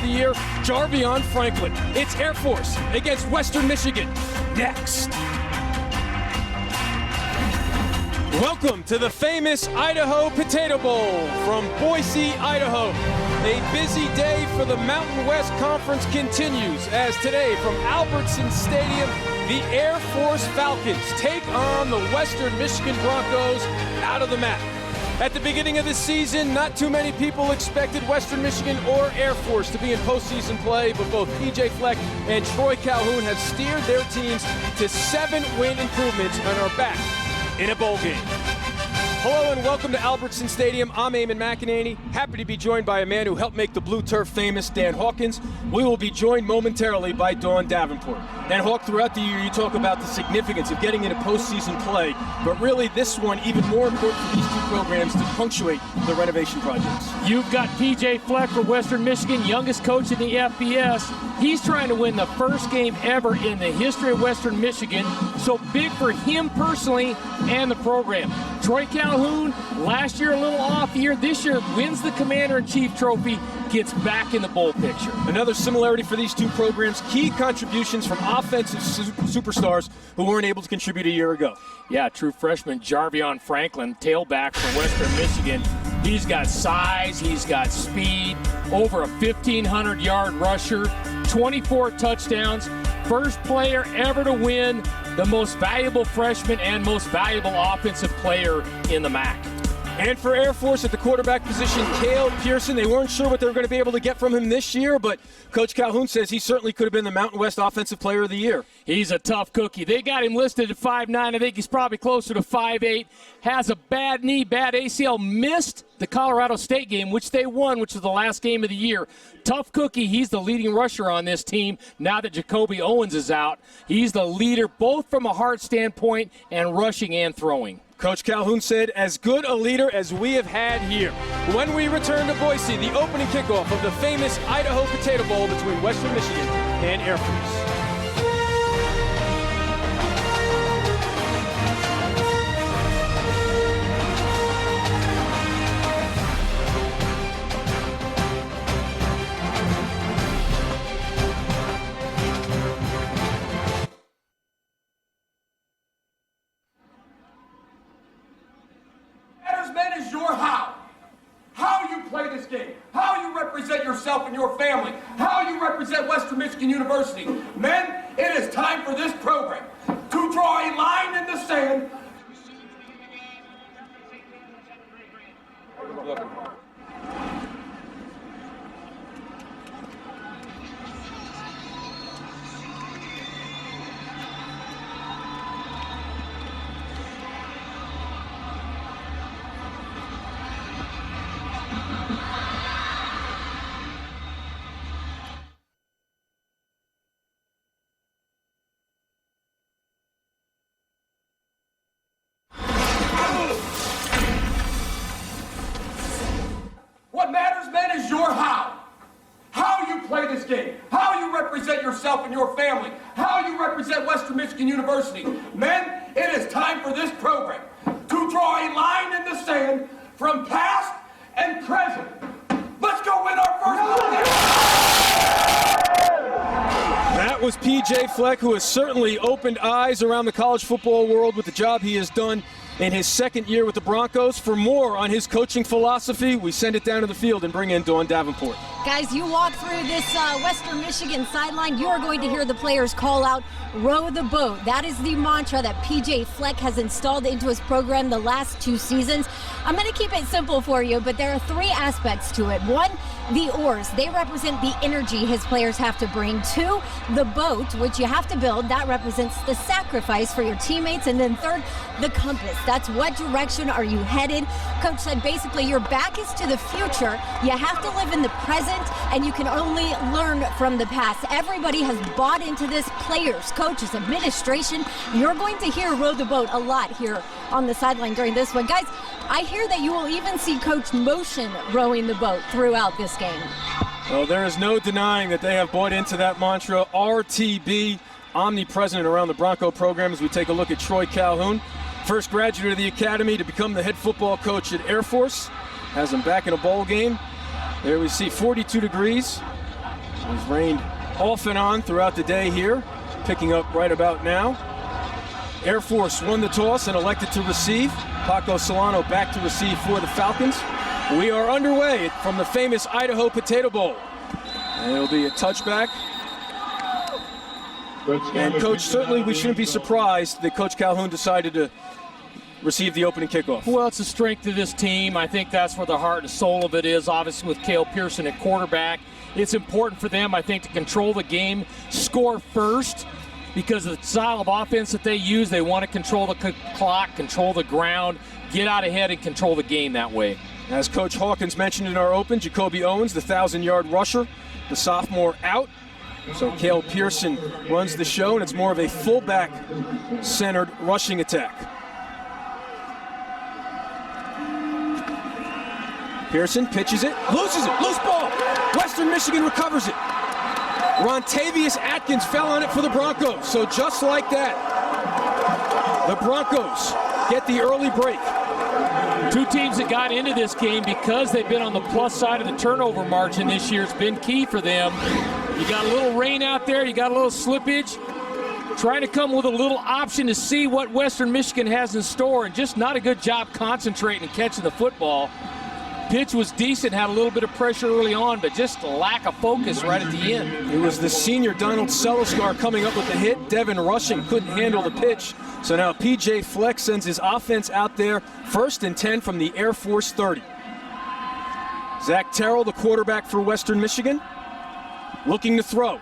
the Year, Jarvion Franklin. It's Air Force against Western Michigan. Next. Welcome to the Famous Idaho Potato Bowl from Boise, Idaho. A busy day for the Mountain West Conference continues as today from Albertsons Stadium, the Air Force Falcons take on the Western Michigan Broncos out of the MAC. At the beginning of the season, not too many people expected Western Michigan or Air Force to be in postseason play, but both PJ Fleck and Troy Calhoun have steered their teams to 7-win improvements and are back in a bowl game. Hello and welcome to Albertsons Stadium. I'm Eamon McEnany. Happy to be joined by a man who helped make the blue turf famous, Dan Hawkins. We will be joined momentarily by Dawn Davenport. Dan Hawk, throughout the year you talk about the significance of getting into postseason play, but really this one even more important for these two programs to punctuate the renovation projects. You've got PJ Fleck for Western Michigan, youngest coach in the FBS. He's trying to win the first game ever in the history of Western Michigan, so big for him personally and the program. Troy Calhoun, last year a little off year, this year wins the Commander-in-Chief trophy, gets back in the bowl picture. Another similarity for these two programs, key contributions from offensive superstars who weren't able to contribute a year ago. Yeah, true freshman Jarvion Franklin, tailback for Western Michigan. He's got size, he's got speed, over a 1,500-yard rusher, 24 touchdowns, first player ever to win the most valuable freshman and most valuable offensive player in the MAC. And for Air Force at the quarterback position, Cale Pearson, they weren't sure what they were going to be able to get from him this year, but Coach Calhoun says he certainly could have been the Mountain West Offensive Player of the Year. He's a tough cookie. They got him listed at 5'9". I think he's probably closer to 5'8". Has a bad knee, bad ACL, missed the Colorado State game, which they won, which was the last game of the year. Tough cookie. He's the leading rusher on this team now that Jacoby Owens is out. He's the leader both from a heart standpoint and rushing and throwing. Coach Calhoun said, as good a leader as we have had here. When we return to Boise, the opening kickoff of the famous Idaho Potato Bowl between Western Michigan and Air Force. Is your how you play this game, how you represent yourself and your family, how you represent Western Michigan University. Men, it is time for this program to draw a line in the sand. What matters, men, is your how you play this game, how you represent yourself and your family, how you represent Western Michigan University. Men, it is time for this program to draw a line in the sand from past and present. Let's go win our first bowl game. That was PJ Fleck, who has certainly opened eyes around the college football world with the job he has done in his second year with the Broncos. For more on his coaching philosophy, we send it down to the field and bring in Dawn Davenport. Guys, you walk through this Western Michigan sideline, you're going to hear the players call out, row the boat. That is the mantra that PJ Fleck has installed into his program the last 2 seasons. I'm going to keep it simple for you, but there are 3 aspects to it. 1, the oars. They represent the energy his players have to bring. 2, the boat, which you have to build. That represents the sacrifice for your teammates. And then 3rd, the compass. That's what direction are you headed. Coach said basically your back is to the future. You have to live in the present, and you can only learn from the past. Everybody has bought into this, players, coaches, administration. You're going to hear row the boat a lot here on the sideline during this one. Guys, I hear that you will even see Coach motion rowing the boat throughout this game. Well, there is no denying that they have bought into that mantra, RTB, omnipresent around the Bronco program. As we take a look at Troy Calhoun, first graduate of the academy to become the head football coach at Air Force, has him back in a bowl game. There we see 42 degrees It's rained off and on throughout the day here, picking up right about now. Air Force won the toss and elected to receive. Paco Solano back to receive for the Falcons. We are underway from the famous Idaho Potato Bowl. And it'll be a touchback. And Coach, certainly we shouldn't be surprised that Coach Calhoun decided to receive the opening kickoff. Well, it's the strength of this team. I think that's where the heart and soul of it is, obviously with Cale Pearson at quarterback. It's important for them, I think, to control the game, score first, because of the style of offense that they use. They want to control the clock, control the ground, get out ahead and control the game that way. As Coach Hawkins mentioned in our open, Jacoby Owens, the 1,000-yard rusher, the sophomore out. So Cale Pearson runs the show, and it's more of a fullback-centered rushing attack. Pearson pitches it, loses it, loose ball. Western Michigan recovers it. Rontavious Atkins fell on it for the Broncos. So just like that, the Broncos get the early break. Two teams that got into this game because they've been on the plus side of the turnover margin this year. It's been key for them. You got a little rain out there, you got a little slippage. Trying to come with a little option to see what Western Michigan has in store, and just not a good job concentrating and catching the football. Pitch was decent, had a little bit of pressure early on, but just a lack of focus right at the end. It was the senior Donald Seliscar coming up with the hit. Devin Rushing couldn't handle the pitch. So now PJ Fleck sends his offense out there, 1st and 10 from the Air Force 30. Zach Terrell, the quarterback for Western Michigan, looking to throw.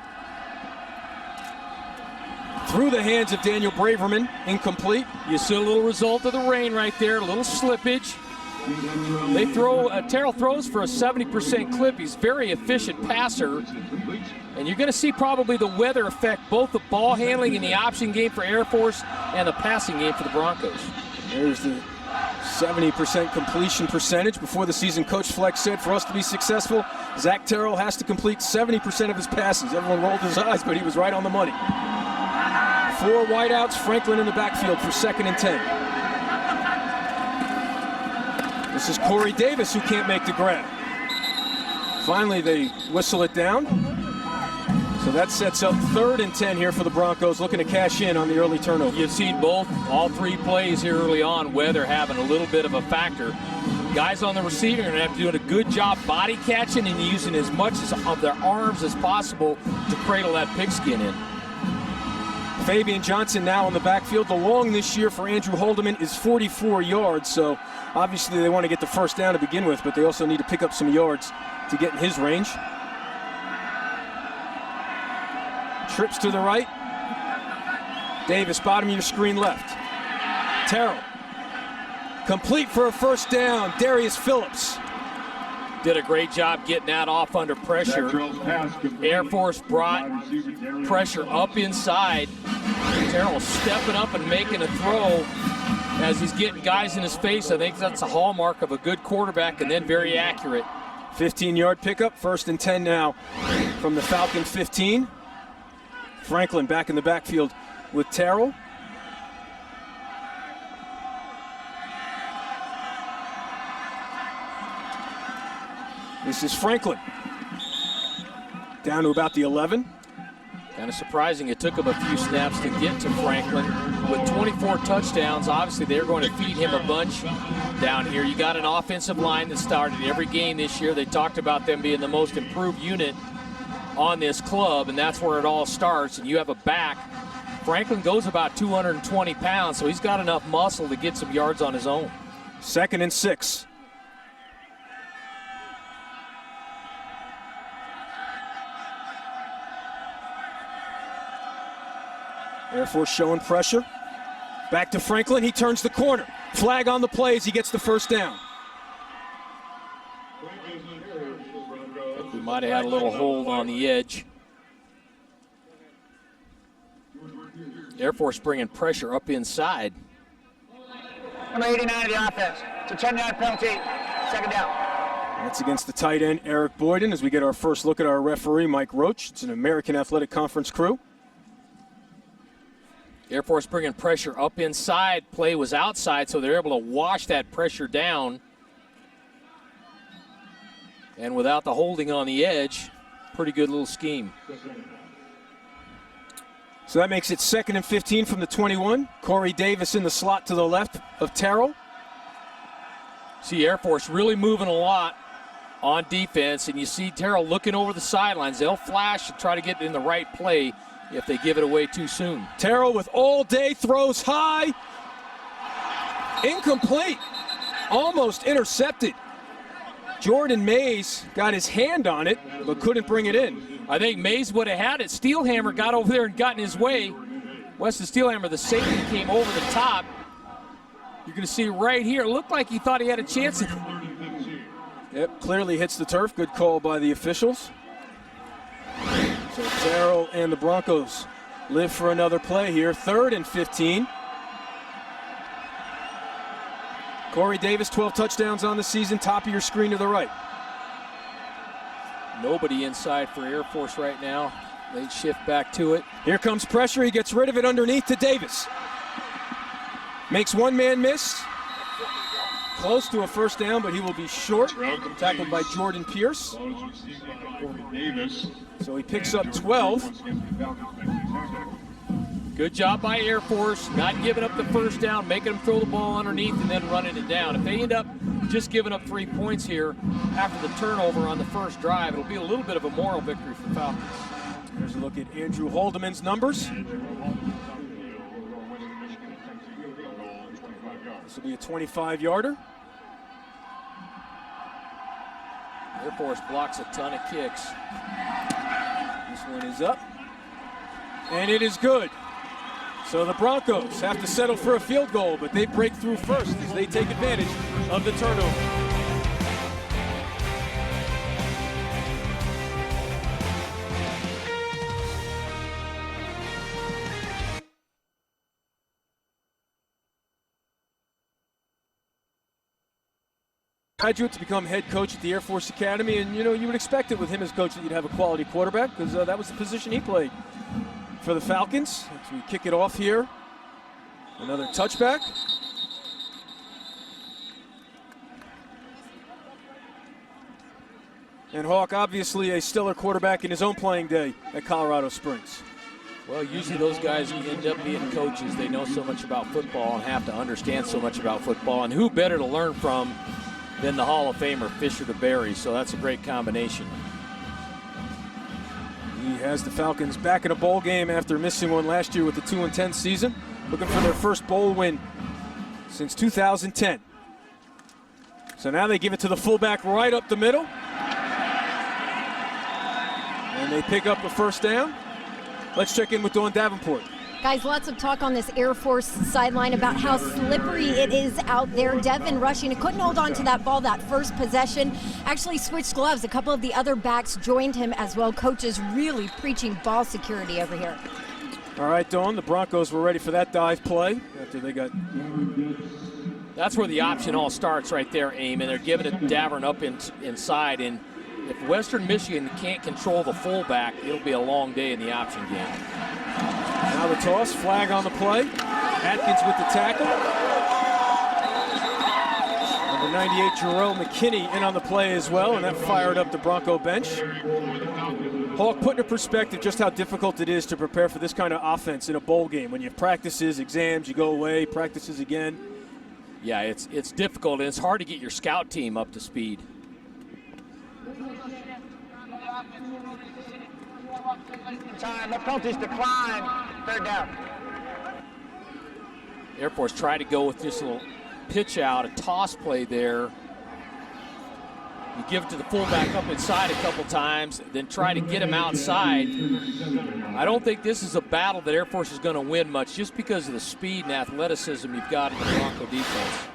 Through the hands of Daniel Braverman, incomplete. You see a little result of the rain right there, a little slippage. They throw, Terrell throws for a 70% clip. He's a very efficient passer. And you're going to see probably the weather affect both the ball handling in the option game for Air Force and the passing game for the Broncos. There's the 70% completion percentage. Before the season, Coach Fleck said for us to be successful, Zach Terrell has to complete 70% of his passes. Everyone rolled his eyes, but he was right on the money. 4 wideouts, Franklin in the backfield for 2nd and 10. This is Corey Davis who can't make the grab. Finally, they whistle it down. So that sets up 3rd and 10 here for the Broncos, looking to cash in on the early turnover. You've seen all 3 plays here early on, weather having a little bit of a factor. Guys on the receiver are going to have to do a good job body catching and using as much of their arms as possible to cradle that pigskin in. Fabian Johnson now in the backfield. The long this year for Andrew Holdeman is 44 yards, so obviously they want to get the first down to begin with, but they also need to pick up some yards to get in his range. Trips to the right. Davis, bottom of your screen left. Terrell. Complete for a first down. Darius Phillips. Did a great job getting that off under pressure. Air Force brought pressure up inside. Terrell stepping up and making a throw as he's getting guys in his face. I think that's a hallmark of a good quarterback, and then very accurate. 15-yard pickup, 1st and 10 now from the Falcons 15. Franklin back in the backfield with Terrell. This is Franklin. Down to about the 11. Kind of surprising it took him a few snaps to get to Franklin. With 24 touchdowns, obviously they're going to feed him a bunch down here. You got an offensive line that started every game this year. They talked about them being the most improved unit on this club, and that's where it all starts. And you have a back. Franklin goes about 220 pounds, so he's got enough muscle to get some yards on his own. 2nd and 6. Air Force showing pressure. Back to Franklin. He turns the corner. Flag on the play as he gets the first down. We might have had a little hold on the edge. Air Force bringing pressure up inside. Number 89 of the offense. It's a 10-yard penalty. 2nd down. That's against the tight end, Eric Boyden, as we get our first look at our referee, Mike Roach. It's an American Athletic Conference crew. Air Force bringing pressure up inside. Play was outside, so they're able to wash that pressure down. And without the holding on the edge, pretty good little scheme. So that makes it 2nd and 15 from the 21. Corey Davis in the slot to the left of Terrell. See Air Force really moving a lot on defense, and you see Terrell looking over the sidelines. They'll flash and try to get in the right play if they give it away too soon. Terrell with all day, throws high. Incomplete. Almost intercepted. Jordan Mays got his hand on it, but couldn't bring it in. I think Mays would have had it. Steelhammer got over there and got in his way. Weston Steelhammer, the safety, came over the top. You're going to see right here, it looked like he thought he had a chance. Yep, clearly hits the turf. Good call by the officials. So Terrell and the Broncos live for another play here. 3rd and 15. Corey Davis, 12 touchdowns on the season. Top of your screen to the right. Nobody inside for Air Force right now. They shift back to it. Here comes pressure. He gets rid of it underneath to Davis. Makes one man miss. Close to a first down, but he will be short. Tackled by Jordan Pierce. So he picks up 12. Good job by Air Force, not giving up the first down, making them throw the ball underneath and then running it down. If they end up just giving up 3 points here after the turnover on the first drive, it'll be a little bit of a moral victory for the Falcons. There's a look at Andrew Haldeman's numbers. This will be a 25-yarder. Air Force blocks a ton of kicks. This one is up. And it is good. So the Broncos have to settle for a field goal, but they break through first as they take advantage of the turnover. Graduate to become head coach at the Air Force Academy, and you would expect it with him as coach that you'd have a quality quarterback, because that was the position he played for the Falcons. As we kick it off here, another touchback. And Hawk, obviously a stellar quarterback in his own playing day at Colorado Springs. Well, usually those guys end up being coaches. They know so much about football and have to understand so much about football, and who better to learn from than the Hall of Famer Fisher DeBerry, so that's a great combination. He has the Falcons back in a bowl game after missing one last year with the 2-10 season, looking for their first bowl win since 2010. So now they give it to the fullback right up the middle. And they pick up a first down. Let's check in with Dawn Davenport. Guys, lots of talk on this Air Force sideline about how slippery it is out there. Devin rushing, couldn't hold on to that ball that first possession. Actually switched gloves. A couple of the other backs joined him as well. Coaches really preaching ball security over here. All right, Dawn, the Broncos were ready for that dive play after they got... That's where the option all starts right there, Aim, and they're giving it Davern up inside. And if Western Michigan can't control the fullback, it'll be a long day in the option game. Now the toss, flag on the play. Atkins with the tackle. Number 98, Jarrell McKinney in on the play as well, and that fired up the Bronco bench. Hawk, put into perspective just how difficult it is to prepare for this kind of offense in a bowl game. When you have practices, exams, you go away, practices again. Yeah, it's difficult, and it's hard to get your scout team up to speed. Time, the penalties decline. 3rd down. Air Force tried to go with this little pitch out, a toss play there. You give it to the fullback up inside a couple times, then try to get him outside. I don't think this is a battle that Air Force is going to win much, just because of the speed and athleticism you've got in the Bronco defense.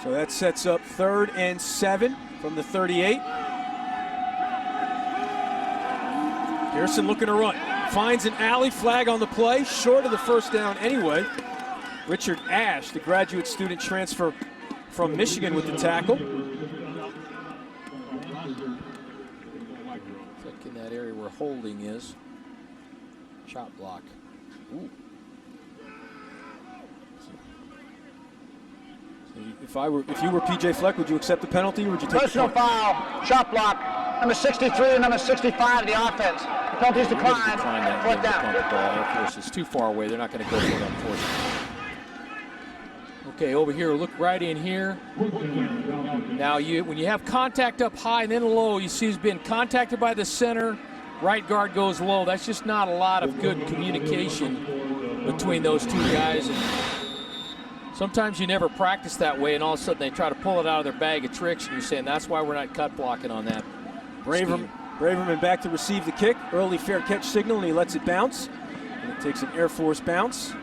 So that sets up 3rd and 7 from the 38. Pearson looking to run. Finds an alley, flag on the play, short of the first down anyway. Richard Ash, the graduate student transfer from Michigan, with the tackle. Like in that area where holding is. Shot block. Ooh. If you were PJ Fleck, would you accept the penalty, or would you take Personal the point? foul, shot block, number 63 and number 65 of the offense. The penalties declined. Fourth down. Air Force is too far away. They're not going to go for it on fourth. Okay, over here, look right in here. Now, when you have contact up high and then low, you see he's been contacted by the center. Right guard goes low. That's just not a lot of good communication between those two guys. And sometimes you never practice that way, and all of a sudden they try to pull it out of their bag of tricks, and you're saying that's why we're not cut blocking on that. Braverman back to receive the kick. Early fair catch signal, and he lets it bounce. And it takes an Air Force bounce.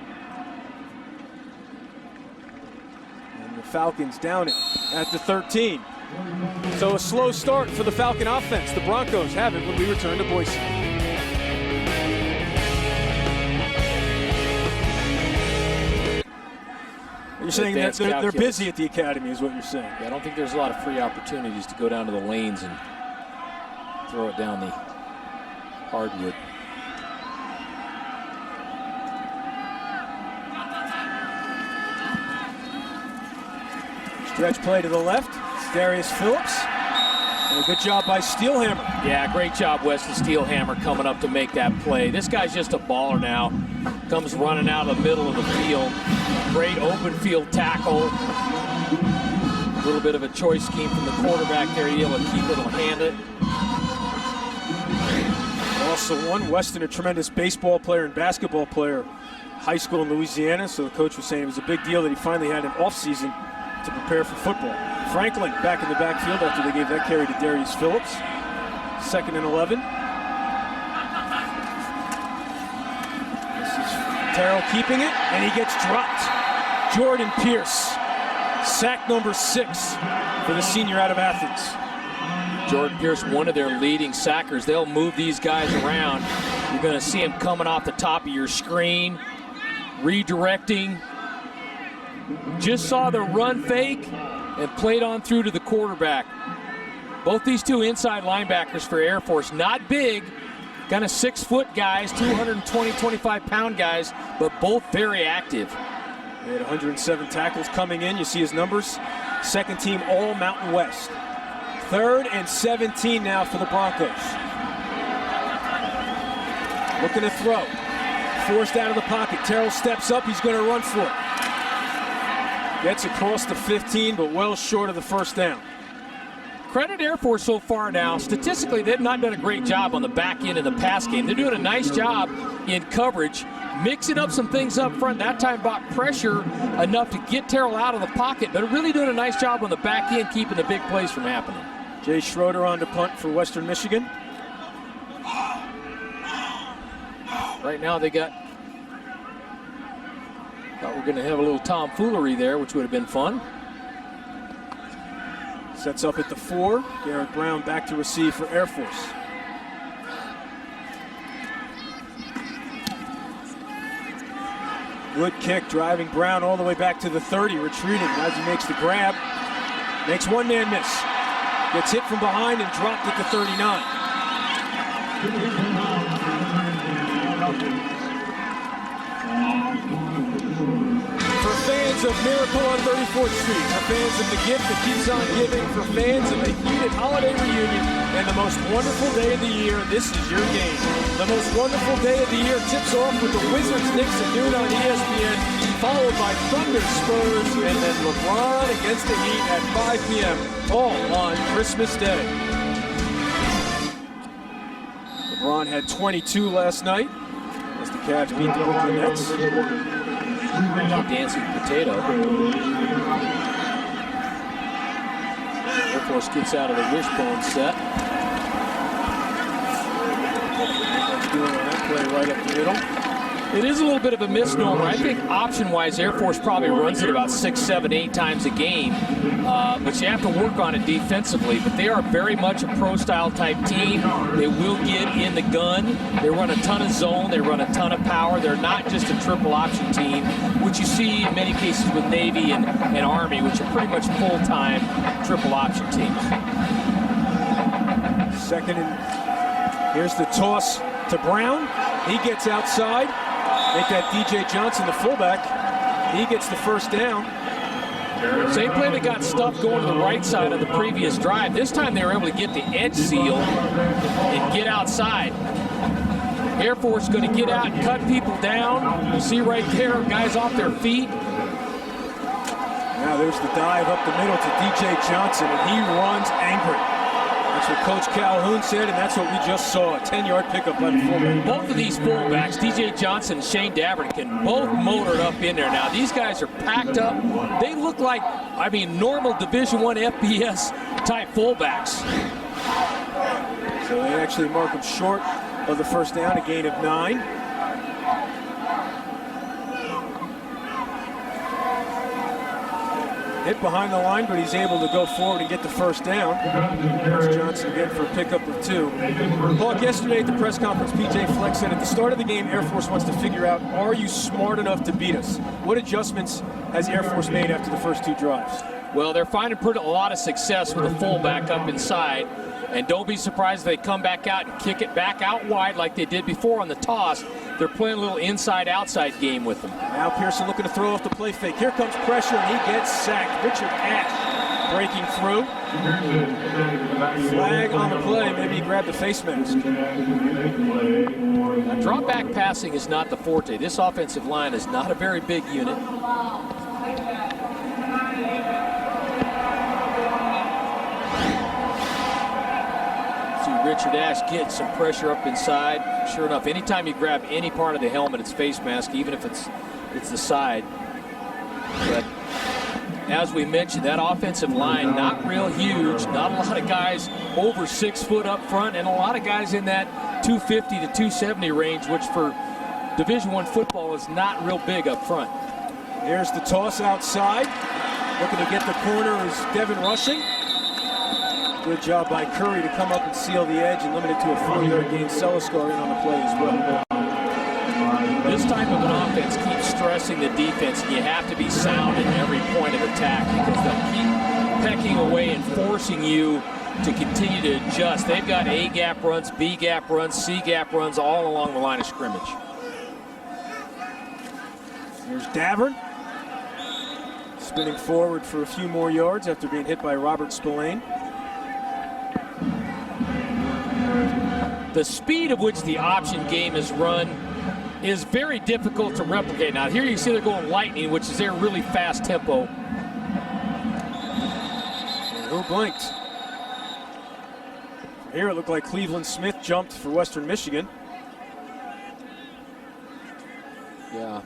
And the Falcons down it at the 13. So a slow start for the Falcon offense. The Broncos have it when we return to Boise. You're saying that they're busy at the academy is what you're saying. Yeah, I don't think there's a lot of free opportunities to go down to the lanes and throw it down the hardwood. Stretch play to the left. Darius Phillips. And a good job by Steelhammer. Yeah, great job, Wesley Steelhammer, coming up to make that play. This guy's just a baller now. Comes running out of the middle of the field. Great open field tackle. A little bit of a choice scheme from the quarterback there. He'll able to keep it, he'll hand it. Also won. Weston, a tremendous baseball player and basketball player. High school in Louisiana, so the coach was saying it was a big deal that he finally had an off-season to prepare for football. Franklin back in the backfield after they gave that carry to Darius Phillips. 2nd and 11. This is Terrell keeping it, and he gets dropped. Jordan Pierce, sack number 6 for the senior out of Athens. Jordan Pierce, one of their leading sackers. They'll move these guys around. You're going to see him coming off the top of your screen, redirecting. Just saw the run fake and played on through to the quarterback. Both these two inside linebackers for Air Force, not big, kind of 6-foot guys, 220, 25-pound guys, but both very active. They had 107 tackles coming in. You see his numbers. 2nd team all Mountain West. 3rd and 17 now for the Broncos. Looking to throw. Forced out of the pocket. Terrell steps up. He's going to run for it. Gets across the 15, but well short of the first down. Credit Air Force so far now. Statistically, they've not done a great job on the back end of the pass game. They're doing a nice job in coverage, mixing up some things up front. That time brought pressure enough to get Terrell out of the pocket, but really doing a nice job on the back end, keeping the big plays from happening. Jay Schroeder on to punt for Western Michigan. Right now they got... Thought we were going to have a little tomfoolery there, which would have been fun. Sets up at the 4. Garrett Brown back to receive for Air Force. Good kick, driving Brown all the way back to the 30, retreating as he makes the grab. Makes one man miss. Gets hit from behind and dropped at the 39. For fans of Miracle on 34th Street, for fans of the gift that keeps on giving, for fans of a heated holiday reunion, and the most wonderful day of the year, this is your game. The most wonderful day of the year tips off with the Wizards-Knicks at noon on ESPN, followed by Thunder Spurs, and then LeBron against the Heat at 5 p.m., all on Christmas Day. LeBron had 22 last night as the Cavs beat the Brooklyn Nets. Dancing potato. Air Force gets out of the wishbone set. Doing that play right up the middle. It is a little bit of a misnomer. I think option-wise, Air Force probably runs it about 6, 7, 8 times a game. But you have to work on it defensively. But they are very much a pro-style type team. They will get in the gun. They run a ton of zone. They run a ton of power. They're not just a triple option team, which you see in many cases with Navy and Army, which are pretty much full-time triple option teams. 2nd and here's the toss to Brown. He gets outside. Make that DJ Johnson the fullback. He gets the first down. Same play that got stuffed going to the right side of the previous drive. This time they were able to get the edge seal and get outside. Air Force going to get out and cut people down. You see right there, guys off their feet. Now there's the dive up the middle to DJ Johnson, and he runs angry. That's what Coach Calhoun said, and that's what we just saw, a 10-yard pickup by the fullback. Both of these fullbacks, DJ Johnson and Shayne Davern, can both motor it up in there now. These guys are packed up. They look like, normal Division I FBS type fullbacks. So they actually mark him short of the first down, a gain of 9. Hit behind the line, but he's able to go forward and get the first down. There's Johnson again for a pickup of 2. Paul, yesterday at the press conference, PJ Fleck said at the start of the game, Air Force wants to figure out, are you smart enough to beat us? What adjustments has Air Force made after the first 2 drives? Well, they're finding a lot of success with a fullback up inside. And don't be surprised if they come back out and kick it back out wide like they did before on the toss. They're playing a little inside-outside game with them. Now Pearson looking to throw off the play fake. Here comes pressure, and he gets sacked. Richard Ash breaking through. Flag on the play. Maybe he grabbed the face mask. Now, drop-back passing is not the forte. This offensive line is not a very big unit. Richard Ash gets some pressure up inside. Sure enough, anytime you grab any part of the helmet, it's face mask, even if it's the side. But as we mentioned, that offensive line, not real huge. Not a lot of guys over 6 foot up front, and a lot of guys in that 250 to 270 range, which for Division I football is not real big up front. Here's the toss outside. Looking to get the corner is Devin Rushing. Good job by Curry to come up and seal the edge and limit it to a 4-yard gain. Seliskar in on the play as well. This type of an offense keeps stressing the defense, and you have to be sound at every point of attack because they'll keep pecking away and forcing you to continue to adjust. They've got A-gap runs, B-gap runs, C-gap runs all along the line of scrimmage. There's Davern. Spinning forward for a few more yards after being hit by Robert Spillane. The speed of which the option game is run is very difficult to replicate. Now here you see they're going lightning, which is their really fast tempo. Who blinked? From here it looked like Cleveland Smith jumped for Western Michigan. Yeah.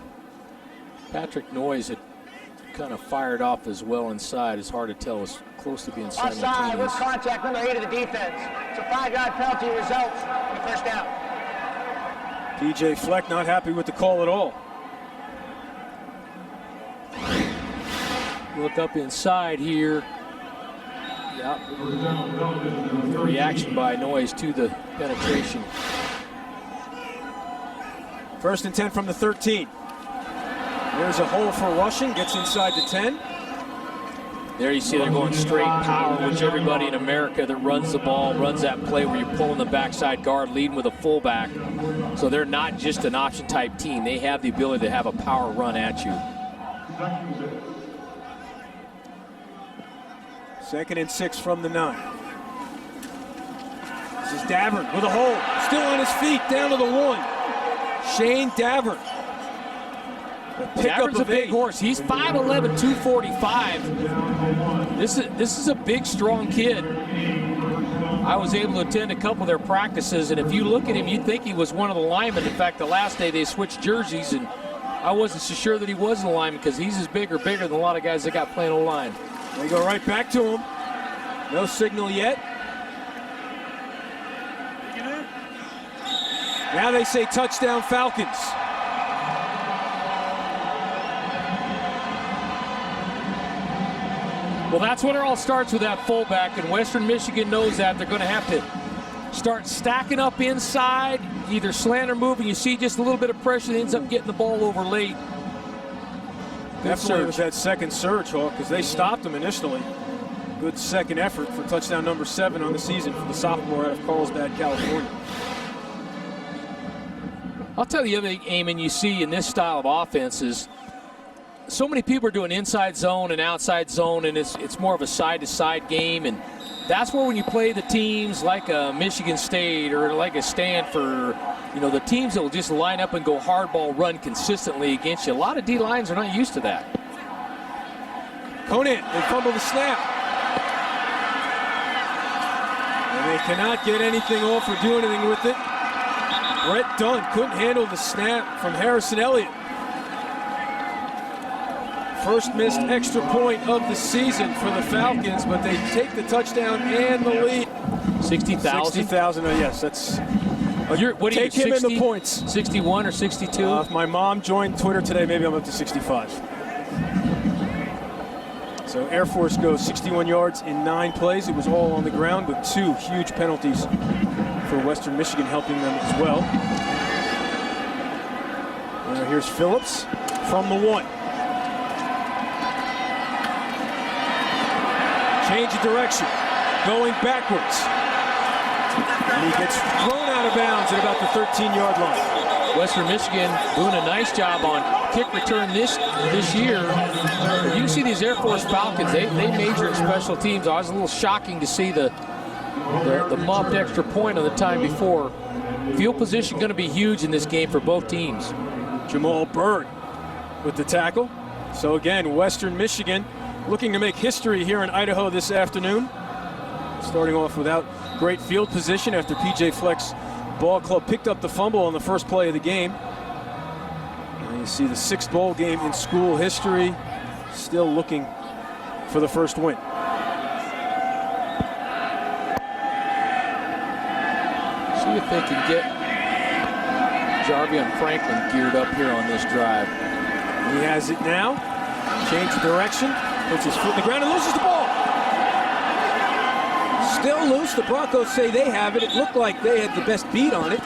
Patrick Noyes had kind of fired off as well inside. It's hard to tell. It's close to being simultaneous. Offside with contact, number 8 of the defense. It's a 5-yard penalty, results in the first down. PJ Fleck not happy with the call at all. Look up inside here. Yep. The reaction by Noyes to the penetration. 1st and 10 from the 13. There's a hole for Rushing, gets inside the 10. There you see they're going straight power, which everybody in America that runs the ball, runs that play where you're pulling the backside guard, leading with a fullback. So they're not just an option type team. They have the ability to have a power run at you. 2nd and 6 from the 9. This is Davern with a hole, still on his feet, down to the 1. Shayne Davern. Davern's a big horse. He's 5'11", 245. This is a big, strong kid. I was able to attend a couple of their practices, and if you look at him, you'd think he was one of the linemen. In fact, the last day they switched jerseys, and I wasn't so sure that he was a lineman because he's as big or bigger than a lot of guys that got playing O-line. They go right back to him. No signal yet. Now they say touchdown Falcons. Well, that's when it all starts with that fullback, and Western Michigan knows that. They're going to have to start stacking up inside, either slant or move, and you see just a little bit of pressure that ends up getting the ball over late. Definitely was that second surge, Hawk, because they stopped him initially. Good second effort for touchdown number 7 on the season for the sophomore out of Carlsbad, California. I'll tell you the other thing, Eamon, you see in this style of offense is so many people are doing inside zone and outside zone, and it's more of a side-to-side game, and that's where when you play the teams like a Michigan State or like a Stanford, you know, the teams that will just line up and go hardball run consistently against you. A lot of D-lines are not used to that. Conant, they fumble the snap. And they cannot get anything off or do anything with it. Brett Dunn couldn't handle the snap from Harrison Elliott. First missed extra point of the season for the Falcons, but they take the touchdown and the lead. 60,000? 60,000, yes, that's... What do you take him 60, in the points. 61 or 62? If my mom joined Twitter today, maybe I'm up to 65. So Air Force goes 61 yards in 9 plays. It was all on the ground, with 2 huge penalties for Western Michigan helping them as well. Here's Phillips from the 1. Change of direction, going backwards. And he gets thrown out of bounds at about the 13-yard line. Western Michigan doing a nice job on kick return this year. You see these Air Force Falcons, they major in special teams. I was a little shocking to see the muffed extra point on the time before. Field position going to be huge in this game for both teams. Jamal Byrd with the tackle. So again, Western Michigan looking to make history here in Idaho this afternoon. Starting off without great field position after PJ Fleck's ball club picked up the fumble on the first play of the game. And you see the 6th bowl game in school history, still looking for the first win. See if they can get Jarvion Franklin geared up here on this drive. He has it now. Change of direction. Puts his foot in the ground and loses the ball. Still loose. The Broncos say they have it. It looked like they had the best beat on it.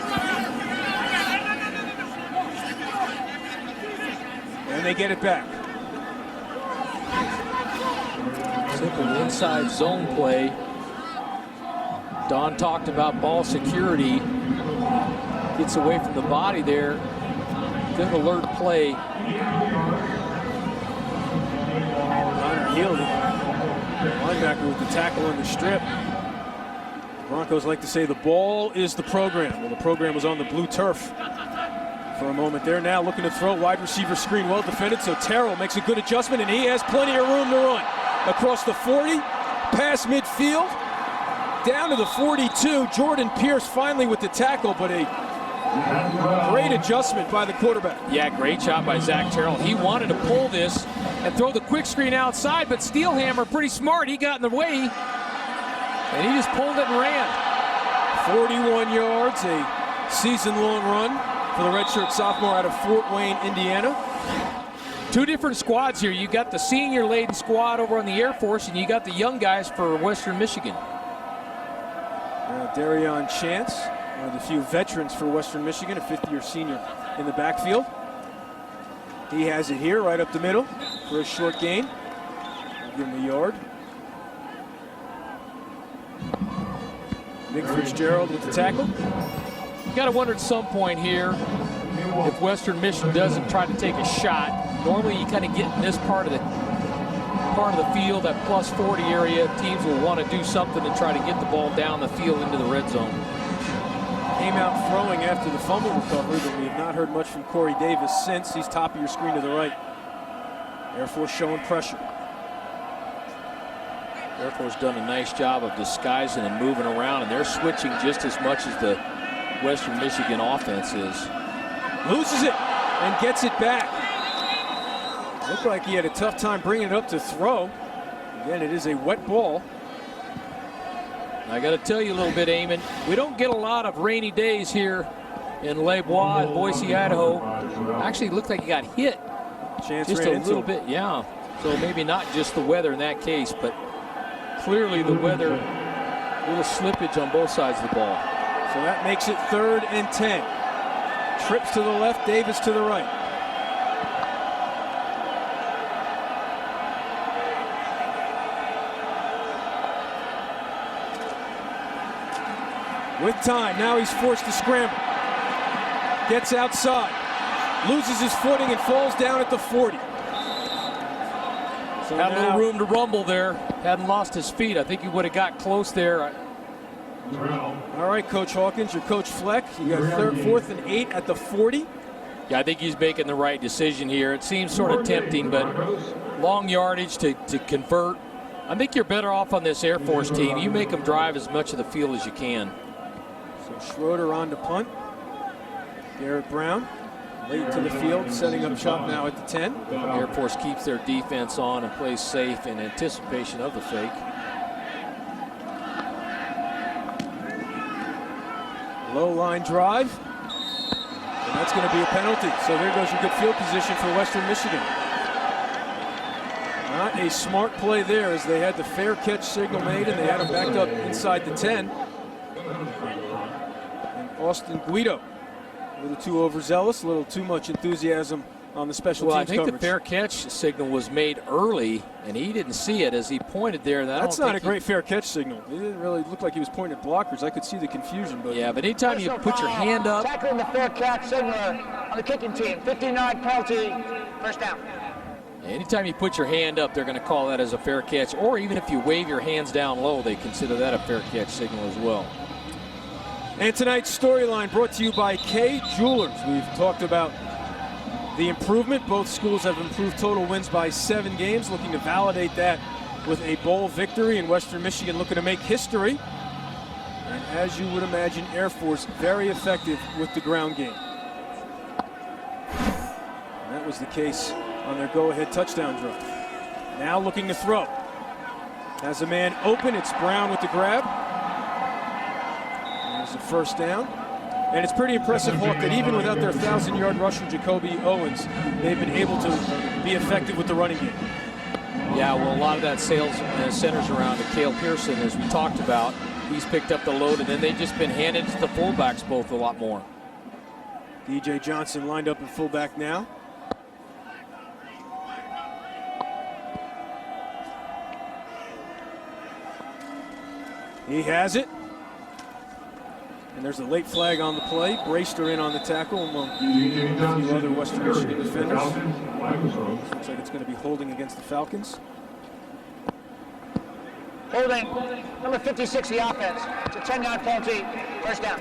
And they get it back. Simple inside zone play. Don talked about ball security. Gets away from the body there. Good alert play. Yielded. Linebacker with the tackle on the strip. Broncos like to say the ball is the program. Well, the program was on the blue turf for a moment there. Now looking to throw, wide receiver screen, well defended. So Terrell makes a good adjustment, and he has plenty of room to run. Across the 40, past midfield, down to the 42. Jordan Pierce finally with the tackle, but a great adjustment by the quarterback. Yeah, great job by Zach Terrell. He wanted to pull this and throw the quick screen outside, but Steelhammer, pretty smart, he got in the way, and he just pulled it and ran. 41 yards, a season-long run for the redshirt sophomore out of Fort Wayne, Indiana. 2 different squads here. You got the senior-laden squad over on the Air Force, and you got the young guys for Western Michigan. Darion Chance, one of the few veterans for Western Michigan, a 5th-year senior in the backfield. He has it here, right up the middle for a short gain. Give him a yard. Nick Fitzgerald with the tackle. You got to wonder at some point here if Western Michigan doesn't try to take a shot. Normally, you kind of get in this part of the field, that plus 40 area. Teams will want to do something to try to get the ball down the field into the red zone. Came out throwing after the fumble recovery, but we have not heard much from Corey Davis since. He's top of your screen to the right. Air Force showing pressure. Air Force done a nice job of disguising and moving around, and they're switching just as much as the Western Michigan offense is. Loses it and gets it back. Looked like he had a tough time bringing it up to throw. Again, it is a wet ball. I got to tell you a little bit, Eamon, we don't get a lot of rainy days here in Les Bois, Boise, Idaho. Actually, it looked like he got hit Chance just a little bit, yeah. So maybe not just the weather in that case, but clearly the weather, a little slippage on both sides of the ball. So that makes it 3rd and 10. Trips to the left, Davis to the right. With time, now he's forced to scramble. Gets outside, loses his footing and falls down at the 40. So Had a now, little room to rumble there. Hadn't lost his feet. I think he would have got close there. all right, Coach Hawkins, your Coach Fleck. You got 4th and 8 at the 40. Yeah, I think he's making the right decision here. It seems sort of tempting, but long yardage to convert. I think you're better off on this Air Force team. You make them drive as much of the field as you can. So Schroeder on to punt. Garrett Brown late to the field, setting up shop now at the 10. Air Force keeps their defense on and plays safe in anticipation of the fake. Low line drive. And that's going to be a penalty. So there goes your good field position for Western Michigan. Not a smart play there, as they had the fair catch signal made and they had him backed up inside the 10. And Austin Guido, a little too overzealous, a little too much enthusiasm on the special teams coverage. Well, I think coverage. the fair catch signal was made early, and he didn't see it as he pointed there. That's not a great fair catch signal. It didn't really look like he was pointing at blockers. I could see the confusion. But yeah, but anytime you put your hand up. Tackling the fair catch signal on the kicking team. 15-yard penalty, first down. Anytime you put your hand up, they're going to call that as a fair catch. Or even if you wave your hands down low, they consider that a fair catch signal as well. And tonight's storyline brought to you by Kay Jewelers. We've talked about the improvement. Both schools have improved total wins by 7 games, looking to validate that with a bowl victory. And Western Michigan looking to make history. And as you would imagine, Air Force very effective with the ground game. And that was the case on their go-ahead touchdown drive. Now looking to throw. Has a man open. It's Brown with the grab. There's a first down. And it's pretty impressive, Hawk, that even without their 1,000-yard rusher, Jacoby Owens, they've been able to be effective with the running game. Yeah, well, a lot of that sales centers around Cale Pearson, as we talked about. He's picked up the load, and then they've just been handed to the fullbacks both a lot more. DJ Johnson lined up at fullback now. He has it. And there's a late flag on the play. Brayster in on the tackle among a few other Western Michigan defenders. Looks like it's going to be holding against the Falcons. Holding, number 56, the offense. It's a 10-yard penalty, first down.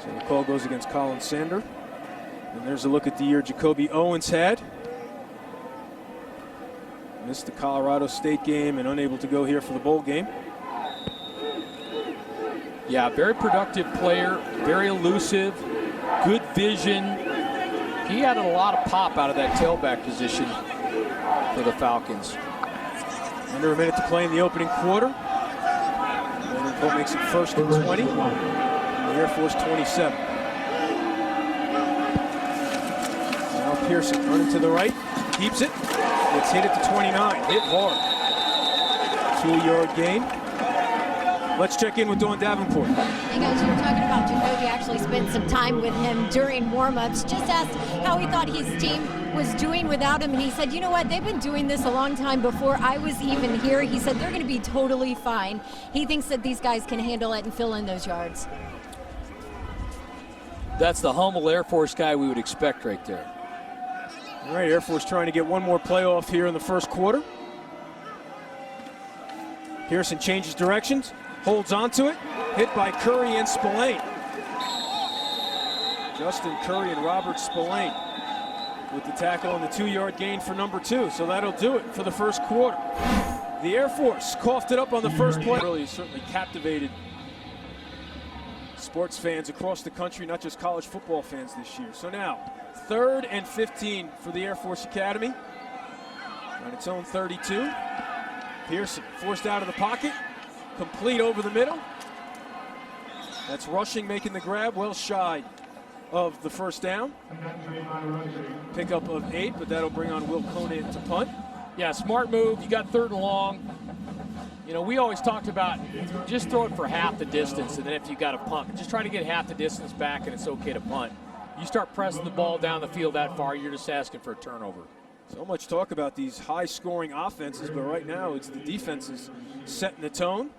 So the call goes against Colin Sander. And there's a look at the year Jacoby Owens had. Missed the Colorado State game and unable to go here for the bowl game. Yeah, very productive player, very elusive, good vision. He had a lot of pop out of that tailback position for the Falcons. Under a minute to play in the opening quarter. Golden makes it 1st and 20. And the Air Force 27. Now Pearson running to the right. Keeps it. Gets hit at the 29. Hit hard. 2-yard gain. Let's check in with Dawn Davenport. Hey guys, you were talking about Jacoby. Actually spent some time with him during warm-ups. Just asked how he thought his team was doing without him, and he said, you know what, they've been doing this a long time before I was even here. He said they're going to be totally fine. He thinks that these guys can handle it and fill in those yards. That's the humble Air Force guy we would expect right there. All right, Air Force trying to get one more play off here in the first quarter. Pearson changes directions. Holds onto it, hit by Curry and Spillane. Justin Curry and Robert Spillane with the tackle on the 2-yard gain for number 2. So that'll do it for the first quarter. The Air Force coughed it up on the first play. Really certainly captivated sports fans across the country, not just college football fans this year. So now, 3rd and 15 for the Air Force Academy. On its own 32. Pearson forced out of the pocket. Complete over the middle. That's Rushing making the grab, well shy of the first down. Pickup of 8, but that'll bring on Will Conan to punt. Yeah, smart move. You got 3rd and long. You know, we always talked about just throw it for half the distance, and then if you got a punt, just try to get half the distance back, and it's okay to punt. You start pressing the ball down the field that far, you're just asking for a turnover. So much talk about these high-scoring offenses, but right now it's the defenses setting the tone.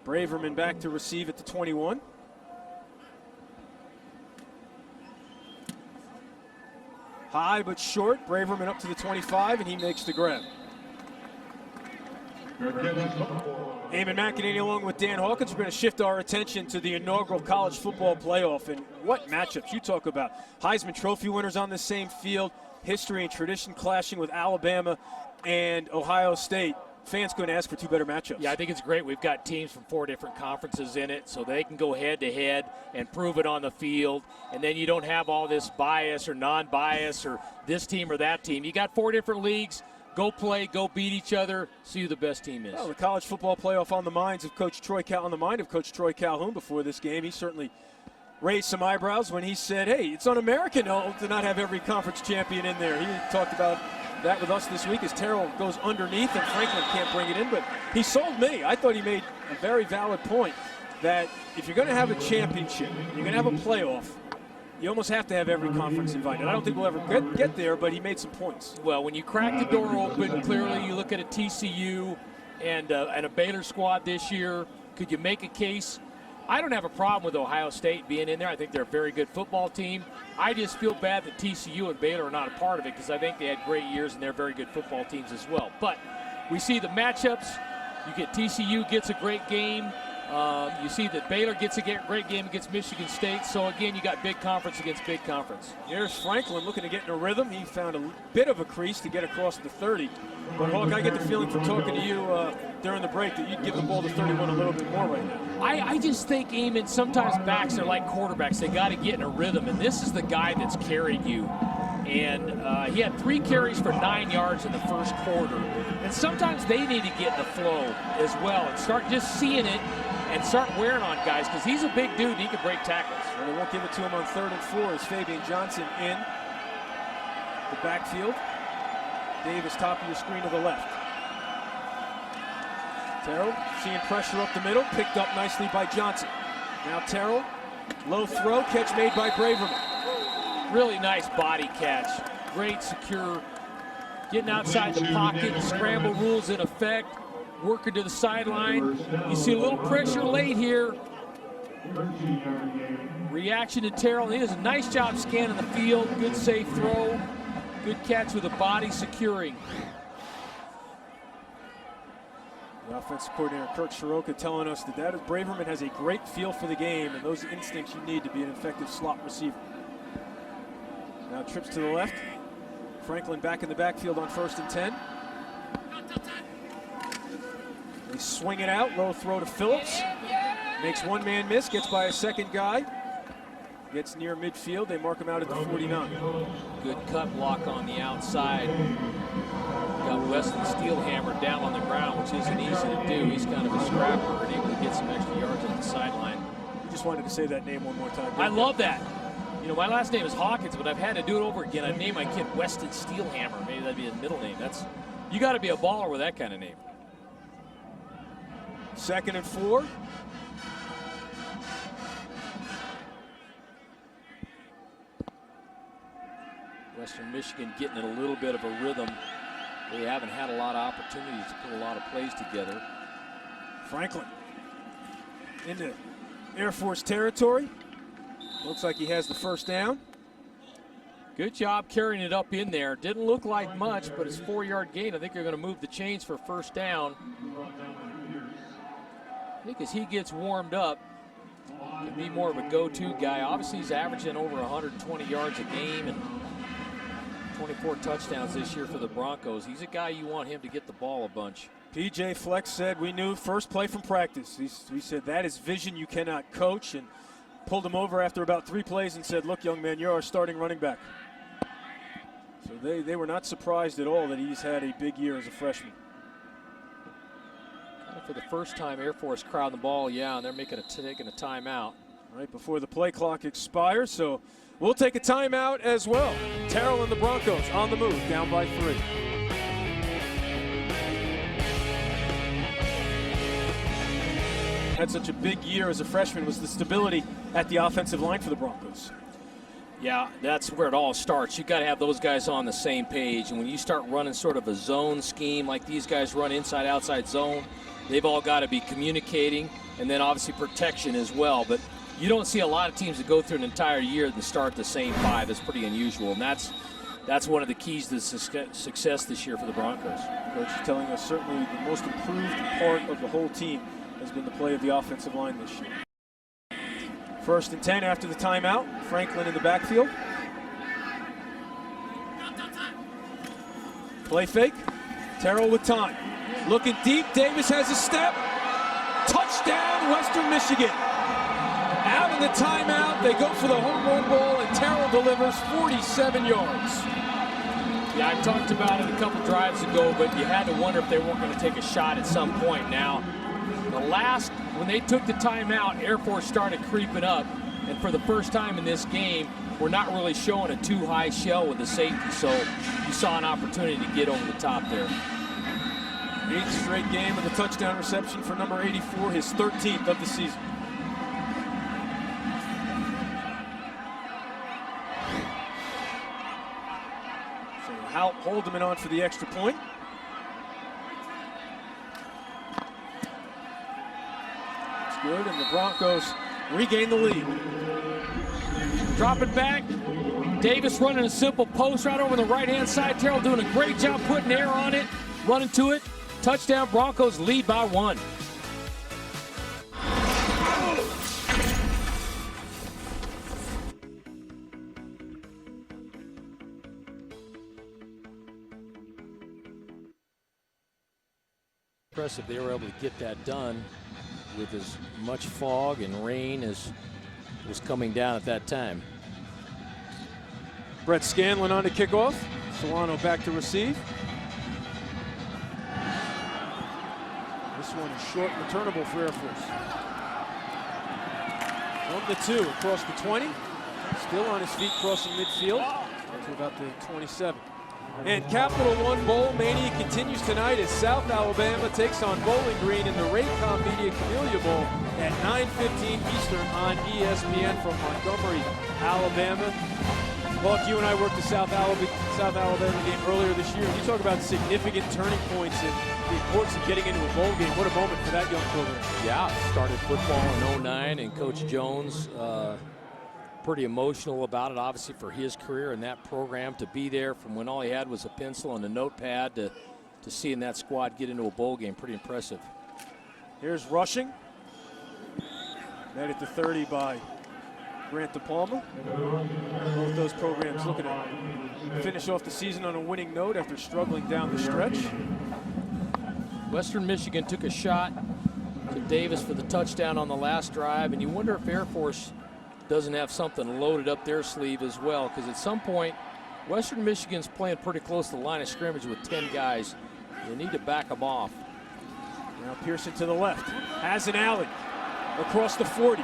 Braverman back to receive at the 21. High but short. Braverman up to the 25, and he makes the grab. Eamon McEnany along with Dan Hawkins. We're going to shift our attention to the inaugural college football playoff. And what matchups you talk about. Heisman Trophy winners on the same field. History and tradition clashing with Alabama and Ohio State. Fans couldn't ask for two better matchups. Yeah, I think it's great. We've got teams from 4 different conferences in it, so they can go head-to-head and prove it on the field. And then you don't have all this bias or non-bias or this team or that team. You got 4 different leagues. Go play, go beat each other, see who the best team is. Well, the college football playoff on the mind of Coach Troy Calhoun before this game. He certainly raised some eyebrows when he said, hey, it's un-American to not have every conference champion in there. He talked about that with us this week as Terrell goes underneath and Franklin can't bring it in, but he sold me. I thought he made a very valid point that if you're going to have a championship, you're going to have a playoff, you almost have to have every conference invited. I don't think we'll ever get there, but he made some points. Well, when you crack the door open, clearly you look at a TCU and a Baylor squad this year. Could you make a case? I don't have a problem with Ohio State being in there. I think they're a very good football team. I just feel bad that TCU and Baylor are not a part of it because I think they had great years and they're very good football teams as well. But we see the matchups. You get TCU gets a great game. You see that Baylor gets a great game against Michigan State. So, again, you got big conference against big conference. Here's Franklin looking to get in a rhythm. He found a bit of a crease to get across the 30. But, Hawk, I get the feeling from talking to you during the break that you'd give the ball to 31 a little bit more right now. I just think, Eamon, sometimes backs are like quarterbacks. They got to get in a rhythm, and this is the guy that's carried you. And he had 3 carries for 9 yards in the first quarter. And sometimes they need to get in the flow as well and start just seeing it and start wearing on guys because he's a big dude and he can break tackles. Well, they won't give it to him on 3rd and 4 as Fabian Johnson in the backfield. Davis top of your screen to the left. Terrell seeing pressure up the middle, picked up nicely by Johnson. Now Terrell, low throw, catch made by Braverman. Really nice body catch. Great secure. Getting outside the pocket, scramble rules in effect. Working to the sideline. You see a little pressure late here. Reaction to Terrell. He does a nice job scanning the field. Good safe throw. Good catch with the body securing. The offensive coordinator, Kirk Shiroka, telling us that Braverman has a great feel for the game and those instincts you need to be an effective slot receiver. Now trips to the left. Franklin back in the backfield on 1st and 10. They swing it out, low throw to Phillips. Makes one man miss, gets by a second guy. Gets near midfield, they mark him out at the 49. Good cut block on the outside. Got Weston Steelhammer down on the ground, which isn't easy to do. He's kind of a scrapper and able to get some extra yards on the sideline. You just wanted to say that name one more time. I love that. You know, my last name is Hawkins, but I've had to do it over again. I named my kid Weston Steelhammer. Maybe that'd be his middle name. You got to be a baller with that kind of name. 2nd and 4. Western Michigan getting in a little bit of a rhythm. They haven't had a lot of opportunities to put a lot of plays together. Franklin into Air Force territory. Looks like he has the first down. Good job carrying it up in there. Didn't look like much, but it's 4-yard gain. I think they're going to move the chains for first down. I think as he gets warmed up, can be more of a go-to guy. Obviously, he's averaging over 120 yards a game and 24 touchdowns this year for the Broncos. He's a guy you want him to get the ball a bunch. PJ Fleck said we knew first play from practice. He said that is vision you cannot coach, and pulled him over after about 3 plays and said, look, young man, you're our starting running back. So they were not surprised at all that he's had a big year as a freshman. For the first time, Air Force crowding the ball, yeah, and they're taking a timeout. Right before the play clock expires, so we'll take a timeout as well. Terrell and the Broncos on the move, down by 3. Had such a big year as a freshman was the stability at the offensive line for the Broncos. Yeah, that's where it all starts. You got to have those guys on the same page, and when you start running sort of a zone scheme like these guys run inside-outside zone, they've all got to be communicating, and then obviously protection as well. But you don't see a lot of teams that go through an entire year and start the same 5. That's pretty unusual, and that's that's one of the keys to success this year for the Broncos. Coach is telling us certainly the most improved part of the whole team has been the play of the offensive line this year. 1st and 10 after the timeout. Franklin in the backfield. Play fake. Terrell with time. Looking deep. Davis has a step. Touchdown, Western Michigan. Out of the timeout, they go for the home run ball, and Terrell delivers 47 yards. Yeah, I talked about it a couple drives ago, but you had to wonder if they weren't going to take a shot at some point. Now, when they took the timeout, Air Force started creeping up, and for the first time in this game, we're not really showing a too high shell with the safety, so you saw an opportunity to get over the top there. 8th straight game with a touchdown reception for number 84, his 13th of the season. Haldeman on for the extra point. That's good, and the Broncos regain the lead. Drop it back. Davis running a simple post right over the right-hand side. Terrell doing a great job putting air on it, running to it. Touchdown, Broncos lead by 1. Impressive they were able to get that done with as much fog and rain as was coming down at that time. Brett Scanlon on to kick off. Solano back to receive. This one is short and returnable for Air Force. 1 to 2 across the 20. Still on his feet crossing midfield. To about the 27. And Capital One Bowl Mania continues tonight as South Alabama takes on Bowling Green in the Raycom Media Camellia Bowl at 9:15 Eastern on ESPN from Montgomery, Alabama. Buck, you and I worked the South Alabama game earlier this year. You talk about significant turning points and the importance of getting into a bowl game. What a moment for that young program. Yeah, started football in 09, and Coach Jones pretty emotional about it, obviously, for his career and that program, to be there from when all he had was a pencil and a notepad to seeing that squad get into a bowl game. Pretty impressive. Here's rushing. Met at the 30 by Grant DePalma. Both those programs looking to finish off the season on a winning note after struggling down the stretch. Western Michigan took a shot to Davis for the touchdown on the last drive, and you wonder if Air Force doesn't have something loaded up their sleeve as well, because at some point Western Michigan's playing pretty close to the line of scrimmage with 10 guys. You need to back them off. Now Pearson to the left, has an alley across the 40,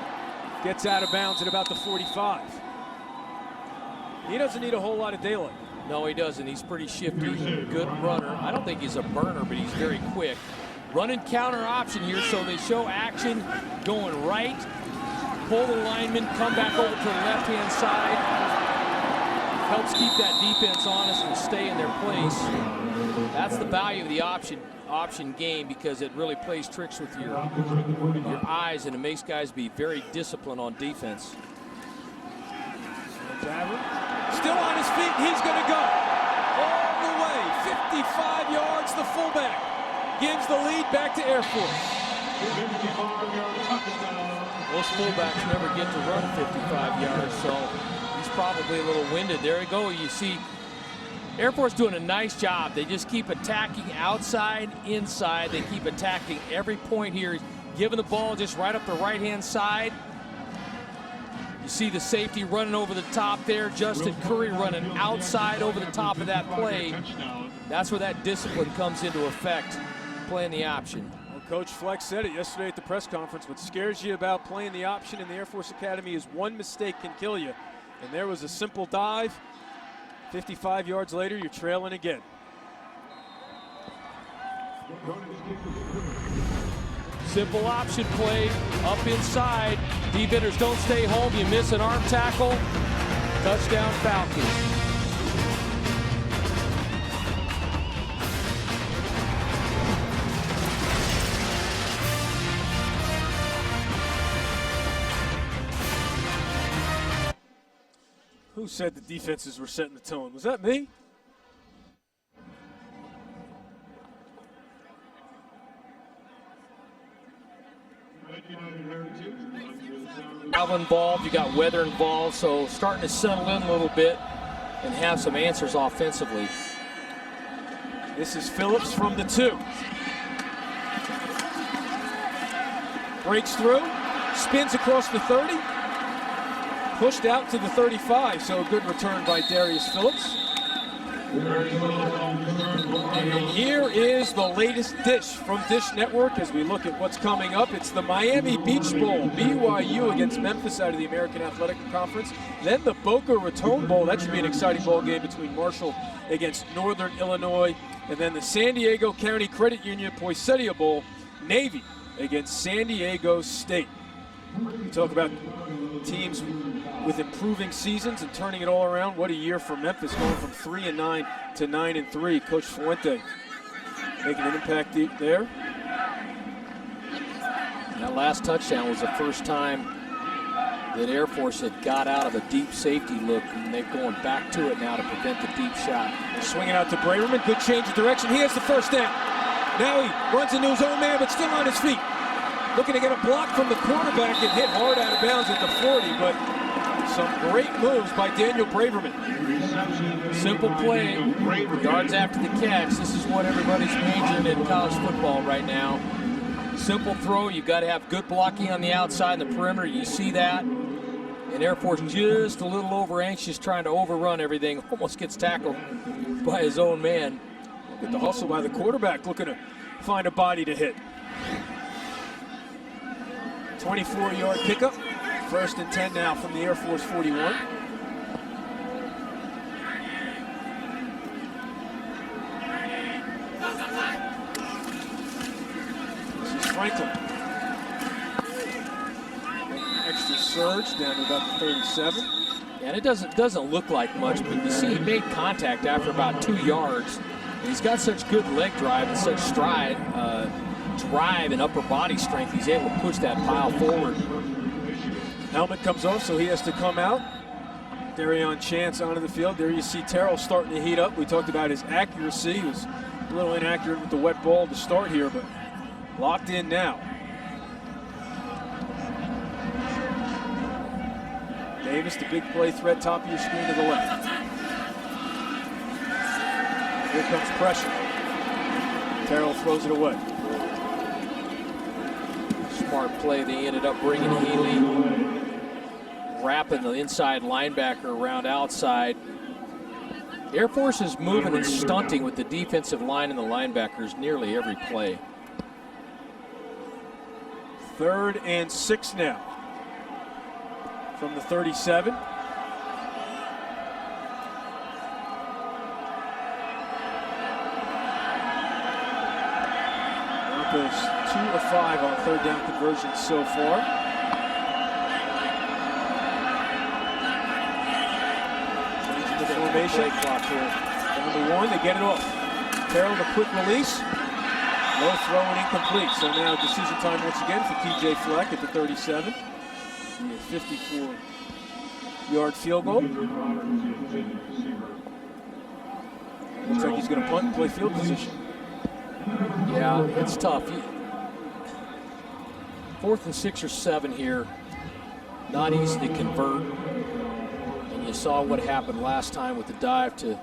gets out of bounds at about the 45. He doesn't need a whole lot of daylight. No, he doesn't. He's pretty shifty, good runner. I don't think he's a burner, but he's very quick. Running counter option here, so they show action going right. Pull the lineman, come back over to the left-hand side. Helps keep that defense honest and stay in their place. That's the value of the option game, because it really plays tricks with your eyes, and it makes guys be very disciplined on defense. Davern still on his feet. He's going to go all the way. 55 yards, the fullback gives the lead back to Air Force. Most fullbacks never get to run 55 yards, so he's probably a little winded. There you go. You see Air Force doing a nice job. They just keep attacking outside, inside. They keep attacking every point here. Giving the ball just right up the right-hand side. You see the safety running over the top there. Justin Curry running outside over the top of that play. That's where that discipline comes into effect, playing the option. Coach Fleck said it yesterday at the press conference. What scares you about playing the option in the Air Force Academy is one mistake can kill you. And there was a simple dive. 55 yards later, you're trailing again. Simple option play, up inside. D-bitters don't stay home. You miss an arm tackle. Touchdown, Falcons. Who said the defenses were setting the tone? Was that me? Travel involved, you got weather involved, so starting to settle in a little bit and have some answers offensively. This is Phillips from the 2. Breaks through, spins across the 30, pushed out to the 35, so a good return by Darius Phillips. And here is the latest dish from Dish Network as we look at what's coming up. It's the Miami Beach Bowl, BYU against Memphis out of the American Athletic Conference. Then the Boca Raton Bowl. That should be an exciting ball game between Marshall against Northern Illinois. And then the San Diego County Credit Union Poinsettia Bowl, Navy against San Diego State. We talk about teams with improving seasons and turning it all around. What a year for Memphis, going from 3-9 to 9-3. Coach Fuente making an impact there. That last touchdown was the first time that Air Force had got out of a deep safety look, and they're going back to it now to prevent the deep shot. They're swinging out to Braverman. Good change of direction. He has the first down. Now he runs into his own man, but still on his feet. Looking to get a block from the quarterback and hit hard out of bounds at the 40, but some great moves by Daniel Braverman. Simple play, yards after the catch. This is what everybody's majoring in college football right now. Simple throw, you've got to have good blocking on the outside and the perimeter. You see that. And Air Force just a little over anxious, trying to overrun everything. Almost gets tackled by his own man. With the hustle by the quarterback, looking to find a body to hit. 24-yard pickup. 1st and 10 now from the Air Force 41. This is Franklin. Extra surge down to about the 37. And it doesn't look like much, but you see he made contact after about 2 yards. And he's got such good leg drive and such stride, drive and upper body strength. He's able to push that pile forward. Helmet comes off, so he has to come out. Darion Chance onto the field. There you see Terrell starting to heat up. We talked about his accuracy. He was a little inaccurate with the wet ball to start here, but locked in now. Davis, the big play threat, top of your screen to the left. Here comes pressure. Terrell throws it away. Smart play. They ended up bringing Healy, wrapping the inside linebacker around outside. Air Force is moving and stunting with the defensive line and the linebackers nearly every play. 3rd and 6 now from the 37. Broncos 2 of 5 on 3rd down conversions so far. Changing the formation. Clock here. Down to 1, they get it off. Terrell, the quick release. No throw and incomplete. So now decision time once again for PJ Fleck at the 37. A 54-yard field goal. Looks like he's going to punt and play field position. Yeah, it's tough. 4th and 6 or 7 here. Not easy to convert. And you saw what happened last time with the dive to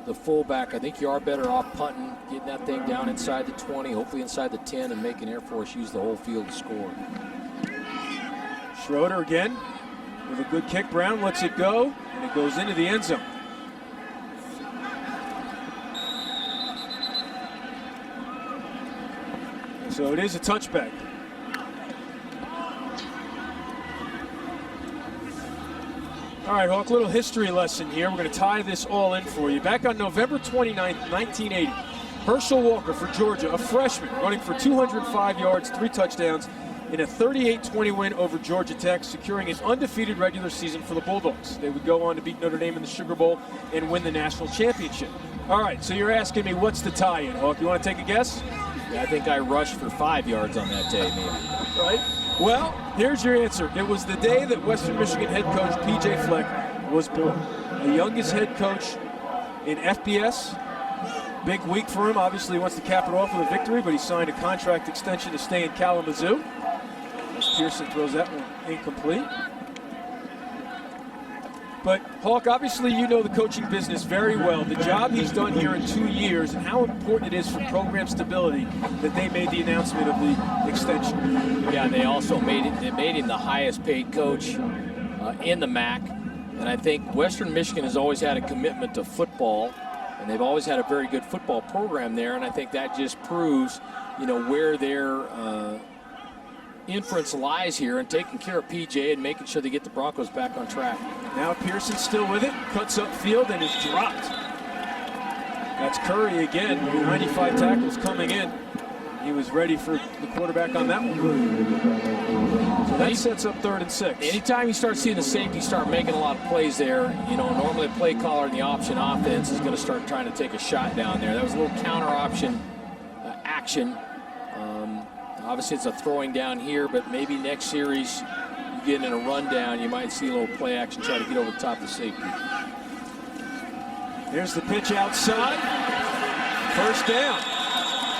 the fullback. I think you are better off punting, getting that thing down inside the 20, hopefully inside the 10, and making Air Force use the whole field to score. Schroeder again with a good kick. Brown lets it go, and it goes into the end zone. So it is a touchback. All right, Hawk, little history lesson here. We're going to tie this all in for you. Back on November 29th, 1980, Herschel Walker for Georgia, a freshman, running for 205 yards, 3 touchdowns in a 38-20 win over Georgia Tech, securing an undefeated regular season for the Bulldogs. They would go on to beat Notre Dame in the Sugar Bowl and win the national championship. All right, so you're asking me what's the tie-in, Hawk? You want to take a guess? Yeah, I think I rushed for 5 yards on that day, maybe. Right? Well, here's your answer. It was the day that Western Michigan head coach P.J. Fleck was born. The youngest head coach in FBS. Big week for him. Obviously, he wants to cap it off with a victory, but he signed a contract extension to stay in Kalamazoo. Pearson throws that one incomplete. But, Hawk, obviously you know the coaching business very well. The job he's done here in 2 years and how important it is for program stability that they made the announcement of the extension. Yeah, they also made him the highest paid coach in the MAC. And I think Western Michigan has always had a commitment to football, and they've always had a very good football program there. And I think that just proves, where their inference lies here and taking care of PJ and making sure they get the Broncos back on track. Now Pearson's still with it, cuts upfield and is dropped. That's Curry again, 95 tackles coming in. He was ready for the quarterback on that one. So that sets up 3rd and 6. Anytime you start seeing the safety start making a lot of plays there, normally a play caller in the option offense is going to start trying to take a shot down there. That was a little counter option action. Obviously, it's a throwing down here, but maybe next series you get in a rundown, you might see a little play action try to get over the top of the safety. Here's the pitch outside. First down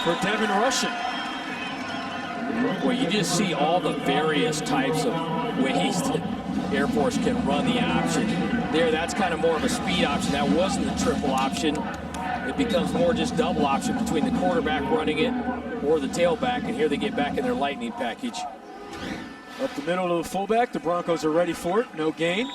for Devin Russian. Well, you just see all the various types of ways that Air Force can run the option. There, that's kind of more of a speed option. That wasn't the triple option. It becomes more just double option between the quarterback running it or the tailback, and here they get back in their lightning package. Up the middle to the fullback. The Broncos are ready for it. No gain.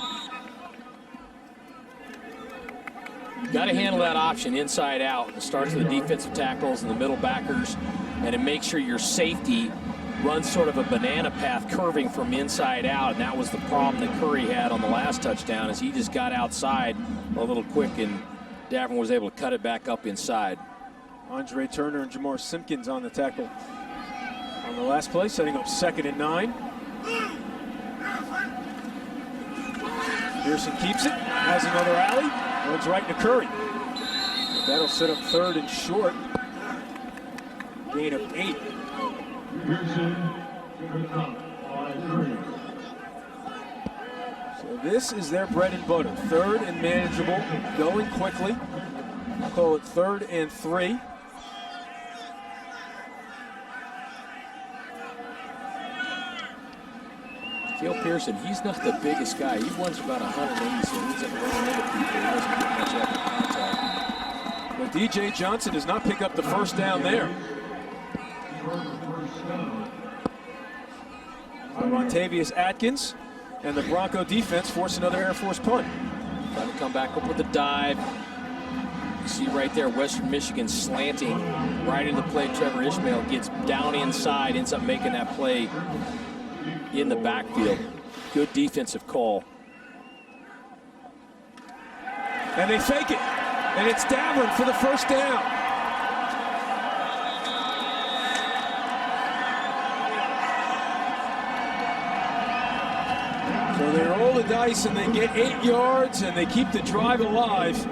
Got to handle that option inside out. It starts with the defensive tackles and the middle backers, and it makes sure your safety runs sort of a banana path curving from inside out, and that was the problem that Curry had on the last touchdown, is he just got outside a little quick, and Davern was able to cut it back up inside. Andre Turner and Jamar Simpkins on the tackle on the last play, setting up 2nd and 9. Pearson keeps it, has another alley, runs right into Curry. That'll set up 3rd and short. Gain of 8. So this is their bread and butter. 3rd and manageable, going quickly. I'll call it 3rd and 3. Cale Pearson, he's not the biggest guy. He runs about 180, so he's running into people. He doesn't get much after contact. But DJ Johnson does not pick up the first down there. Montavious Atkins and the Bronco defense force another Air Force punt. Trying to come back up with a dive. You see right there, Western Michigan slanting right into the play. Trevor Ishmael gets down inside, ends up making that play in the backfield. Good defensive call. And they fake it. And it's Davern for the first down. So they roll the dice and they get 8 yards and they keep the drive alive.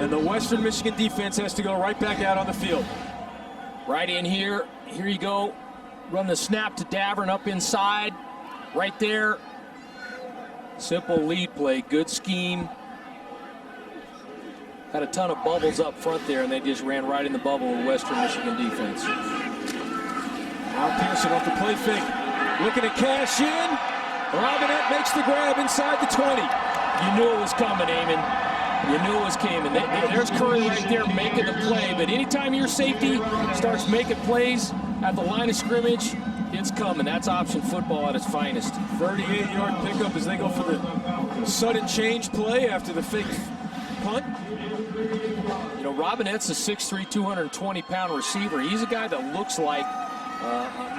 And the Western Michigan defense has to go right back out on the field. Right in here. Here you go. Run the snap to Davern up inside. Right there. Simple lead play. Good scheme. Had a ton of bubbles up front there, and they just ran right in the bubble with Western Michigan defense. Now Pearson off the play fake. Looking to cash in. Robinette makes the grab inside the 20. You knew it was coming, Eamon. You knew it was coming. There's Curry right there making the play. But anytime your safety starts making plays at the line of scrimmage, it's coming. That's option football at its finest. 38-yard pickup as they go for the sudden change play after the fake punt. You know, Robinette's a 6'3", 220-pound receiver. He's a guy that looks like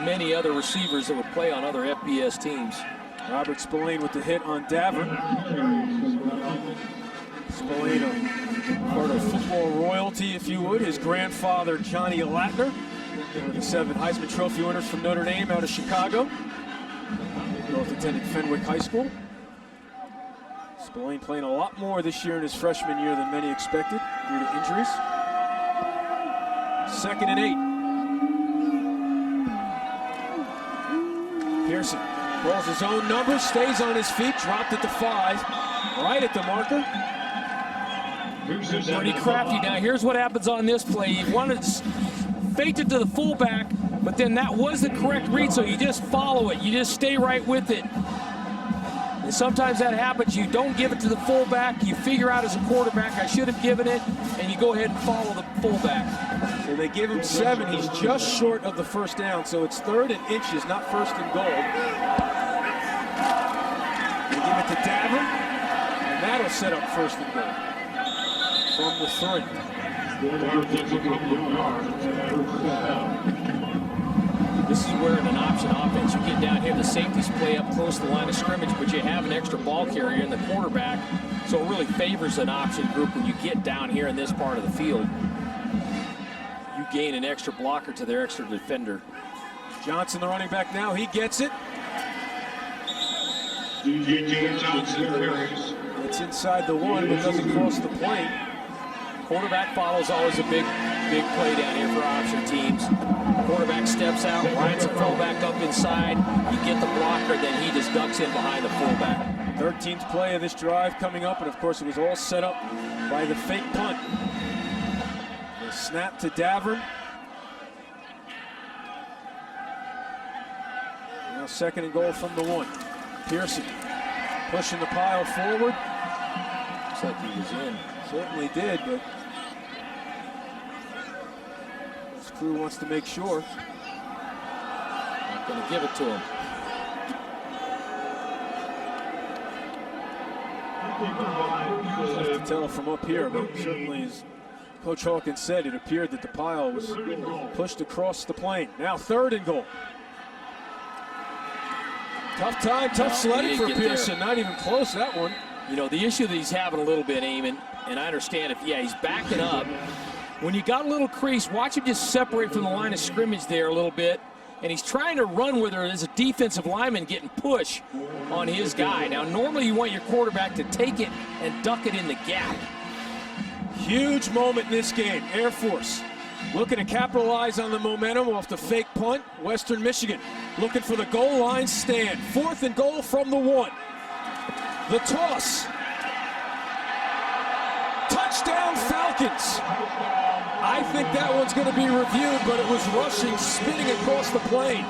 many other receivers that would play on other FBS teams. Robert Spillane with the hit on Davern. Spillane, a part of football royalty, if you would. His grandfather, Johnny Latner, one of the 7 Heisman Trophy winners from Notre Dame out of Chicago. Both attended Fenwick High School. Spillane playing a lot more this year in his freshman year than many expected due to injuries. 2nd and 8. Pearson Calls his own number, stays on his feet, dropped at the 5, right at the marker. Pretty crafty. Now here's what happens on this play. He wanted to fake it to the fullback, but then that was the correct read, so you just follow it. You just stay right with it. And sometimes that happens. You don't give it to the fullback. You figure out as a quarterback, I should have given it, and you go ahead and follow the fullback. So they give him 7. He's just short of the first down, so it's 3rd and inches, not 1st and goal. They give it to Davern, and that'll set up 1st and goal from the 3. This is where in an option offense, you get down here, the safeties play up close to the line of scrimmage, but you have an extra ball carrier in the quarterback, so it really favors an option group when you get down here in this part of the field. You gain an extra blocker to their extra defender. Johnson, the running back now, he gets it. It's inside the 1, but doesn't cross the plane. Quarterback follow is always a big play down here for option teams. Quarterback steps out, rides the fullback up inside. You get the blocker, then he just ducks in behind the fullback. 13th play of this drive coming up, and of course it was all set up by the fake punt. The snap to Davern. Now 2nd and goal from the 1. Pearson pushing the pile forward. Looks like he was in. Certainly did, but this crew wants to make sure. Not going to give it to him. Tough to tell from up here, but certainly, as Coach Hawkins said, it appeared that the pile was pushed across the plane. Now 3rd and goal. Tough time, tough sledding for Pearson. Not even close, that one. You know, the issue that he's having a little bit, Eamon, and I understand if, he's backing up. When you got a little crease, watch him just separate from the line of scrimmage there a little bit. And he's trying to run where there is a defensive lineman getting push on his guy. Now, normally you want your quarterback to take it and duck it in the gap. Huge moment in this game. Air Force looking to capitalize on the momentum off the fake punt. Western Michigan looking for the goal line stand. 4th and goal from the 1. The toss. Touchdown Falcons. I think that one's going to be reviewed, but it was Rushing spinning across the plane.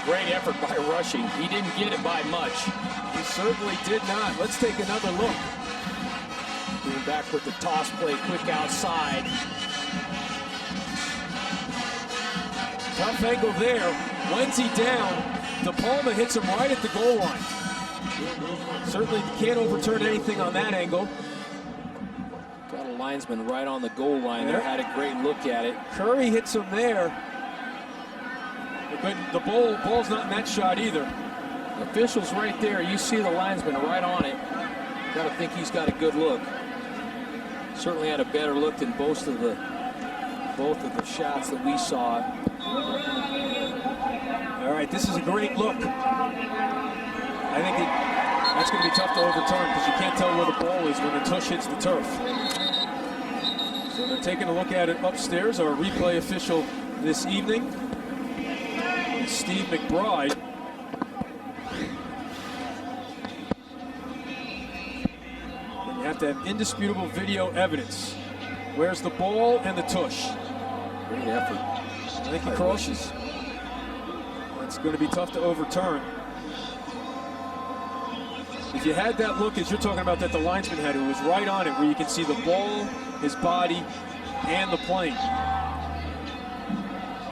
Great effort by Rushing. He didn't get it by much. He certainly did not. Let's take another look. Going back with the toss play, quick outside. Tough angle there. Wenzy down. DePalma hits him right at the goal line. Certainly can't overturn anything on that angle. Got a linesman right on the goal line there. Had a great look at it. Curry hits him there. But the ball's not in that shot either. The official's right there. You see the linesman right on it. Got to think he's got a good look. Certainly had a better look than both of the shots that we saw. All right, this is a great look. I think that's going to be tough to overturn because you can't tell where the ball is when the tush hits the turf. So they're taking a look at it upstairs. Our replay official this evening is Steve McBride. And you have to have indisputable video evidence. Where's the ball and the tush? Great effort. I think he crosses. That's going to be tough to overturn. If you had that look, as you're talking about, that the linesman had, it was right on it, where you can see the ball, his body, and the plane.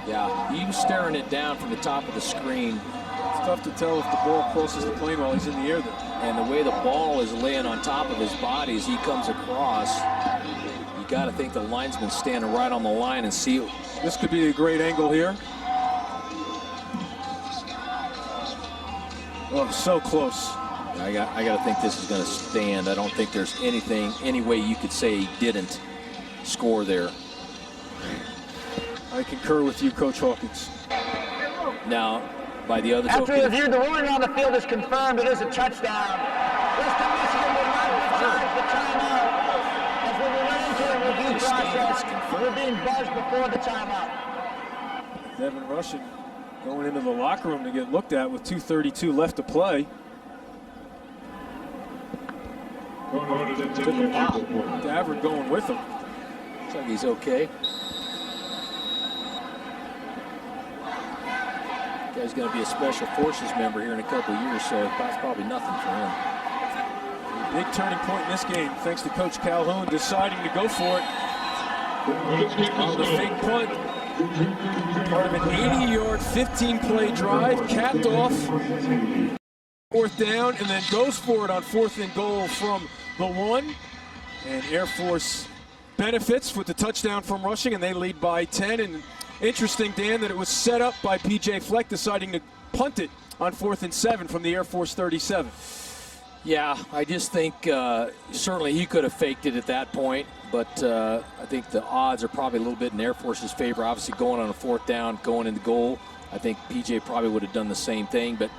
Yeah, he was staring it down from the top of the screen. It's tough to tell if the ball crosses the plane while he's in the air there. And the way the ball is laying on top of his body as he comes across, you got to think the linesman's standing right on the line and see. This could be a great angle here. Oh, so close. I got to think this is going to stand. I don't think there's any way you could say he didn't score there. I concur with you, Coach Hawkins. Now, by the other After review, the ruling on the field is confirmed. It is a touchdown. Western Michigan will not charge the timeout. As we went into the review process, we're being buzzed before the timeout. Devin Rushing going into the locker room to get looked at with 2:32 left to play. Davern going with him. Looks like he's okay. Guy's going to be a special forces member here in a couple of years, so that's probably nothing for him. Big turning point in this game, thanks to Coach Calhoun deciding to go for it on the fake punt. Part of an 80-yard, 15-play drive, capped off. 4th down, and then goes for it on 4th and goal from the 1. And Air Force benefits with the touchdown from rushing, and they lead by 10. And interesting, Dan, that it was set up by P.J. Fleck deciding to punt it on 4th and 7 from the Air Force 37. Yeah, I just think certainly he could have faked it at that point, but I think the odds are probably a little bit in Air Force's favor. Obviously going on a 4th down, going into goal, I think PJ probably would have done the same thing. But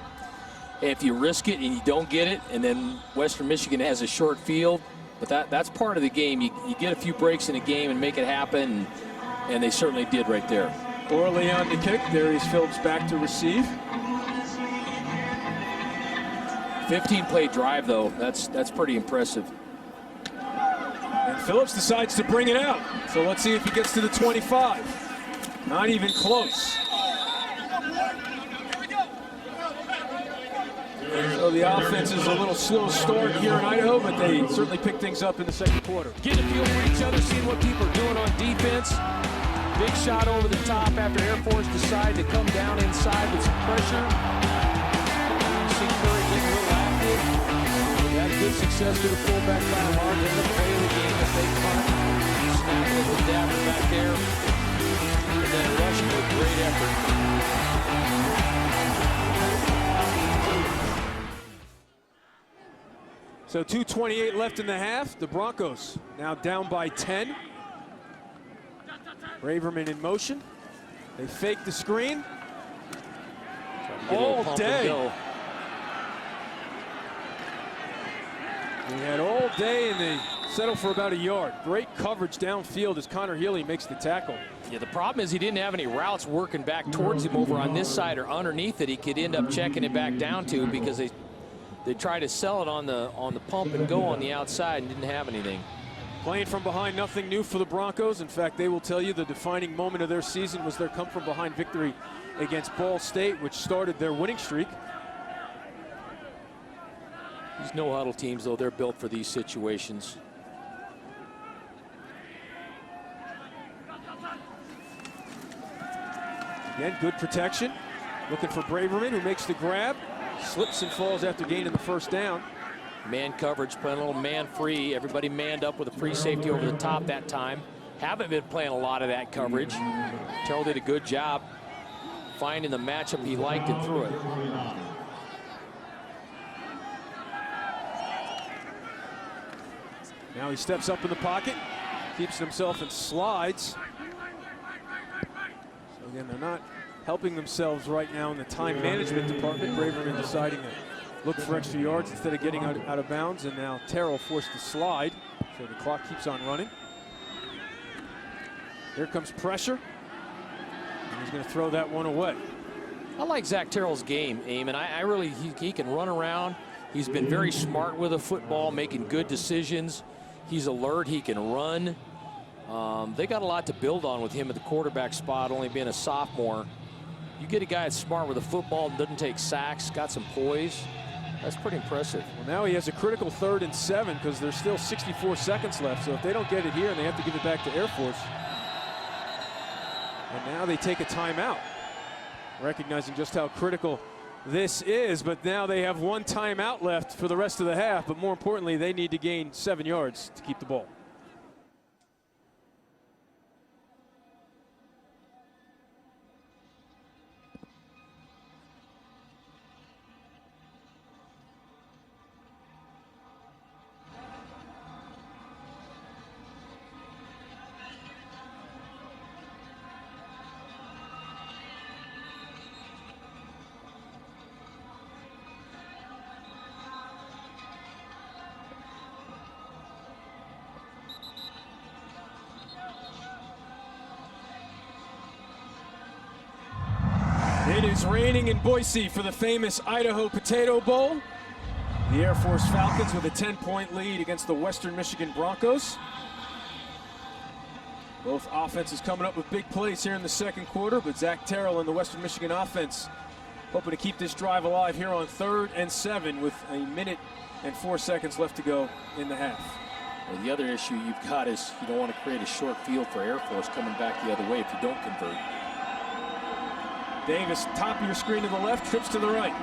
if you risk it and you don't get it, and then Western Michigan has a short field, but that's part of the game. You get a few breaks in a game and make it happen, and they certainly did right there. Orley on the kick. Darius Phillips back to receive. 15-play drive, though. That's pretty impressive. And Phillips decides to bring it out. So let's see if he gets to the 25. Not even close. So the offense is a little slow start here in Idaho, but they certainly pick things up in the second quarter. Getting a feel for each other, seeing what people are doing on defense. Big shot over the top after Air Force decided to come down inside with some pressure. You see Curry getting a little active. He had good success with the fullback by Hard. Ended up playing the game if they punt. Snap it with Davern back there. And then rushing with great effort. So 2:28 left in the half. The Broncos now down by 10. Braverman in motion. They fake the screen. All day. They had all day, and they settle for about a yard. Great coverage downfield as Connor Healy makes the tackle. Yeah, the problem is he didn't have any routes working back towards him over on this side or underneath that he could end up checking it back down to, because they tried to sell it on the pump and go on the outside and didn't have anything. Playing from behind, nothing new for the Broncos. In fact, they will tell you the defining moment of their season was their come-from-behind victory against Ball State, which started their winning streak. These no-huddle teams, though, they're built for these situations. Again, good protection. Looking for Braverman, who makes the grab. Slips and falls after gaining the first down. Man coverage, playing a little man free. Everybody manned up with a free safety over the top that time. Haven't been playing a lot of that coverage. Terrell did a good job finding the matchup he liked and threw it. Now he steps up in the pocket, keeps himself and slides. So again, they're not helping themselves right now in the time management department. Braverman deciding to look for extra yards instead of getting out of bounds, and now Terrell forced to slide, so the clock keeps on running. Here comes pressure, and he's going to throw that one away. I like Zach Terrell's game, Eamon. I really, he can run around. He's been very smart with the football, making good decisions. He's alert, he can run. They got a lot to build on with him at the quarterback spot, only being a sophomore. You get a guy that's smart with the football and doesn't take sacks, got some poise. That's pretty impressive. Well, now he has a critical 3rd and 7 because there's still 64 seconds left. So if they don't get it here, and they have to give it back to Air Force. And now they take a timeout, recognizing just how critical this is. But now they have one timeout left for the rest of the half. But more importantly, they need to gain 7 yards to keep the ball. It is raining in Boise for the famous Idaho Potato Bowl. The Air Force Falcons with a 10-point lead against the Western Michigan Broncos. Both offenses coming up with big plays here in the second quarter, but Zach Terrell and the Western Michigan offense hoping to keep this drive alive here on 3rd and 7 with 1 minute and 4 seconds left to go in the half. Well, the other issue you've got is you don't want to create a short field for Air Force coming back the other way if you don't convert. Davis, top of your screen to the left, trips to the right.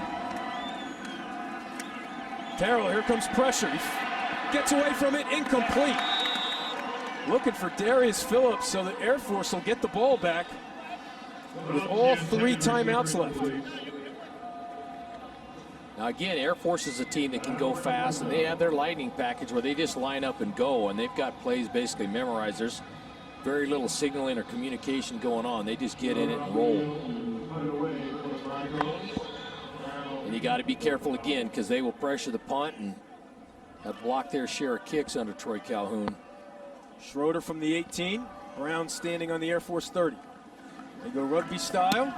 Terrell, here comes pressure. He gets away from it, incomplete. Looking for Darius Phillips so that Air Force will get the ball back with all 3 timeouts left. Now again, Air Force is a team that can go fast, and they have their lightning package where they just line up and go, and they've got plays basically memorized. There's very little signaling or communication going on. They just get in it and roll. And you got to be careful again because they will pressure the punt and have blocked their share of kicks under Troy Calhoun. Schroeder from the 18, Brown standing on the Air Force 30. They go rugby style.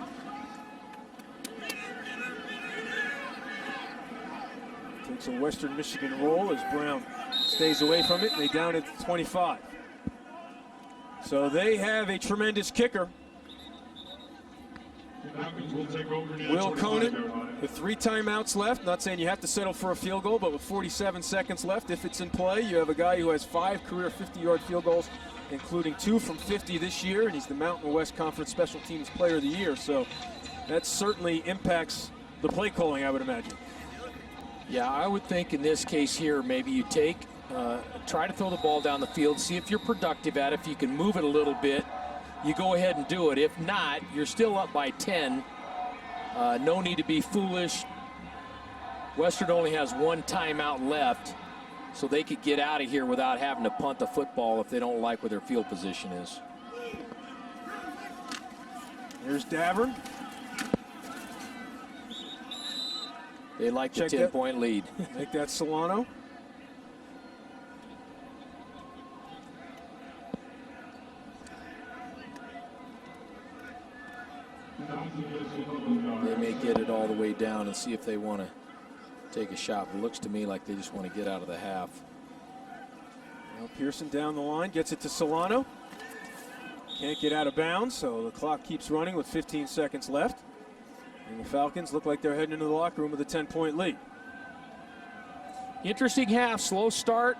Takes a Western Michigan roll as Brown stays away from it, and they down at 25. So they have a tremendous kicker. Will Conan with 3 timeouts left. Not saying you have to settle for a field goal, but with 47 seconds left, if it's in play, you have a guy who has 5 career 50-yard field goals, including 2 from 50 this year, and he's the Mountain West Conference Special Teams Player of the Year. So that certainly impacts the play calling, I would imagine. Yeah, I would think in this case here, maybe you try to throw the ball down the field, see if you're productive at it. If you can move it a little bit, you go ahead and do it. If not, you're still up by 10. No need to be foolish. Western only has 1 timeout left, so they could get out of here without having to punt the football if they don't like where their field position is. Here's Davern. They like the 10-point lead. Make that Solano. They may get it all the way down and see if they want to take a shot. It looks to me like they just want to get out of the half. Now Pearson down the line, gets it to Solano. Can't get out of bounds, so the clock keeps running with 15 seconds left. And the Falcons look like they're heading into the locker room with a 10-point lead. Interesting half, slow start.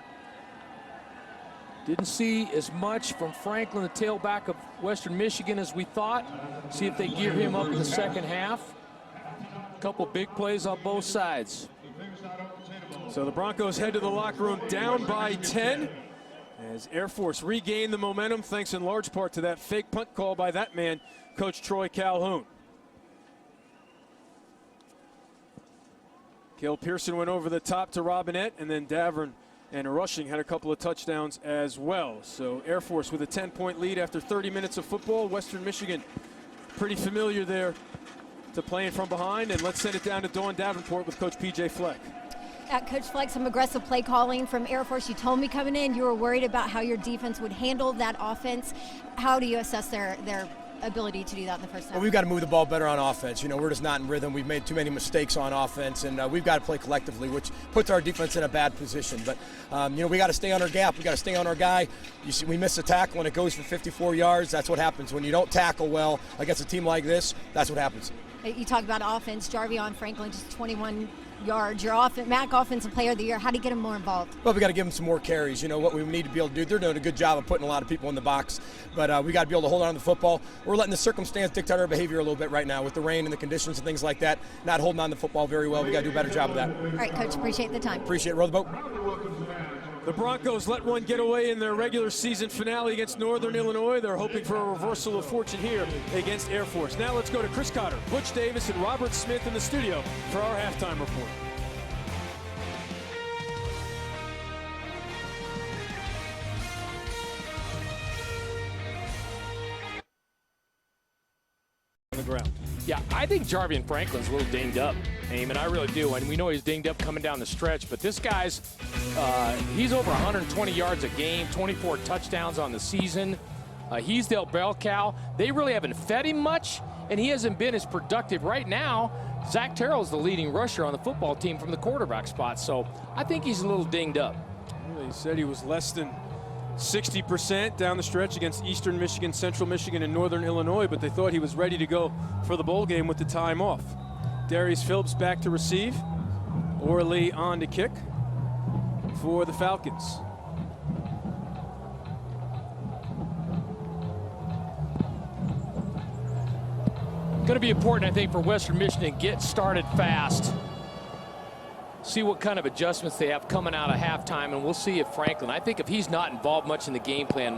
Didn't see as much from Franklin, the tailback of Western Michigan, as we thought. See if they gear him up in the second half. A couple big plays on both sides. So the Broncos head to the locker room down by 10 as Air Force regain the momentum thanks in large part to that fake punt call by that man, Coach Troy Calhoun. Cale Pearson went over the top to Robinette, and then Davern and Rushing had a couple of touchdowns as well. So Air Force with a 10-point lead after 30 minutes of football. Western Michigan pretty familiar there to playing from behind. And let's send it down to Dawn Davenport with Coach P.J. Fleck. Coach Fleck, some aggressive play calling from Air Force. You told me coming in you were worried about how your defense would handle that offense. How do you assess their ability to do that in the first half? Well, we've got to move the ball better on offense. You know, we're just not in rhythm. We've made too many mistakes on offense, and we've got to play collectively, which puts our defense in a bad position. But, you know, we got to stay on our gap. We got to stay on our guy. You see, we miss a tackle when it goes for 54 yards. That's what happens. When you don't tackle well against a team like this, that's what happens. You talk about offense. Jarvion Franklin, just 21 yards. Your MAC Offensive Player of the Year. How do you get him more involved? Well, we got to give him some more carries. You know what we need to be able to do. They're doing a good job of putting a lot of people in the box, but we got to be able to hold on to the football. We're letting the circumstance dictate our behavior a little bit right now with the rain and the conditions and things like that. Not holding on to the football very well. We got to do a better job of that. All right, Coach. Appreciate the time. Appreciate it. Row the boat. The Broncos let one get away in their regular season finale against Northern Illinois. They're hoping for a reversal of fortune here against Air Force. Now let's go to Chris Cotter, Butch Davis, and Robert Smith in the studio for our halftime report. On the ground. Yeah, I think Jarvion Franklin's a little dinged up, Eamon. I really do. And we know he's dinged up coming down the stretch, but this guy's, he's over 120 yards a game, 24 touchdowns on the season. He's their bell cow. They really haven't fed him much, and he hasn't been as productive. Right now, Zach Terrell is the leading rusher on the football team from the quarterback spot, so I think he's a little dinged up. They said he was less than 60% down the stretch against Eastern Michigan, Central Michigan, and Northern Illinois, but they thought he was ready to go for the bowl game with the time off. Darius Phillips back to receive. Orley on to kick for the Falcons. Going to be important, I think, for Western Michigan to get started fast. See what kind of adjustments they have coming out of halftime, and we'll see if Franklin, I think if he's not involved much in the game plan,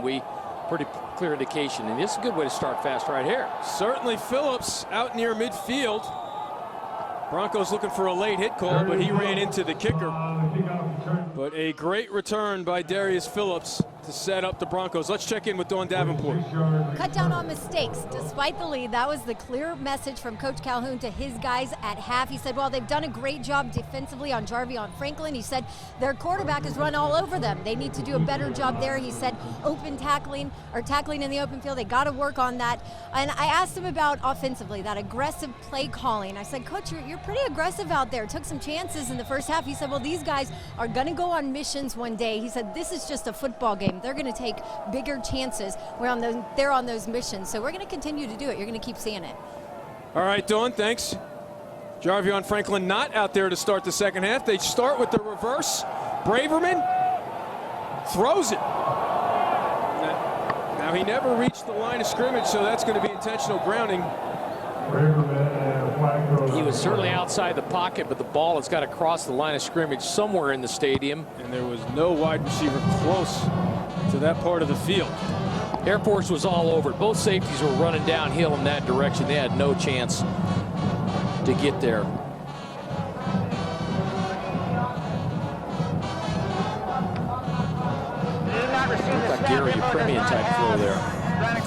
pretty clear indication. And this is a good way to start fast right here. Certainly Phillips out near midfield. Broncos looking for a late hit call, but he ran into the kicker. But a great return by Darius Phillips to set up the Broncos. Let's check in with Dawn Davenport. Cut down on mistakes. Despite the lead, that was the clear message from Coach Calhoun to his guys at half. He said, well, they've done a great job defensively on Jarvion Franklin. He said their quarterback has run all over them. They need to do a better job there. He said open tackling, or tackling in the open field, they got to work on that. And I asked him about offensively, that aggressive play calling. I said, Coach, you're pretty aggressive out there. Took some chances in the first half. He said, well, these guys are going to go on missions one day. He said, this is just a football game. They're going to take bigger chances. They're on those missions. So we're going to continue to do it. You're going to keep seeing it. All right, Dawn, thanks. Jarvion Franklin not out there to start the second half. They start with the reverse. Braverman throws it. Now he never reached the line of scrimmage, so that's going to be intentional grounding. He was certainly outside the pocket, but the ball has got to cross the line of scrimmage somewhere in the stadium. And there was no wide receiver close to that part of the field. Air Force was all over it. Both safeties were running downhill in that direction. They had no chance to get there. Like Gary Premian type throw there.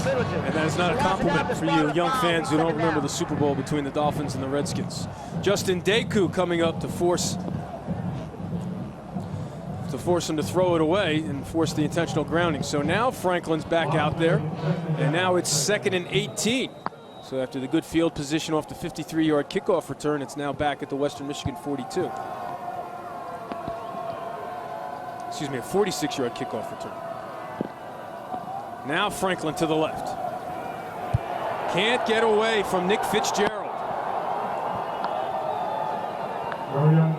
And that is not a compliment for you young fans who don't remember the Super Bowl between the Dolphins and the Redskins. Justin Deku coming up to force him to throw it away and force the intentional grounding. So now Franklin's back out there, and now it's 2nd and 18. So after the good field position off the 53-yard kickoff return, it's now back at the Western Michigan 42. Excuse me, a 46-yard kickoff return. Now Franklin to the left. Can't get away from Nick Fitzgerald.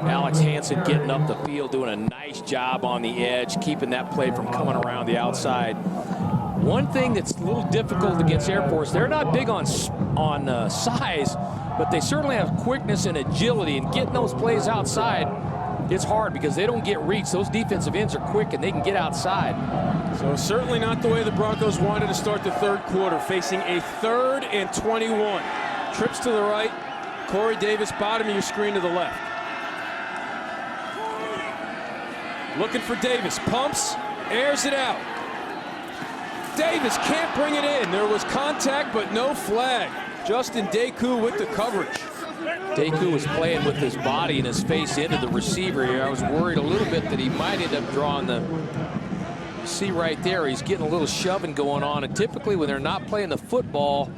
Alex Hansen getting up the field, doing a nice job on the edge, keeping that play from coming around the outside. One thing that's a little difficult against Air Force, they're not big on size, but they certainly have quickness and agility, and getting those plays outside, it's hard because they don't get reached. Those defensive ends are quick and they can get outside. So certainly not the way the Broncos wanted to start the third quarter, facing a 3rd and 21. Trips to the right, Corey Davis, bottom of your screen to the left. Looking for Davis, pumps, airs it out. Davis can't bring it in. There was contact, but no flag. Justin Deku with the coverage. Deku was playing with his body and his face into the receiver here. I was worried a little bit that he might end up drawing the... See right there, he's getting a little shoving going on, and typically when they're not playing the football,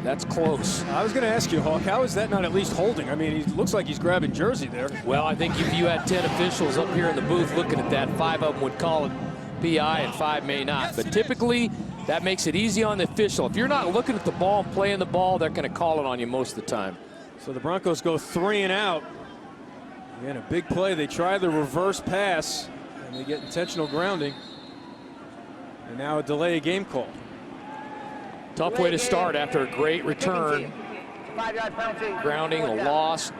that's close. I was going to ask you, Hawk, how is that not at least holding? I mean, he looks like he's grabbing jersey there. Well, I think if you had 10 officials up here in the booth looking at that, 5 of them would call it PI and 5 may not. But typically, that makes it easy on the official. If you're not looking at the ball and playing the ball, they're going to call it on you most of the time. So the Broncos go 3 and out. Again, a big play. They try the reverse pass, and they get intentional grounding. And now a delay of game call. Tough way to start after a great return. 5-yard penalty. Grounding, a loss,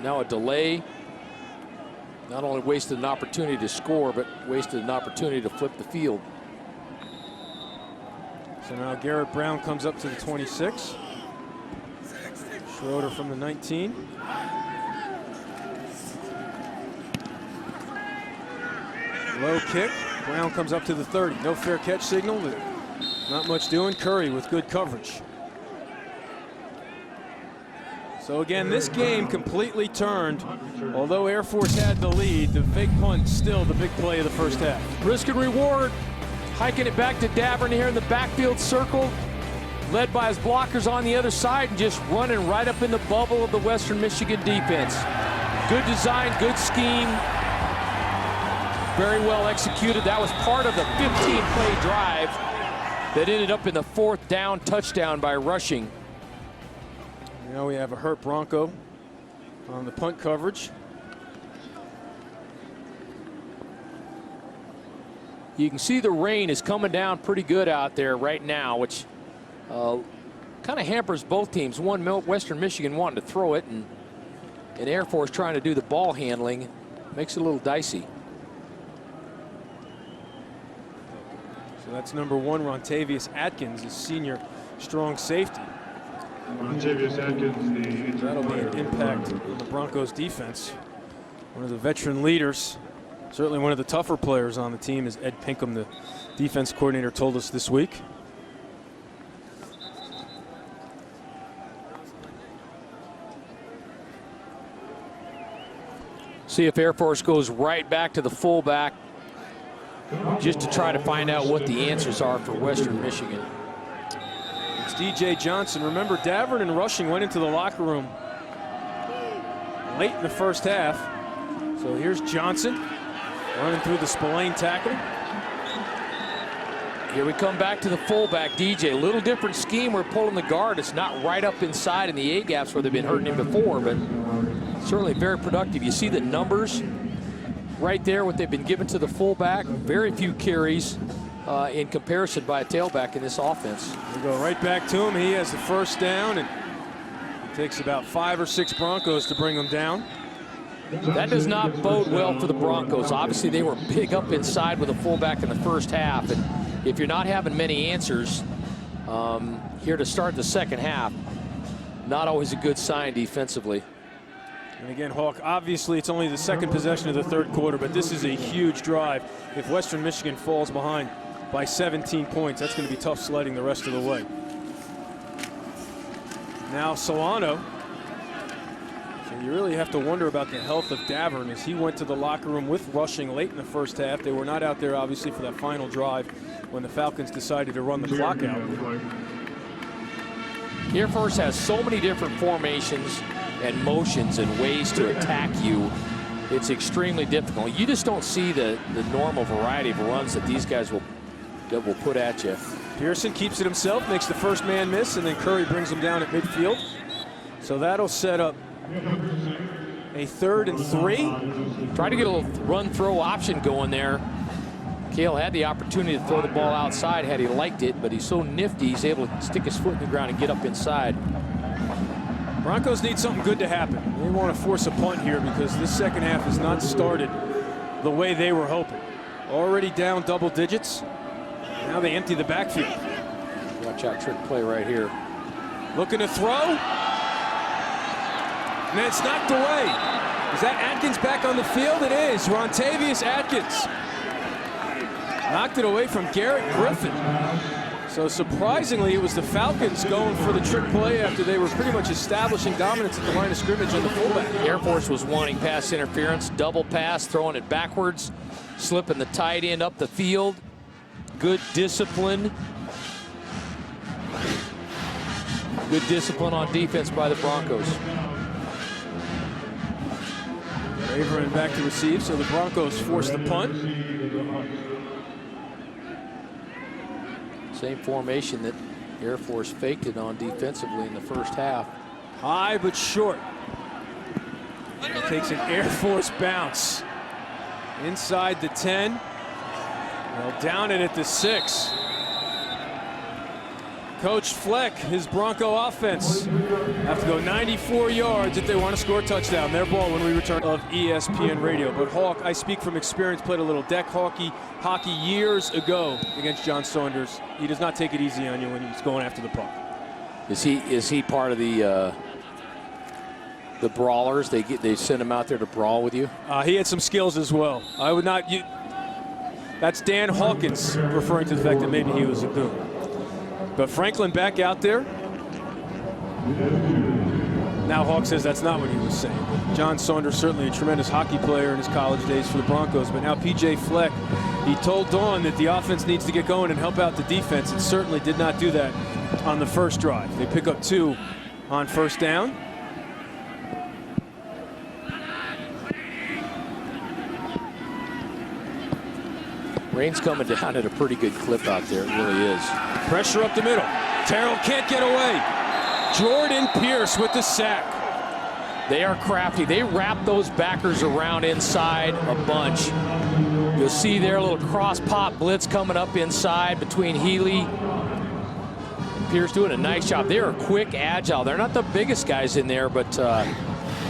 now a delay. Not only wasted an opportunity to score, but wasted an opportunity to flip the field. So now Garrett Brown comes up to the 26. Schroeder from the 19. Low kick. Brown comes up to the 30. No fair catch signal. Not much doing. Curry with good coverage. So again, this game completely turned. Although Air Force had the lead, the fake punt still the big play of the first half. Risk and reward. Hiking it back to Davern here in the backfield circle, led by his blockers on the other side and just running right up in the bubble of the Western Michigan defense. Good design, good scheme, very well executed. That was part of the 15-play drive that ended up in the 4th down touchdown by Rushing. Now we have a hurt Bronco on the punt coverage. You can see the rain is coming down pretty good out there right now, which kind of hampers both teams. One, Western Michigan wanting to throw it, and Air Force trying to do the ball handling. Makes it a little dicey. So that's number 1, Rontavious Atkins, his senior strong safety. Rontavious Atkins, That'll be an impact on the Broncos defense. One of the veteran leaders, certainly one of the tougher players on the team, is Ed Pinkham, the defense coordinator, told us this week. See if Air Force goes right back to the fullback just to try to find out what the answers are for Western Michigan. It's DJ Johnson. Remember, Davern and Rushing went into the locker room late in the first half. So here's Johnson running through the Spillane tackle. Here we come back to the fullback, DJ. A little different scheme. We're pulling the guard. It's not right up inside in the A-gaps where they've been hurting him before, but certainly very productive. You see the numbers right there, what they've been given to the fullback. Very few carries in comparison by a tailback in this offense. We go right back to him. He has the first down, and it takes about 5 or 6 Broncos to bring him down. That does not bode well for the Broncos. Obviously, they were big up inside with a fullback in the first half, and if you're not having many answers here to start the second half, not always a good sign defensively. And again, Hawk, obviously it's only the second possession of the third quarter, but this is a huge drive. If Western Michigan falls behind by 17 points, that's going to be tough sledding the rest of the way. Now Solano. So you really have to wonder about the health of Davern as he went to the locker room with Rushing late in the first half. They were not out there, obviously, for that final drive when the Falcons decided to run the clock out. Air Force has so many different formations and motions and ways to attack you. It's extremely difficult. You just don't see the normal variety of runs that these guys will put at you. Pearson keeps it himself, makes the first man miss, and then Curry brings him down at midfield. So that'll set up a 3rd and 3. Try to get a little run-throw option going there. Cale had the opportunity to throw the ball outside had he liked it, but he's so nifty he's able to stick his foot in the ground and get up inside. Broncos need something good to happen. They want to force a punt here because this second half has not started the way they were hoping. Already down double digits. Now they empty the backfield. Watch out, trick play right here. Looking to throw. And it's knocked away. Is that Atkins back on the field? It is. Rontavious Atkins. Knocked it away from Garrett Griffin. So surprisingly, it was the Falcons going for the trick play after they were pretty much establishing dominance at the line of scrimmage on the fullback. Air Force was wanting pass interference, double pass, throwing it backwards, slipping the tight end up the field. Good discipline. Good discipline on defense by the Broncos. Davern back to receive, so the Broncos force the punt. Same formation that Air Force faked it on defensively in the first half. High but short. It takes an Air Force bounce. Inside the 10. They'll down it at the 6. Coach Fleck, his Bronco offense, have to go 94 yards if they want to score a touchdown. Their ball when we return of ESPN Radio. But Hawk, I speak from experience, played a little deck hockey years ago against John Saunders. He does not take it easy on you when he's going after the puck. Is he part of the brawlers? They send him out there to brawl with you? He had some skills as well. I would not. That's Dan Hawkins referring to the fact that maybe he was a goon. But Franklin back out there. Now Hawk says that's not what he was saying. But John Saunders, certainly a tremendous hockey player in his college days for the Broncos. But now PJ Fleck, he told Dawn that the offense needs to get going and help out the defense. It certainly did not do that on the first drive. They pick up 2 on first down. Rain's coming down at a pretty good clip out there. It really is. Pressure up the middle. Terrell can't get away. Jordan Pierce with the sack. They are crafty. They wrap those backers around inside a bunch. You'll see there a little cross pop blitz coming up inside between Healy and Pierce, doing a nice job. They are quick, agile. They're not the biggest guys in there, but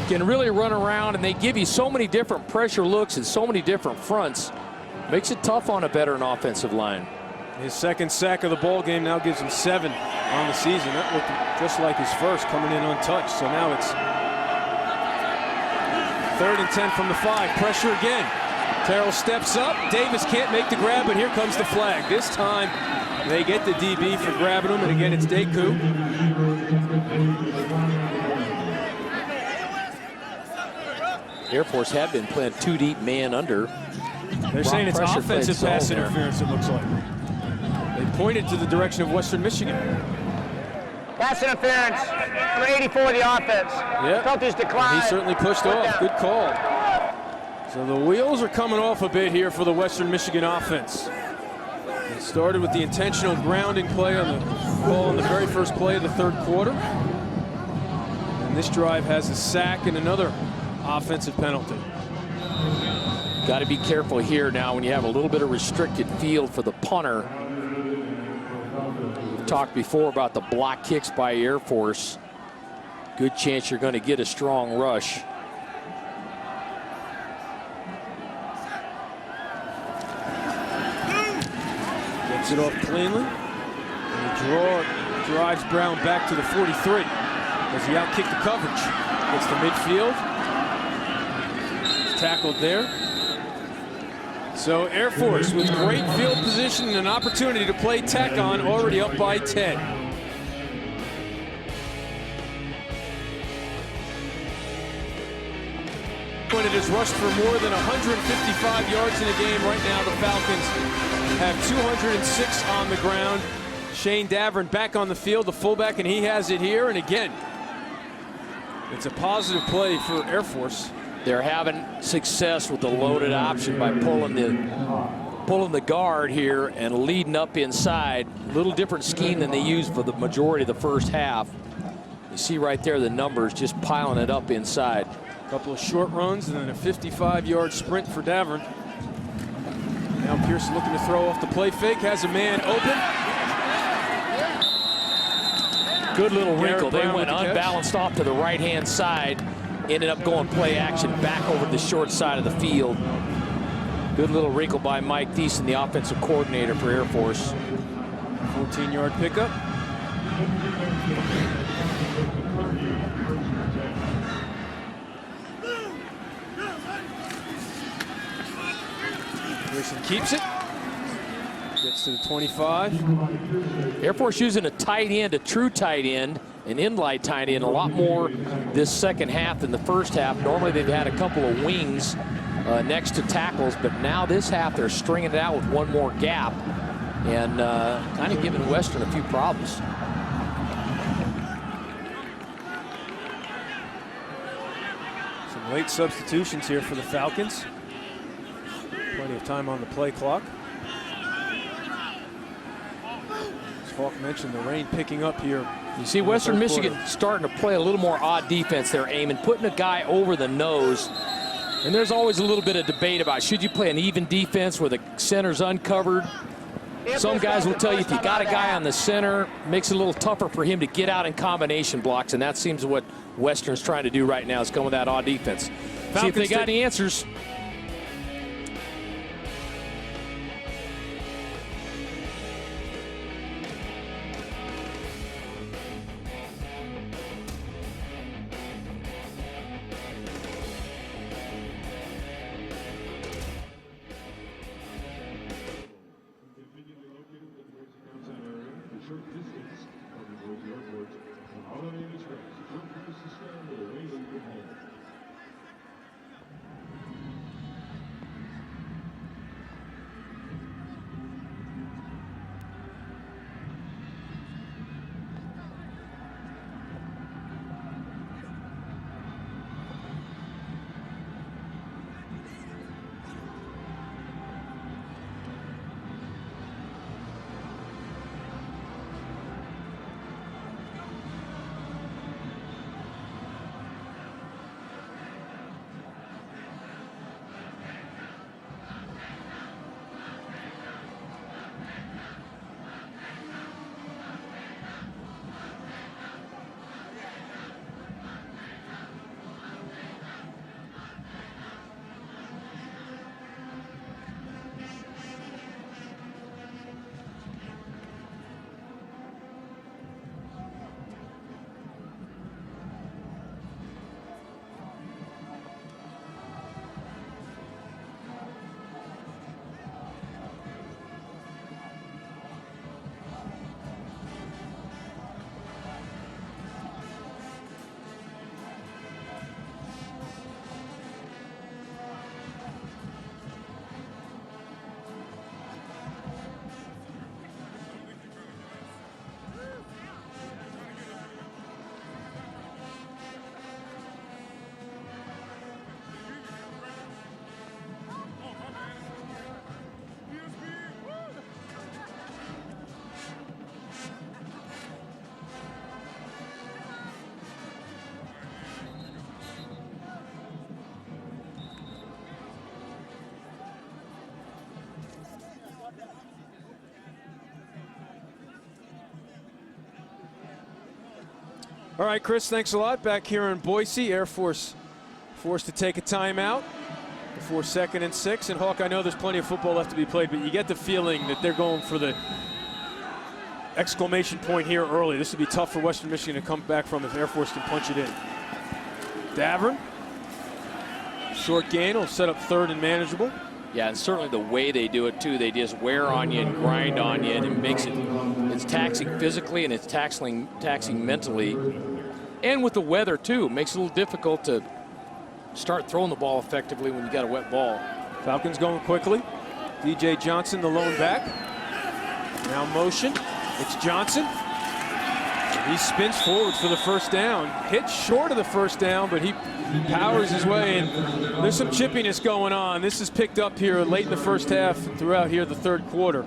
can really run around, and they give you so many different pressure looks and so many different fronts. Makes it tough on a veteran offensive line. His second sack of the ball game now gives him 7 on the season. That looked just like his first, coming in untouched. So now it's 3rd and 10 from the 5. Pressure again. Terrell steps up. Davis can't make the grab, but here comes the flag. This time they get the DB for grabbing him, and again it's Deku. Air Force had been playing 2 deep man under. They're saying it's offensive pass interference, it looks like. They pointed to the direction of Western Michigan. Pass interference, number 84 the offense. Yep. Penalties decline. He certainly pushed off. Good call. So the wheels are coming off a bit here for the Western Michigan offense. It started with the intentional grounding play on the ball on the very first play of the 3rd quarter. And this drive has a sack and another offensive penalty. Got to be careful here now when you have a little bit of restricted field for the punter. We've talked before about the block kicks by Air Force. Good chance you're going to get a strong rush. Gets it off cleanly. And the draw drives Brown back to the 43 as he outkicked the coverage. Gets to midfield. He's tackled there. So Air Force with great field position and an opportunity to play tack on, already up by 10. When it has rushed for more than 155 yards in a game right now, the Falcons have 206 on the ground. Shayne Davern back on the field, the fullback, and he has it here. And again, it's a positive play for Air Force. They're having success with the loaded option by pulling the guard here and leading up inside. A little different scheme than they used for the majority of the first half. You see right there the numbers just piling it up inside. A couple of short runs and then a 55-yard sprint for Davern. Now Pierce looking to throw off the play fake, has a man open. Good little wrinkle. They Brown went unbalanced off to the right-hand side. Ended up going play action back over the short side of the field. Good little wrinkle by Mike Thiessen, the offensive coordinator for Air Force. 14-yard pickup. Pearson keeps it. Gets to the 25. Air Force using a tight end, a true tight end, an in-line tight end, a lot more this second half than the first half. Normally they've had a couple of wings next to tackles, but now this half they're stringing it out with one more gap and kind of giving Western a few problems. Some late substitutions here for the Falcons. Plenty of time on the play clock. As Falk mentioned, the rain picking up here. You see Western Michigan starting to play a little more odd defense there, Eamon, putting a guy over the nose. And there's always a little bit of debate about should you play an even defense where the center's uncovered. Some guys will tell you if you got a guy on the center, makes it a little tougher for him to get out in combination blocks, and that seems what Western's trying to do right now is come with that odd defense. See if they got any answers. All right, Chris, thanks a lot. Back here in Boise, Air Force forced to take a timeout before 2nd and 6. And Hawk, I know there's plenty of football left to be played, but you get the feeling that they're going for the exclamation point here early. This would be tough for Western Michigan to come back from if Air Force can punch it in. Davern, short gain, will set up 3rd and manageable. Yeah, and certainly the way they do it too, they just wear on you and grind on you, and it makes it's taxing physically and it's taxing mentally. And with the weather too, it makes it a little difficult to start throwing the ball effectively when you got a wet ball. Falcons going quickly. DJ Johnson, the lone back. Now motion. It's Johnson. He spins forward for the first down. Hit short of the first down, but he powers his way, and there's some chippiness going on. This is picked up here late in the first half throughout here the 3rd quarter.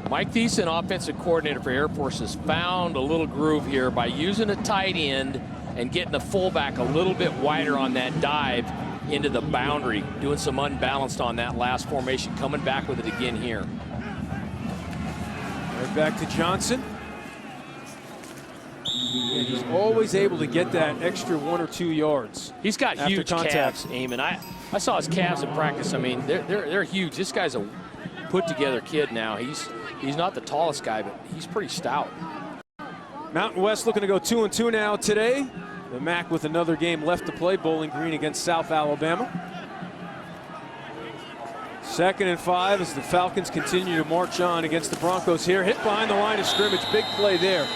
Mike Thiessen, offensive coordinator for Air Force, has found a little groove here by using a tight end and getting the fullback a little bit wider on that dive into the boundary, doing some unbalanced on that last formation, coming back with it again here. Right back to Johnson. And he's always able to get that extra 1 or 2 yards. He's got huge calves, Eamon. I saw his calves in practice. I mean, they're huge. This guy's a put-together kid now. He's not the tallest guy, but he's pretty stout. Mountain West looking to go 2-2 now today. The MAC with another game left to play. Bowling Green against South Alabama. 2nd and 5 as the Falcons continue to march on against the Broncos here. Hit behind the line of scrimmage. Big play there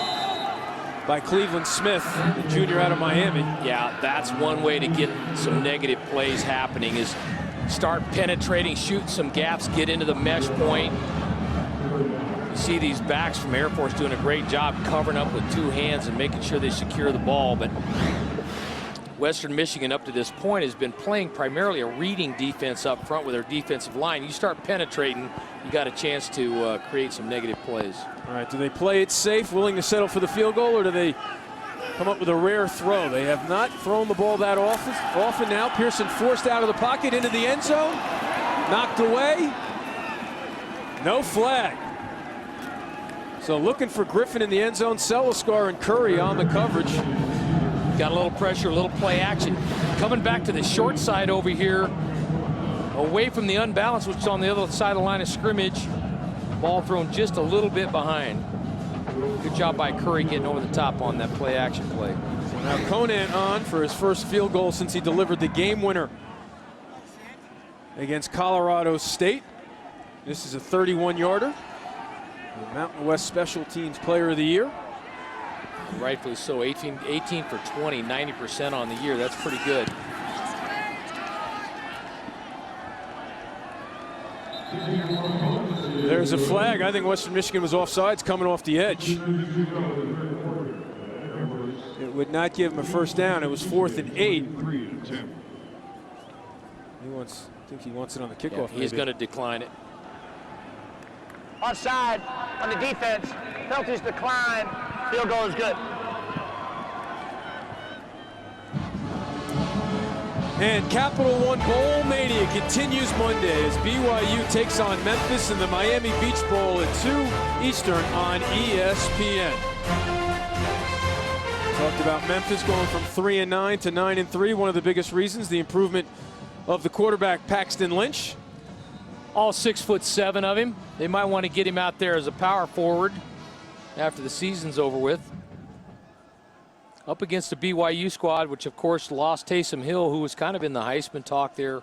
by Cleveland Smith, the junior out of Miami. Yeah, that's one way to get some negative plays happening, is start penetrating, shoot some gaps, get into the mesh point. You see these backs from Air Force doing a great job covering up with 2 hands and making sure they secure the ball. But Western Michigan up to this point has been playing primarily a reading defense up front with their defensive line. You start penetrating, you got a chance to create some negative plays. All right, do they play it safe, willing to settle for the field goal, or do they come up with a rare throw? They have not thrown the ball that often now. Pearson forced out of the pocket into the end zone, knocked away. No flag. So looking for Griffin in the end zone, Seliscar and Curry on the coverage. Got a little pressure, a little play action. Coming back to the short side over here, away from the unbalance, which is on the other side of the line of scrimmage. Ball thrown just a little bit behind. Good job by Curry getting over the top on that play action play. So now Conan on for his first field goal since he delivered the game winner against Colorado State. This is a 31-yarder. The Mountain West Special Teams Player of the Year. Rightfully so. 18 for 20, 90% on the year. That's pretty good. There's a flag. I think Western Michigan was offsides coming off the edge. It would not give him a first down. It was 4th and 8. I think he wants it on the kickoff. Yeah, he's going to decline it. Offside on the defense. Penalties decline. Field goal is good. And Capital One Bowl Mania continues Monday as BYU takes on Memphis in the Miami Beach Bowl at 2 Eastern on ESPN. Talked about Memphis going from 3-9 to 9-3. One of the biggest reasons, the improvement of the quarterback Paxton Lynch. All 6'7" of him. They might want to get him out there as a power forward after the season's over with. Up against the BYU squad, which of course lost Taysom Hill, who was kind of in the Heisman talk there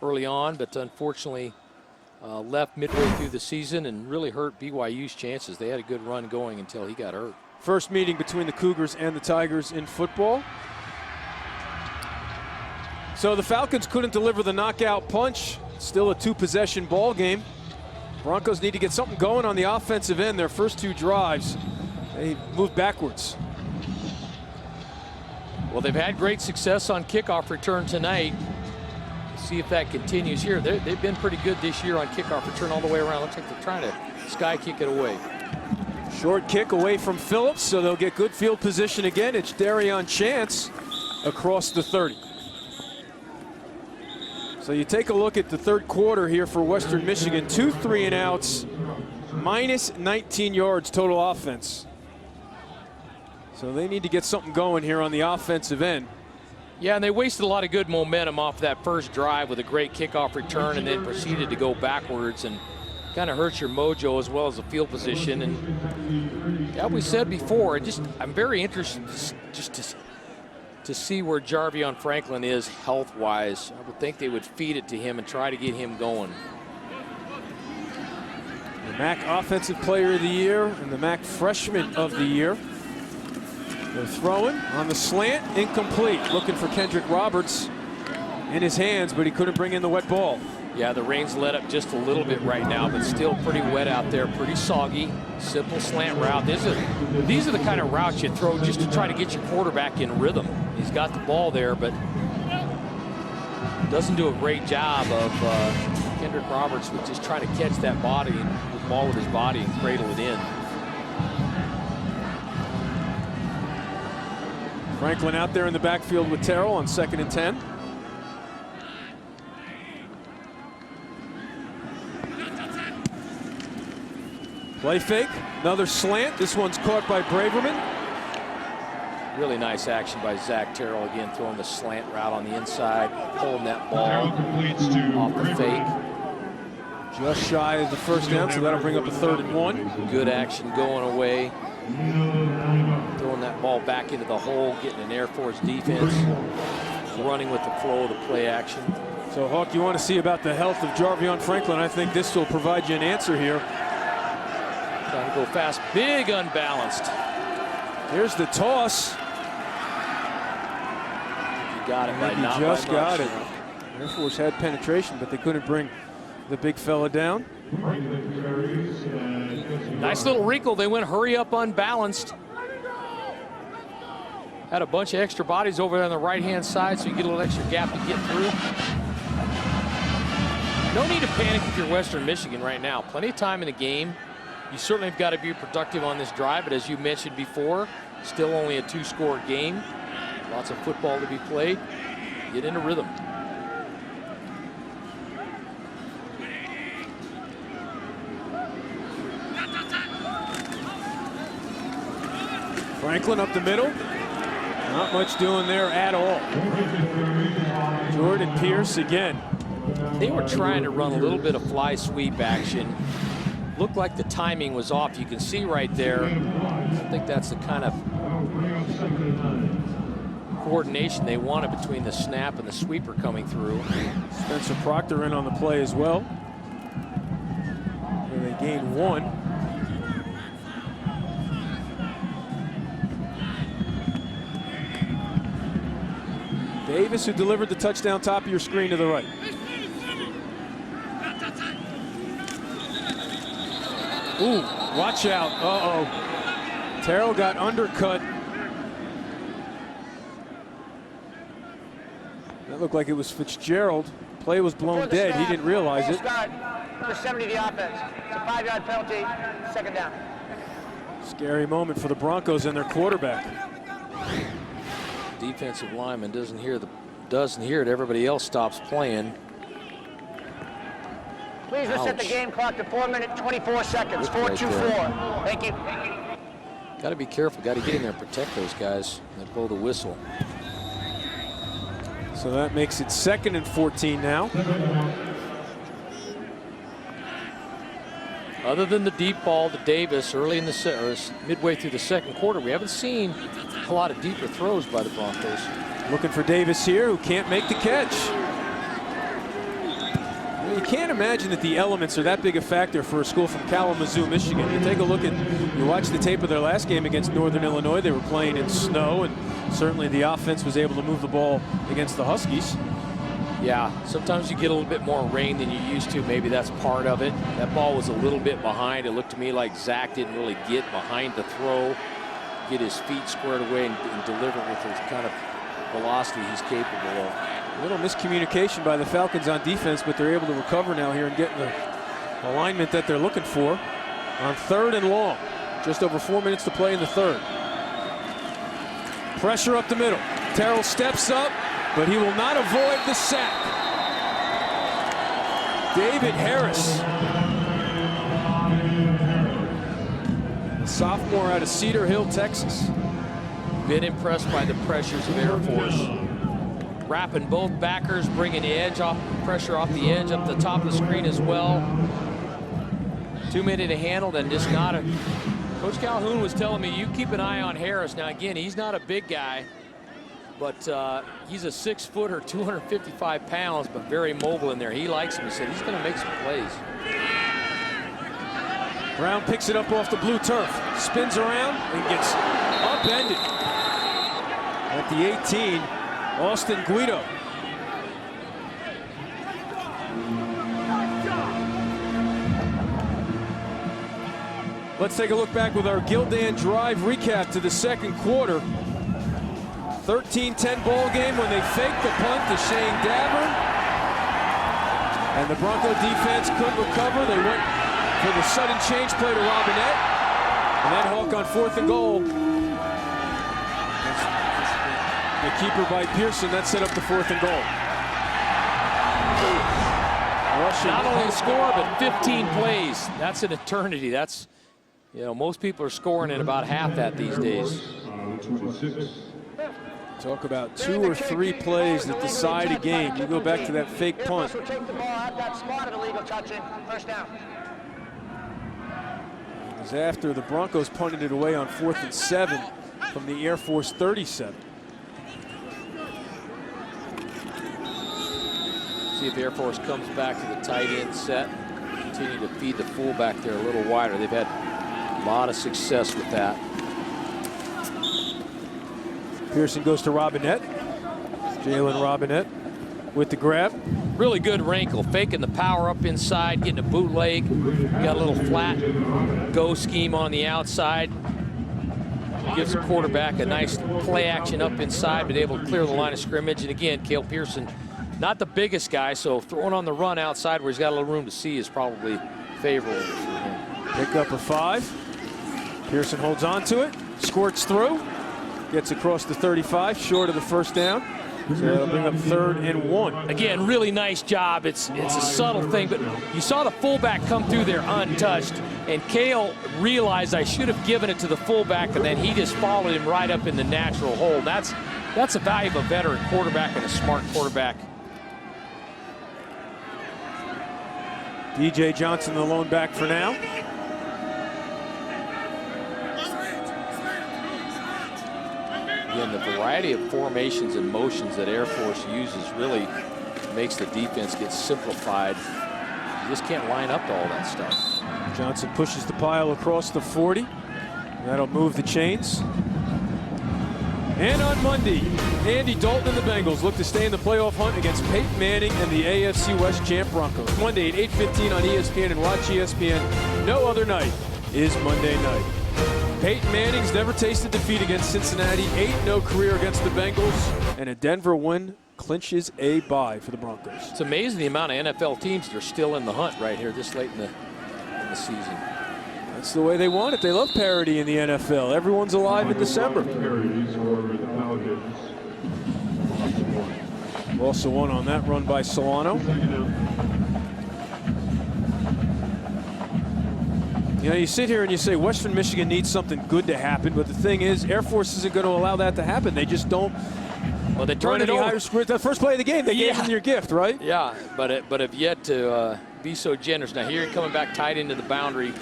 early on, but unfortunately left midway through the season and really hurt BYU's chances. They had a good run going until he got hurt. First meeting between the Cougars and the Tigers in football. So the Falcons couldn't deliver the knockout punch. Still a 2-possession ball game. Broncos need to get something going on the offensive end. Their first 2 drives, they moved backwards. Well, they've had great success on kickoff return tonight. See if that continues here. They've been pretty good this year on kickoff return all the way around. Looks like they're trying to sky kick it away. Short kick away from Phillips, so they'll get good field position again. It's Darion Chance across the 30. So you take a look at the 3rd quarter here for Western Michigan. 2 3-and-outs, minus 19 yards total offense. So they need to get something going here on the offensive end. Yeah, and they wasted a lot of good momentum off that first drive with a great kickoff return and then proceeded to go backwards, and kind of hurts your mojo as well as the field position. And yeah, we said before, I'm very interested just to see where Jarvion Franklin is health-wise. I would think they would feed it to him and try to get him going. The MAC Offensive Player of the Year and the MAC Freshman of the Year. They're throwing on the slant, incomplete. Looking for Kendrick Roberts in his hands, but he couldn't bring in the wet ball. Yeah, the rain's let up just a little bit right now, but still pretty wet out there, pretty soggy. Simple slant route. These are the kind of routes you throw just to try to get your quarterback in rhythm. He's got the ball there, but doesn't do a great job of Kendrick Roberts with just trying to catch that ball with his body and cradle it in. Franklin out there in the backfield with Terrell on 2nd and 10. Play fake, another slant. This one's caught by Braverman. Really nice action by Zach Terrell again, throwing the slant route on the inside, pulling that ball off the fake. Just shy of the first down, so that'll bring up a 3rd and 1. Good action going away. Throwing that ball back into the hole, getting an Air Force defense, running with the flow of the play action. So, Hawk, you want to see about the health of Jarvion Franklin. I think this will provide you an answer here. Trying to go fast, big unbalanced. Here's the toss. You got it by He not just by much. got it. Air Force had penetration, but they couldn't bring the big fella down. Nice little wrinkle. They went hurry up unbalanced. Had a bunch of extra bodies over there on the right-hand side, so you get a little extra gap to get through. No need to panic if you're Western Michigan right now. Plenty of time in the game. You certainly have got to be productive on this drive, but as you mentioned before, still only a 2-score game. Lots of football to be played. Get into rhythm. Franklin up the middle. Not much doing there at all. Jordan Pierce again. They were trying to run a little bit of fly sweep action. Looked like the timing was off. You can see right there. I think that's the kind of coordination they wanted between the snap and the sweeper coming through. Spencer Proctor in on the play as well. And they gain 1. Davis, who delivered the touchdown, top of your screen to the right. Ooh, watch out. Uh-oh. Terrell got undercut. That looked like it was Fitzgerald. Play was blown dead. He didn't realize it. For 70 the offense. It's a 5-yard penalty, 2nd down. Scary moment for the Broncos and their quarterback. Defensive lineman doesn't hear it. Everybody else stops playing. Please reset the game clock to 4 minutes, 24 seconds. 4-2-4. Thank you. Got to be careful. Got to get in there and protect those guys. They blow the whistle. So that makes it 2nd and 14 now. Other than the deep ball to Davis early in the midway through the 2nd quarter, we haven't seen a lot of deeper throws by the Broncos. Looking for Davis here, who can't make the catch. You can't imagine that the elements are that big a factor for a school from Kalamazoo, Michigan. You take a look you watch the tape of their last game against Northern Illinois. They were playing in snow, and certainly the offense was able to move the ball against the Huskies. Yeah, sometimes you get a little bit more rain than you used to. Maybe that's part of it. That ball was a little bit behind. It looked to me like Zach didn't really get behind the throw, get his feet squared away, and deliver with the kind of velocity he's capable of. A little miscommunication by the Falcons on defense, but they're able to recover now here and get the alignment that they're looking for on 3rd and long. Just over 4 minutes to play in the 3rd. Pressure up the middle. Terrell steps up, but he will not avoid the sack. David Harris, a sophomore out of Cedar Hill, Texas. Been impressed by the pressures of Air Force. Wrapping both backers, bringing the edge off, pressure off the edge up the top of the screen as well. Too many to handle, and just not a... Coach Calhoun was telling me, you keep an eye on Harris. Now, again, he's not a big guy, but he's a 6-footer, 255 pounds, but very mobile in there. He likes him. He said he's going to make some plays. Brown picks it up off the blue turf, spins around, and gets upended. At the 18, Austin Guido. Let's take a look back with our Gildan Drive recap to the second quarter. 13-10 ball game when they faked the punt to Shayne Davern. And the Bronco defense couldn't recover. They went for the sudden change play to Robinette. And that hawk on 4th and goal. The keeper by Pearson, that set up the 4th and goal. Rushing. Not only a score, but 15 plays. That's an eternity. That's, you know, most people are scoring in about half that these days. Talk about 2 or 3 plays that decide a game. You go back to that fake punt. Take the ball out, got spotted, illegal touching, first down. It was after the Broncos punted it away on 4th and 7 from the Air Force 37. See if Air Force comes back to the tight end set. Continue to feed the fullback there a little wider. They've had a lot of success with that. Pearson goes to Robinette. Jalen Robinette with the grab. Really good wrinkle, faking the power up inside, getting a bootleg. Got a little flat go scheme on the outside. Gives the quarterback a nice play action up inside, but able to clear the line of scrimmage. And again, Cale Pearson, not the biggest guy, so throwing on the run outside where he's got a little room to see is probably favorable for him. Pick up a 5. Pearson holds on to it, squirts through, gets across the 35, short of the first down. So that'll bring up 3rd and 1. Again, really nice job. It's a subtle thing, but you saw the fullback come through there untouched, and Cale realized I should have given it to the fullback, and then he just followed him right up in the natural hole. That's a value of a veteran quarterback and a smart quarterback. DJ Johnson, the lone back for now. Again, the variety of formations and motions that Air Force uses really makes the defense get simplified. You just can't line up to all that stuff. Johnson pushes the pile across the 40. That'll move the chains. And on Monday, Andy Dalton and the Bengals look to stay in the playoff hunt against Peyton Manning and the AFC West champ Broncos. Monday at 8:15 on ESPN, and watch ESPN. No other night is Monday night. Peyton Manning's never tasted defeat against Cincinnati, 8-0 career against the Bengals, and a Denver win clinches a bye for the Broncos. It's amazing the amount of NFL teams that are still in the hunt right here this late in the season. That's the way they want it. They love parity in the NFL. Everyone's alive in December. Also one on that run by Solano. You know, you sit here and you say Western Michigan needs something good to happen, but the thing is, Air Force isn't going to allow that to happen. They just don't. Well, they turned it over. The first play of the game, they gave them your gift, right? Yeah, but have yet to be so generous. Now here, coming back tight into the boundary.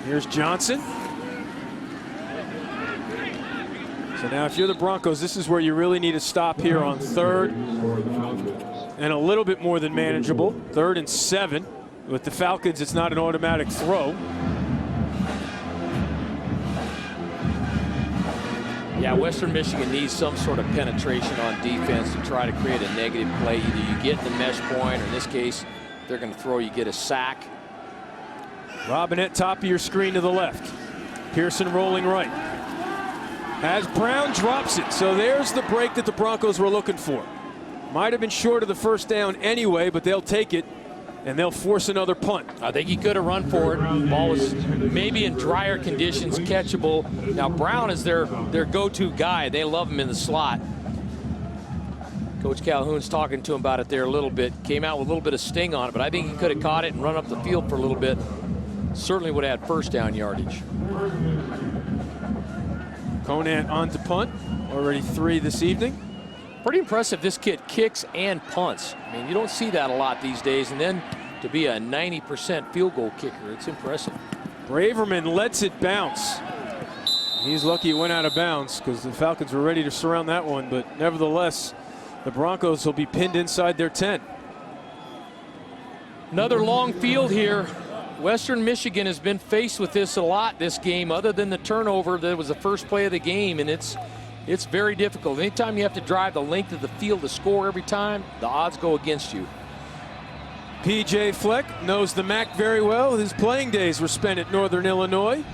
Here's Johnson. So now if you're the Broncos, this is where you really need to stop here on 3rd and a little bit more than manageable. 3rd and 7. With the Falcons, it's not an automatic throw. Yeah, Western Michigan needs some sort of penetration on defense to try to create a negative play. Either you get in the mesh point, or in this case, they're going to throw, you get a sack. Robinette, top of your screen to the left. Pearson rolling right. As Brown drops it. So there's the break that the Broncos were looking for. Might have been short of the first down anyway, but they'll take it, and they'll force another punt. I think he could have run for it. The ball was maybe in drier conditions catchable. Now Brown is their go-to guy. They love him in the slot. Coach Calhoun's talking to him about it there a little bit. Came out with a little bit of sting on it, but I think he could have caught it and run up the field for a little bit. Certainly would have had first down yardage. Conant on to punt. Already 3 this evening. Pretty impressive, this kid kicks and punts. I mean, you don't see that a lot these days, and then to be a 90% field goal kicker, it's impressive. Braverman lets it bounce. He's lucky it went out of bounds because the Falcons were ready to surround that one, but nevertheless, the Broncos will be pinned inside their 10. Another long field here. Western Michigan has been faced with this a lot this game, other than the turnover that was the first play of the game, and it's very difficult. Anytime you have to drive the length of the field to score every time, the odds go against you. P.J. Fleck knows the MAC very well. His playing days were spent at Northern Illinois.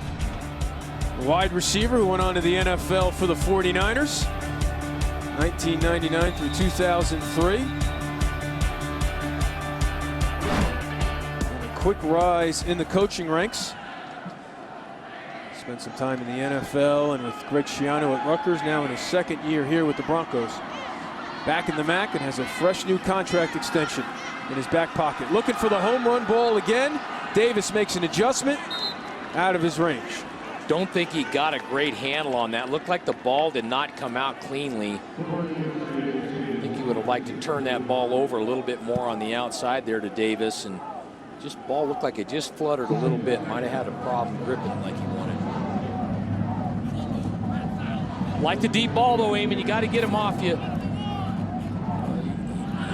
A wide receiver who went on to the NFL for the 49ers, 1999 through 2003. And a quick rise in the coaching ranks. Spent some time in the NFL and with Greg Schiano at Rutgers, now in his second year here with the Broncos. Back in the MAC and has a fresh new contract extension in his back pocket. Looking for the home run ball again. Davis makes an adjustment out of his range. Don't think he got a great handle on that. Looked like the ball did not come out cleanly. I think he would have liked to turn that ball over a little bit more on the outside there to Davis, and just ball looked like it just fluttered a little bit. Might have had a problem gripping like he wanted. Like the deep ball though, Eamon, you got to get him off you.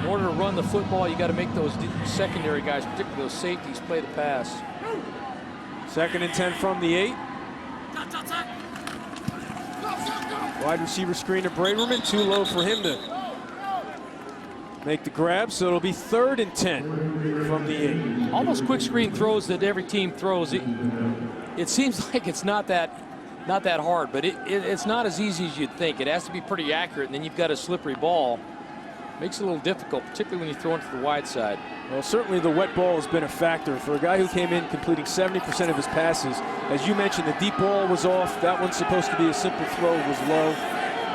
In order to run the football, you got to make those secondary guys, particularly those safeties, play the pass. 2nd and 10 from the 8. Wide receiver screen to Braverman, too low for him to make the grab, so it'll be 3rd and 10 from the 8. Almost quick screen throws that every team throws. It seems like it's not that hard, but it's not as easy as you'd think. It has to be pretty accurate, and then you've got a slippery ball. Makes it a little difficult, particularly when you throw it to the wide side. Well, certainly the wet ball has been a factor for a guy who came in completing 70% of his passes. As you mentioned, the deep ball was off. That one's supposed to be a simple throw, was low.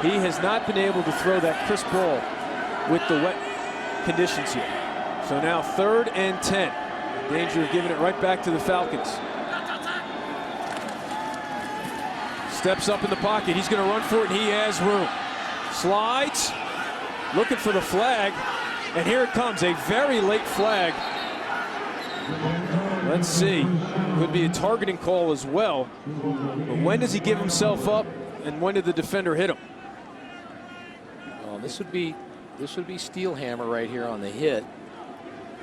He has not been able to throw that crisp ball with the wet conditions here. So now 3rd and 10. Danger of giving it right back to the Falcons. Steps up in the pocket. He's going to run for it, and he has room. Slides. Looking for the flag, and here it comes, a very late flag. Let's see, could be a targeting call as well. But when does he give himself up, and when did the defender hit him? Well, this would be Steelhammer right here on the hit.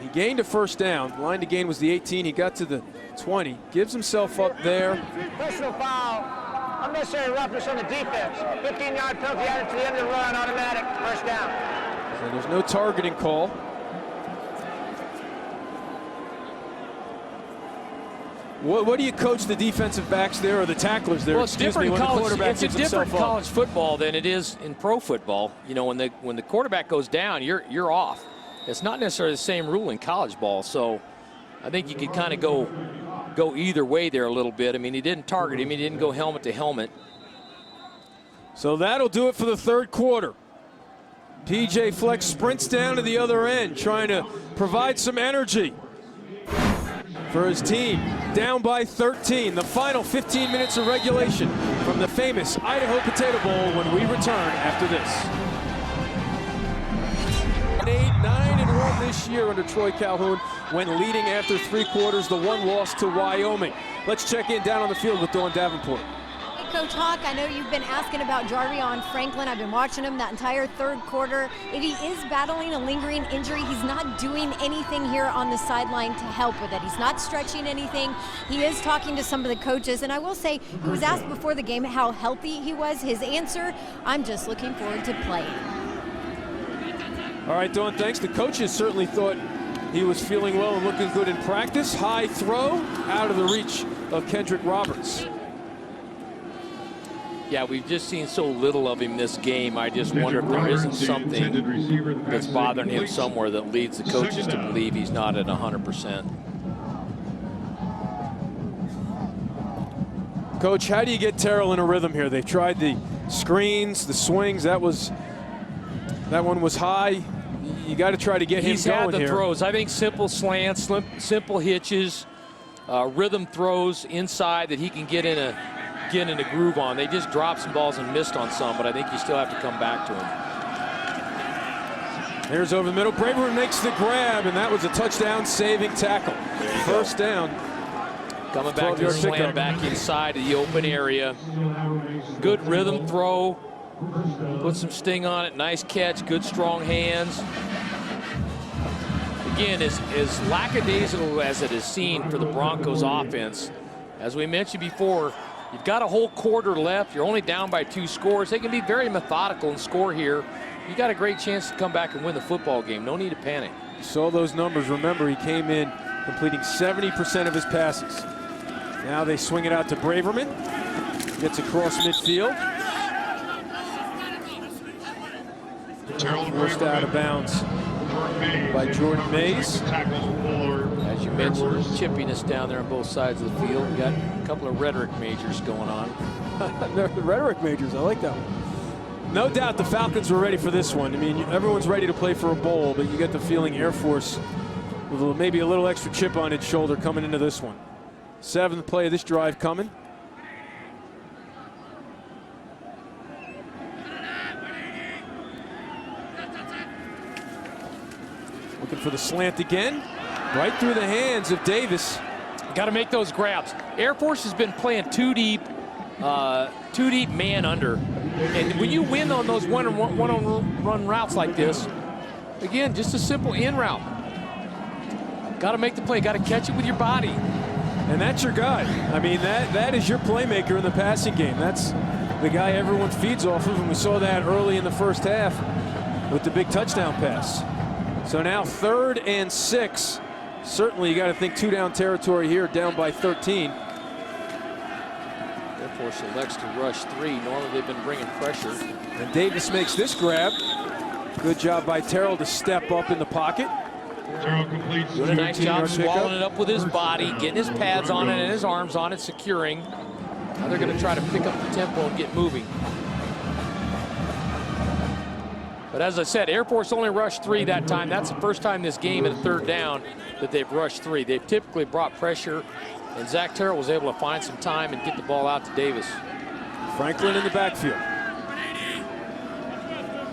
He gained a 1st down. Line to gain was the 18. He got to the 20. Gives himself up there. Personal foul. Unnecessary roughness on the defense. 15-yard penalty added to the end of the run, automatic, 1st down. So there's no targeting call. What do you coach the defensive backs there or the tacklers there? Well, it's different in college. It's a different in college football than it is in pro football. You know, when the quarterback goes down, you're off. It's not necessarily the same rule in college ball. So I think you could kind of go either way there a little bit. I mean, he didn't target him. He didn't go helmet to helmet. So that'll do it for the 3rd quarter. P.J. Fleck sprints down to the other end, trying to provide some energy for his team. Down by 13, the final 15 minutes of regulation from the famous Idaho Potato Bowl when we return after this. 9-1 this year under Troy Calhoun when leading after 3 quarters, the 1 loss to Wyoming. Let's check in down on the field with Dawn Davenport. Hey, Coach Hawk, I know you've been asking about Jarvion Franklin. I've been watching him that entire 3rd quarter. If he is battling a lingering injury, he's not doing anything here on the sideline to help with it. He's not stretching anything. He is talking to some of the coaches, and I will say he was asked before the game how healthy he was. His answer, I'm just looking forward to playing. All right, Dawn, thanks. The coaches certainly thought he was feeling well and looking good in practice. High throw out of the reach of Kendrick Roberts. Yeah, we've just seen so little of him this game. I just wonder if there isn't something that's bothering him somewhere that leads the coaches to believe he's not at 100%. Coach, how do you get Terrell in a rhythm here? They tried the screens, the swings. That one was high. You got to try to get him going here. He's had the throws. I think simple slants, simple hitches, rhythm throws inside that he can get in getting a groove on. They just dropped some balls and missed on some, but I think you still have to come back to them. Here's over the middle. Braverman makes the grab, and that was a touchdown saving tackle. First down. Coming back to the slant back inside of the open area. Good rhythm throw. Put some sting on it. Nice catch. Good strong hands. Again, as lackadaisical as it is seen for the Broncos offense, as we mentioned before, you've got a whole quarter left. You're only down by 2 scores. They can be very methodical and score here. You got a great chance to come back and win the football game. No need to panic. You saw those numbers. Remember, he came in completing 70% of his passes. Now they swing it out to Braverman. Gets across midfield. Forced out of bounds by Jordan Mays. As you mentioned, chippiness down there on both sides of the field. We got a couple of rhetoric majors going on. The rhetoric majors, I like that one. No doubt the Falcons were ready for this one. I mean, everyone's ready to play for a bowl, but you get the feeling Air Force with maybe a little extra chip on its shoulder coming into this one. 7th play of this drive coming. Looking for the slant again. Right through the hands of Davis. Got to make those grabs. Air Force has been playing too deep man under. And when you win on those one-on-run routes like this, again, just a simple in route. Got to make the play. Got to catch it with your body. And that's your guy. I mean, that is your playmaker in the passing game. That's the guy everyone feeds off of, and we saw that early in the first half with the big touchdown pass. So now 3rd and 6. Certainly you got to think 2-down territory here, down by 13. Air Force elects to rush 3. Normally they've been bringing pressure. And Davis makes this grab. Good job by Terrell to step up in the pocket. Doing a nice job swallowing it up with his body, getting his pads on it and his arms on it, securing. Now they're going to try to pick up the tempo and get moving. But as I said, Air Force only rushed 3 that time. That's the first time this game in the 3rd down that they've rushed 3. They've typically brought pressure, and Zach Terrell was able to find some time and get the ball out to Davis. Franklin in the backfield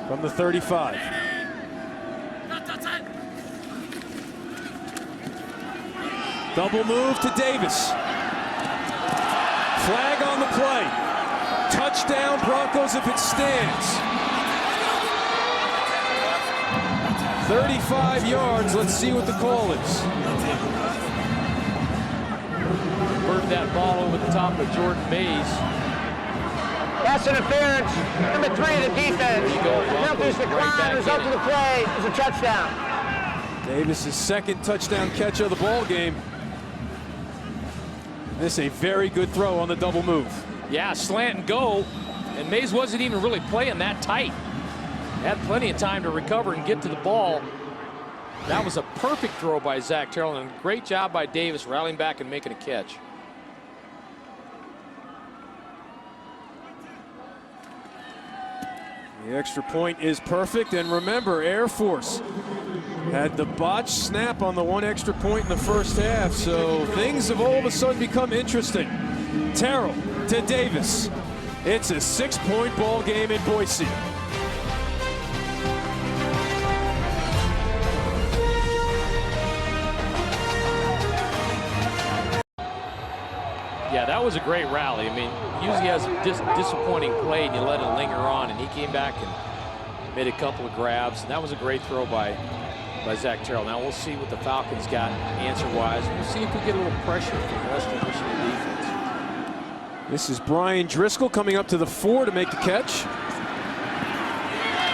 from the 35. Double move to Davis. Flag on the play. Touchdown Broncos if it stands. 35 yards. Let's see what the call is. Converted that ball over the top of Jordan Mays. Pass interference. Number 3 of the defense. Memphis decline. Result of the play is a touchdown. Davis's 2nd touchdown catch of the ball game. This a very good throw on the double move. Yeah, slant and go. And Mays wasn't even really playing that tight. Had plenty of time to recover and get to the ball. That was a perfect throw by Zach Terrell, and a great job by Davis rallying back and making a catch. The extra point is perfect, and remember, Air Force had the botched snap on the 1 extra point in the first half, so things have all of a sudden become interesting. Terrell to Davis. It's a 6-point ball game in Boise. Yeah, that was a great rally. I mean, usually has a disappointing play and you let it linger on, and he came back and made a couple of grabs, and that was a great throw by Zach Terrell. Now we'll see what the Falcons got answer-wise. We'll see if we get a little pressure from Western Michigan defense. This is Brian Driscoll coming up to the 4 to make the catch.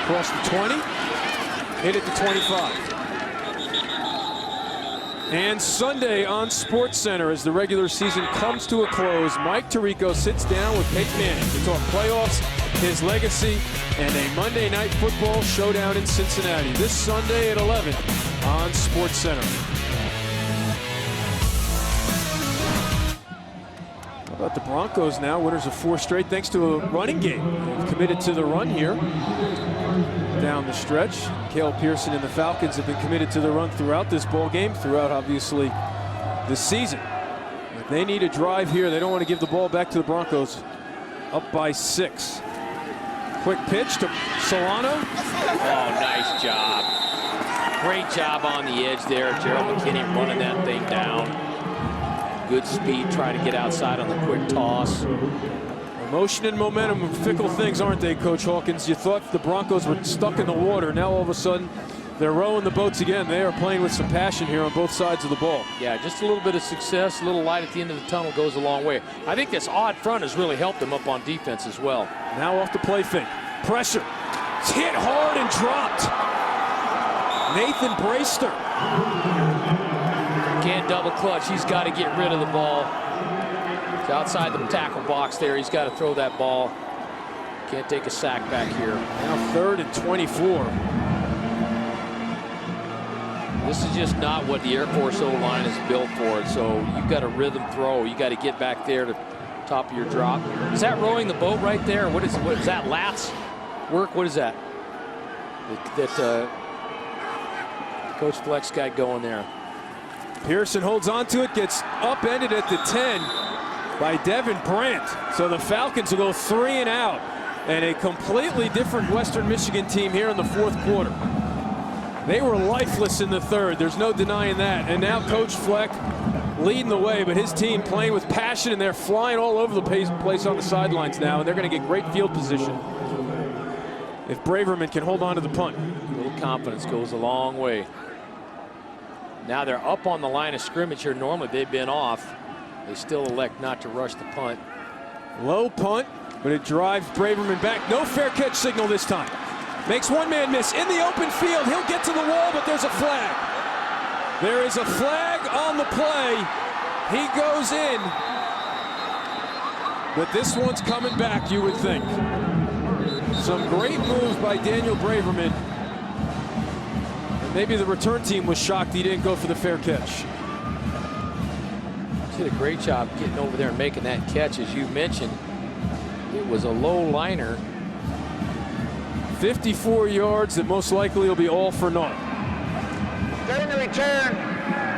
Across the 20, hit it to 25. And Sunday on SportsCenter, as the regular season comes to a close, Mike Tirico sits down with Peyton Manning to talk playoffs, his legacy, and a Monday Night Football showdown in Cincinnati this Sunday at 11 on SportsCenter. How about the Broncos now, winners of 4 straight thanks to a running game. They've committed to the run here down the stretch. Cale Pearson and the Falcons have been committed to the run throughout this ball game, throughout obviously this season. The They need a drive here. They don't want to give the ball back to the Broncos. Up by 6. Quick pitch to Solano. Oh, nice job. Great job on the edge there. Gerald McKinney running that thing down. Good speed, trying to get outside on the quick toss. Motion and momentum are fickle things, aren't they, Coach Hawkins? You thought the Broncos were stuck in the water. Now all of a sudden, they're rowing the boats again. They are playing with some passion here on both sides of the ball. Yeah, just a little bit of success, a little light at the end of the tunnel goes a long way. I think this odd front has really helped them up on defense as well. Now off the play fake. Pressure. It's hit hard and dropped. Nathan Brayster. Can't double clutch. He's got to get rid of the ball. It's outside the tackle box there. He's got to throw that ball. Can't take a sack back here. Now 3rd and 24. This is just not what the Air Force O-line is built for. So you've got a rhythm throw. You got to get back there to top of your drop. Is that rowing the boat right there? What is that? Lats work? What is that? That Coach Fleck's got going there. Pearson holds on to it, gets upended at the 10 by Devin Brandt. So the Falcons will go 3 and out. And a completely different Western Michigan team here in the 4th quarter. They were lifeless in the 3rd. There's no denying that. And now Coach Fleck leading the way, but his team playing with passion, and they're flying all over the place on the sidelines now, and they're going to get great field position if Braverman can hold on to the punt. A little confidence goes a long way. Now they're up on the line of scrimmage here. Normally they've been off. They still elect not to rush the punt. Low punt, but it drives Braverman back. No fair catch signal this time. Makes one man miss in the open field. He'll get to the wall, but there's a flag. There is a flag on the play. He goes in. But this one's coming back, you would think. Some great moves by Daniel Braverman. And maybe the return team was shocked he didn't go for the fair catch. He did a great job getting over there and making that catch. As you mentioned, it was a low liner. 54 yards that most likely will be all for naught. During the return,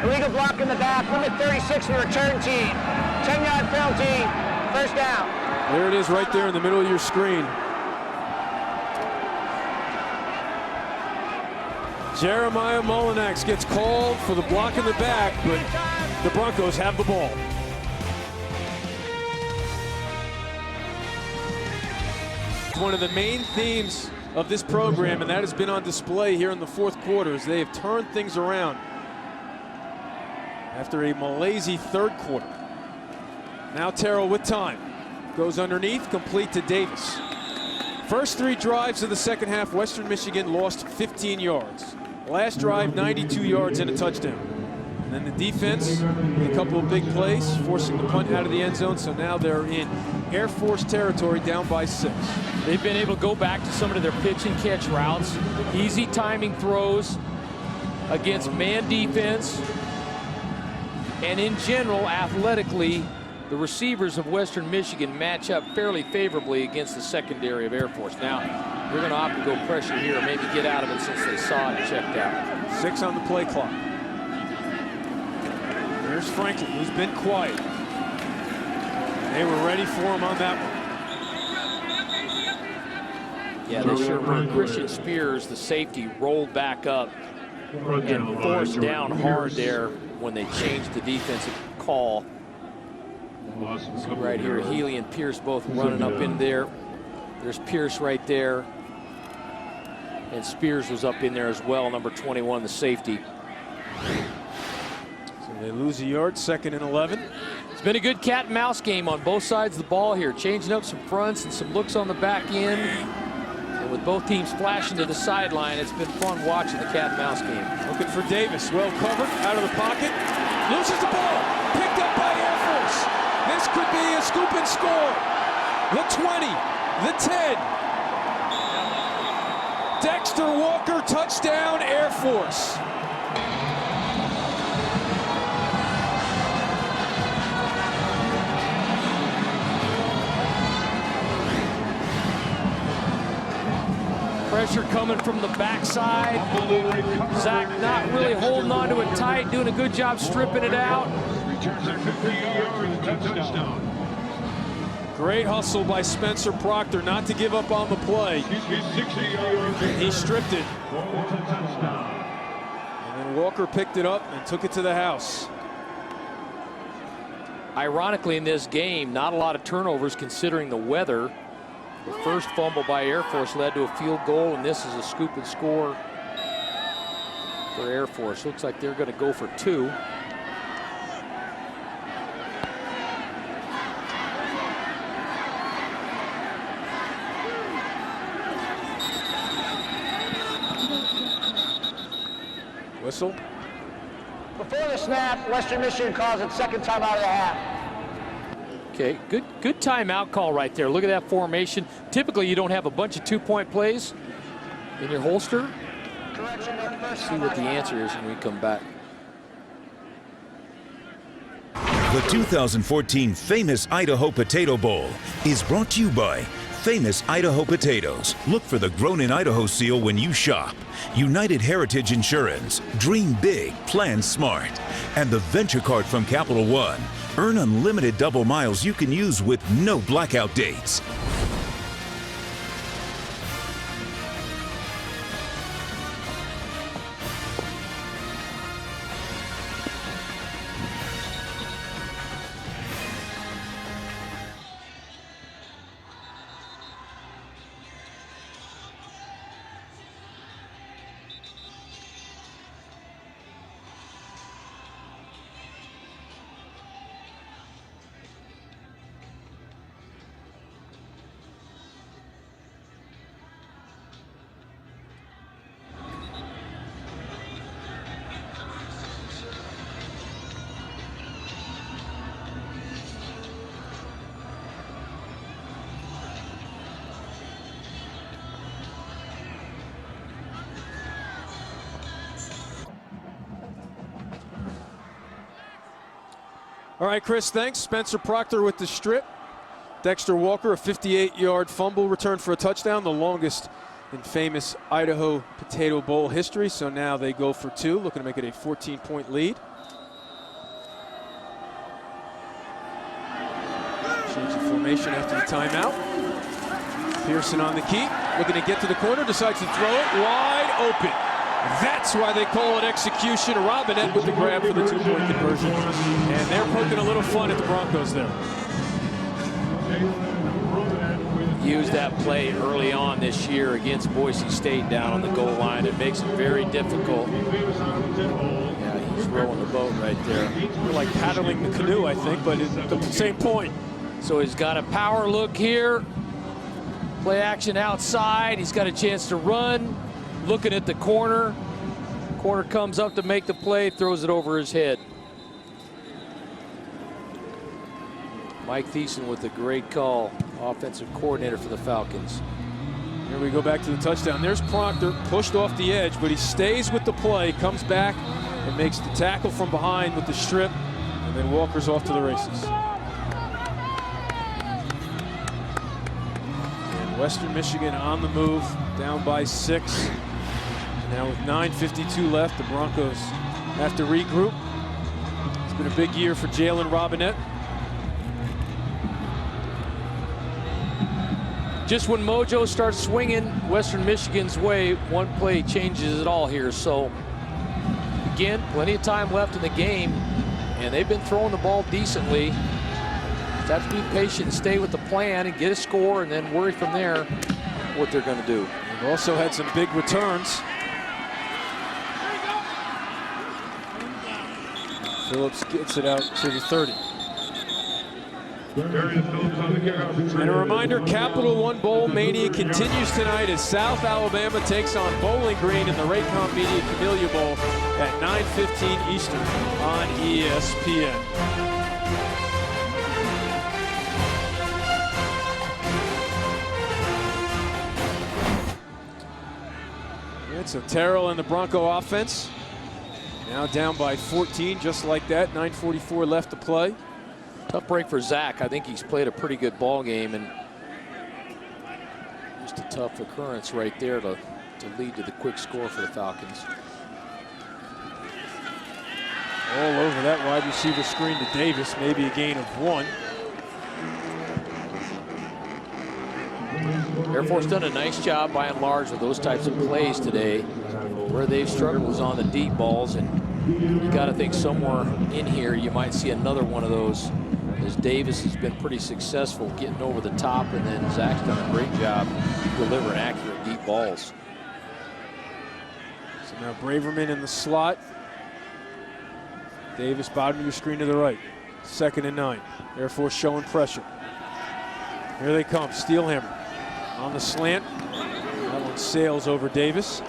illegal block in the back, number 36 for the return team. 10-yard penalty, first down. There it is right there in the middle of your screen. Jeremiah Molinax gets called for the block in the back, but the Broncos have the ball. One of the main themes of this program, and that has been on display here in the 4th quarter, as they have turned things around after a malaise 3rd quarter. Now Terrell with time. Goes underneath, complete to Davis. First 3 drives of the 2nd half, Western Michigan lost 15 yards. Last drive, 92 yards and a touchdown. And then the defense, a couple of big plays, forcing the punt out of the end zone, so now they're in Air Force territory, down by 6. They've been able to go back to some of their pitch and catch routes, easy timing throws against man defense, and in general, athletically, the receivers of Western Michigan match up fairly favorably against the secondary of Air Force. Now, they're going to opt to go pressure here, maybe get out of it since they saw it and checked out. 6 on the play clock. Here's Franklin, who's been quiet. They were ready for him on that one. Yeah, they sure were. Christian Spears, the safety, rolled back up and forced down hard there when they changed the defensive call. So right here, Healy and Pierce both running up in there. There's Pierce right there. And Spears was up in there as well, number 21, the safety. So they lose a yard, 2nd and 11. It's been a good cat and mouse game on both sides of the ball here, changing up some fronts and some looks on the back end. And with both teams flashing to the sideline, it's been fun watching the cat and mouse game. Looking for Davis, well covered, out of the pocket. Loses the ball, picked up by Air Force. This could be a scoop and score. The 20, the 10. Dexter Walker, touchdown, Air Force. Pressure coming from the backside. Zach not really holding on to it tight, doing a good job stripping it out. Touchdown. Great hustle by Spencer Proctor not to give up on the play. He stripped it. And then Walker picked it up and took it to the house. Ironically, in this game, not a lot of turnovers considering the weather. The first fumble by Air Force led to a field goal, and this is a scoop and score for Air Force. Looks like they're going to go for 2. Whistle. Before the snap, Western Michigan calls it second time out of the half. Okay, good timeout call right there. Look at that formation. Typically, you don't have a bunch of 2-point plays in your holster. Correction, no first See what the answer is when we come back. The 2014 Famous Idaho Potato Bowl is brought to you by Famous Idaho Potatoes. Look for the Grown in Idaho seal when you shop. United Heritage Insurance. Dream big, plan smart. And the Venture Card from Capital One. Earn unlimited double miles you can use with no blackout dates. All right, Chris, thanks. Spencer Proctor with the strip. Dexter Walker, a 58-yard fumble return for a touchdown, the longest in Famous Idaho Potato Bowl history. So now they go for 2, looking to make it a 14-point lead. Change of formation after the timeout. Pearson on the key, looking to get to the corner, decides to throw it wide open. That's why they call it execution. Robinette with the grab for the 2-point conversion. And they're poking a little fun at the Broncos there. Used that play early on this year against Boise State down on the goal line. It makes it very difficult. Yeah, he's rowing the boat right there. We're like paddling the canoe, I think, but it's the same point. So he's got a power look here. Play action outside. He's got a chance to run. Looking at the corner. Corner comes up to make the play, throws it over his head. Mike Thiessen with a great call, offensive coordinator for the Falcons. Here we go back to the touchdown. There's Proctor, pushed off the edge, but he stays with the play, comes back and makes the tackle from behind with the strip, and then Walker's off to the races. And Western Michigan on the move, down by 6. Now with 9:52 left, the Broncos have to regroup. It's been a big year for Jalen Robinette. Just when mojo starts swinging Western Michigan's way, one play changes it all here. So again, plenty of time left in the game, and they've been throwing the ball decently. Just have to be patient and stay with the plan and get a score, and then worry from there what they're going to do. They've also had some big returns. Phillips gets it out to the 30. And a reminder, Capital One Bowl Mania continues tonight as South Alabama takes on Bowling Green in the Raycom Media Camellia Bowl at 9:15 Eastern on ESPN. It's a Terrell and the Bronco offense. Now down by 14, just like that. 9:44 left to play. Tough break for Zach. I think he's played a pretty good ball game, and just a tough occurrence right there to lead to the quick score for the Falcons. All over that wide receiver screen to Davis, maybe a gain of 1. Air Force done a nice job by and large with those types of plays today. Where they've struggled is on the deep balls, and you got to think somewhere in here you might see another one of those, as Davis has been pretty successful getting over the top, and then Zach's done a great job delivering accurate deep balls. So now Braverman in the slot. Davis bottom of your screen to the right. 2nd and 9. Air Force showing pressure. Here they come. Steelhammer on the slant. That one sails over Davis.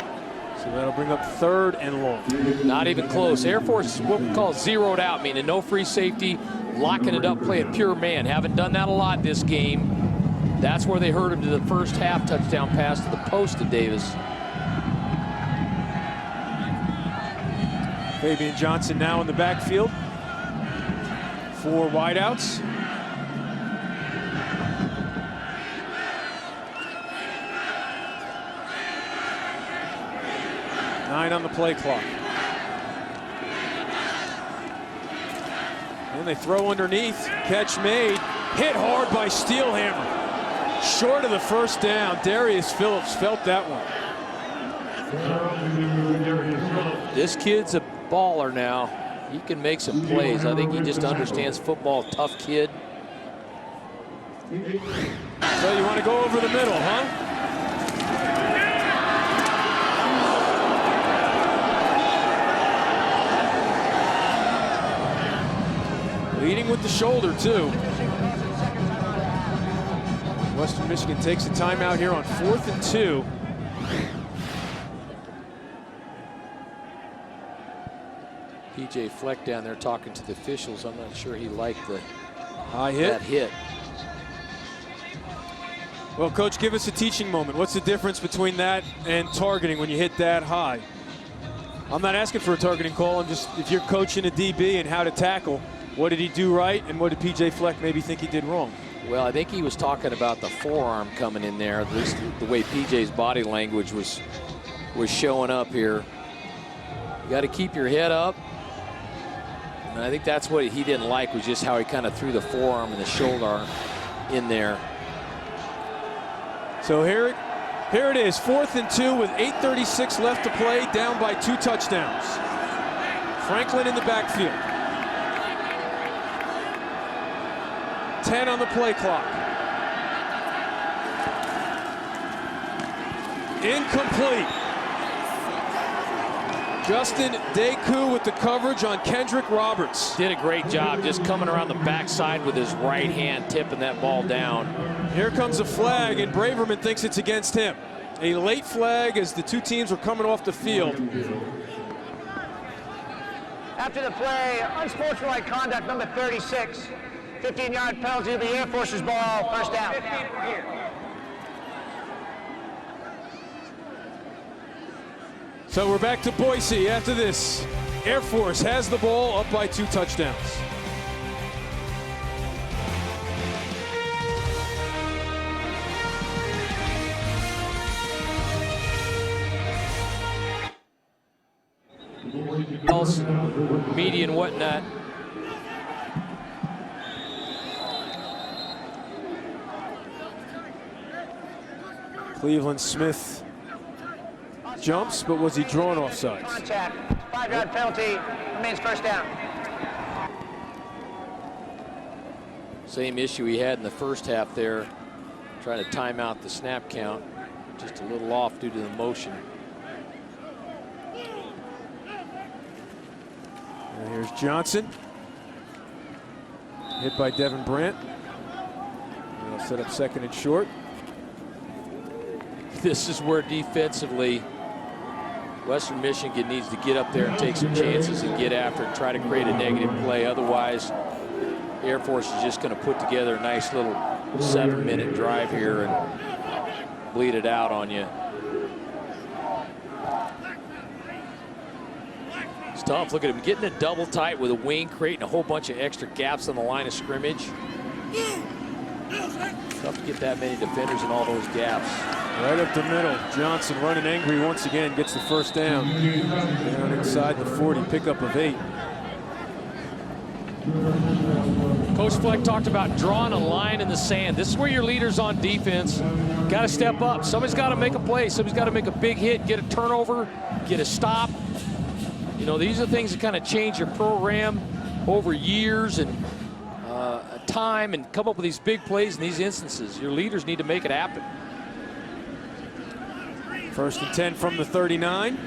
So that'll bring up 3rd and long. Not even close. Air Force is what we call zeroed out, meaning no free safety, locking it up, playing pure man. Haven't done that a lot this game. That's where they hurt him to the first half touchdown pass to the post to Davis. Fabian Johnson now in the backfield. 4 wideouts. Nine on the play clock. And they throw underneath. Catch made. Hit hard by Steelhammer. Short of the first down. Darius Phillips felt that one. This kid's a baller now. He can make some plays. I think he just understands football. Tough kid. So you want to go over the middle, huh? Leading with the shoulder, too. Western Michigan takes a timeout here on 4th and 2. PJ Fleck down there talking to the officials. I'm not sure he liked the high hit. That hit. Well, Coach, give us a teaching moment. What's the difference between that and targeting when you hit that high? I'm not asking for a targeting call. I'm just, if you're coaching a DB and how to tackle, what did he do right and what did PJ Fleck maybe think he did wrong? Well, I think he was talking about the forearm coming in there. At least the way PJ's body language was showing up here. You got to keep your head up. And I think that's what he didn't like, was just how he kind of threw the forearm and the shoulder arm in there. So here it is, 4th and 2 with 8:36 left to play, down by 2 touchdowns. Franklin in the backfield. 10 on the play clock. Incomplete. Justin Deku with the coverage on Kendrick Roberts. Did a great job just coming around the backside with his right hand, tipping that ball down. Here comes a flag, and Braverman thinks it's against him. A late flag as the 2 teams were coming off the field. After the play, unsportsmanlike conduct, number 36. 15-yard penalty to the Air Force's ball, first down. So we're back to Boise after this. Air Force has the ball, up by 2 touchdowns. Else, media and whatnot. Cleveland Smith jumps, but was he drawn offsides? Contact, 5-yard penalty, remains first down. Same issue he had in the first half there, trying to time out the snap count. Just a little off due to the motion. And here's Johnson. Hit by Devin Brandt. They'll set up 2nd and short. This is where defensively Western Michigan needs to get up there and take some chances and get after it, try to create a negative play. Otherwise, Air Force is just going to put together a nice little 7-minute drive here and bleed it out on you. It's tough. Look at him getting it double tight with a wing, creating a whole bunch of extra gaps on the line of scrimmage. Tough to get that many defenders in all those gaps. Right up the middle. Johnson running angry once again, gets the first down. Down inside the 40, pickup of 8. Coach Fleck talked about drawing a line in the sand. This is where your leaders on defense got to step up. Somebody's got to make a play. Somebody's got to make a big hit, get a turnover, get a stop. You know, these are things that kind of change your program over years and time and come up with these big plays in these instances. Your leaders need to make it happen. 1st and 10 from the 39.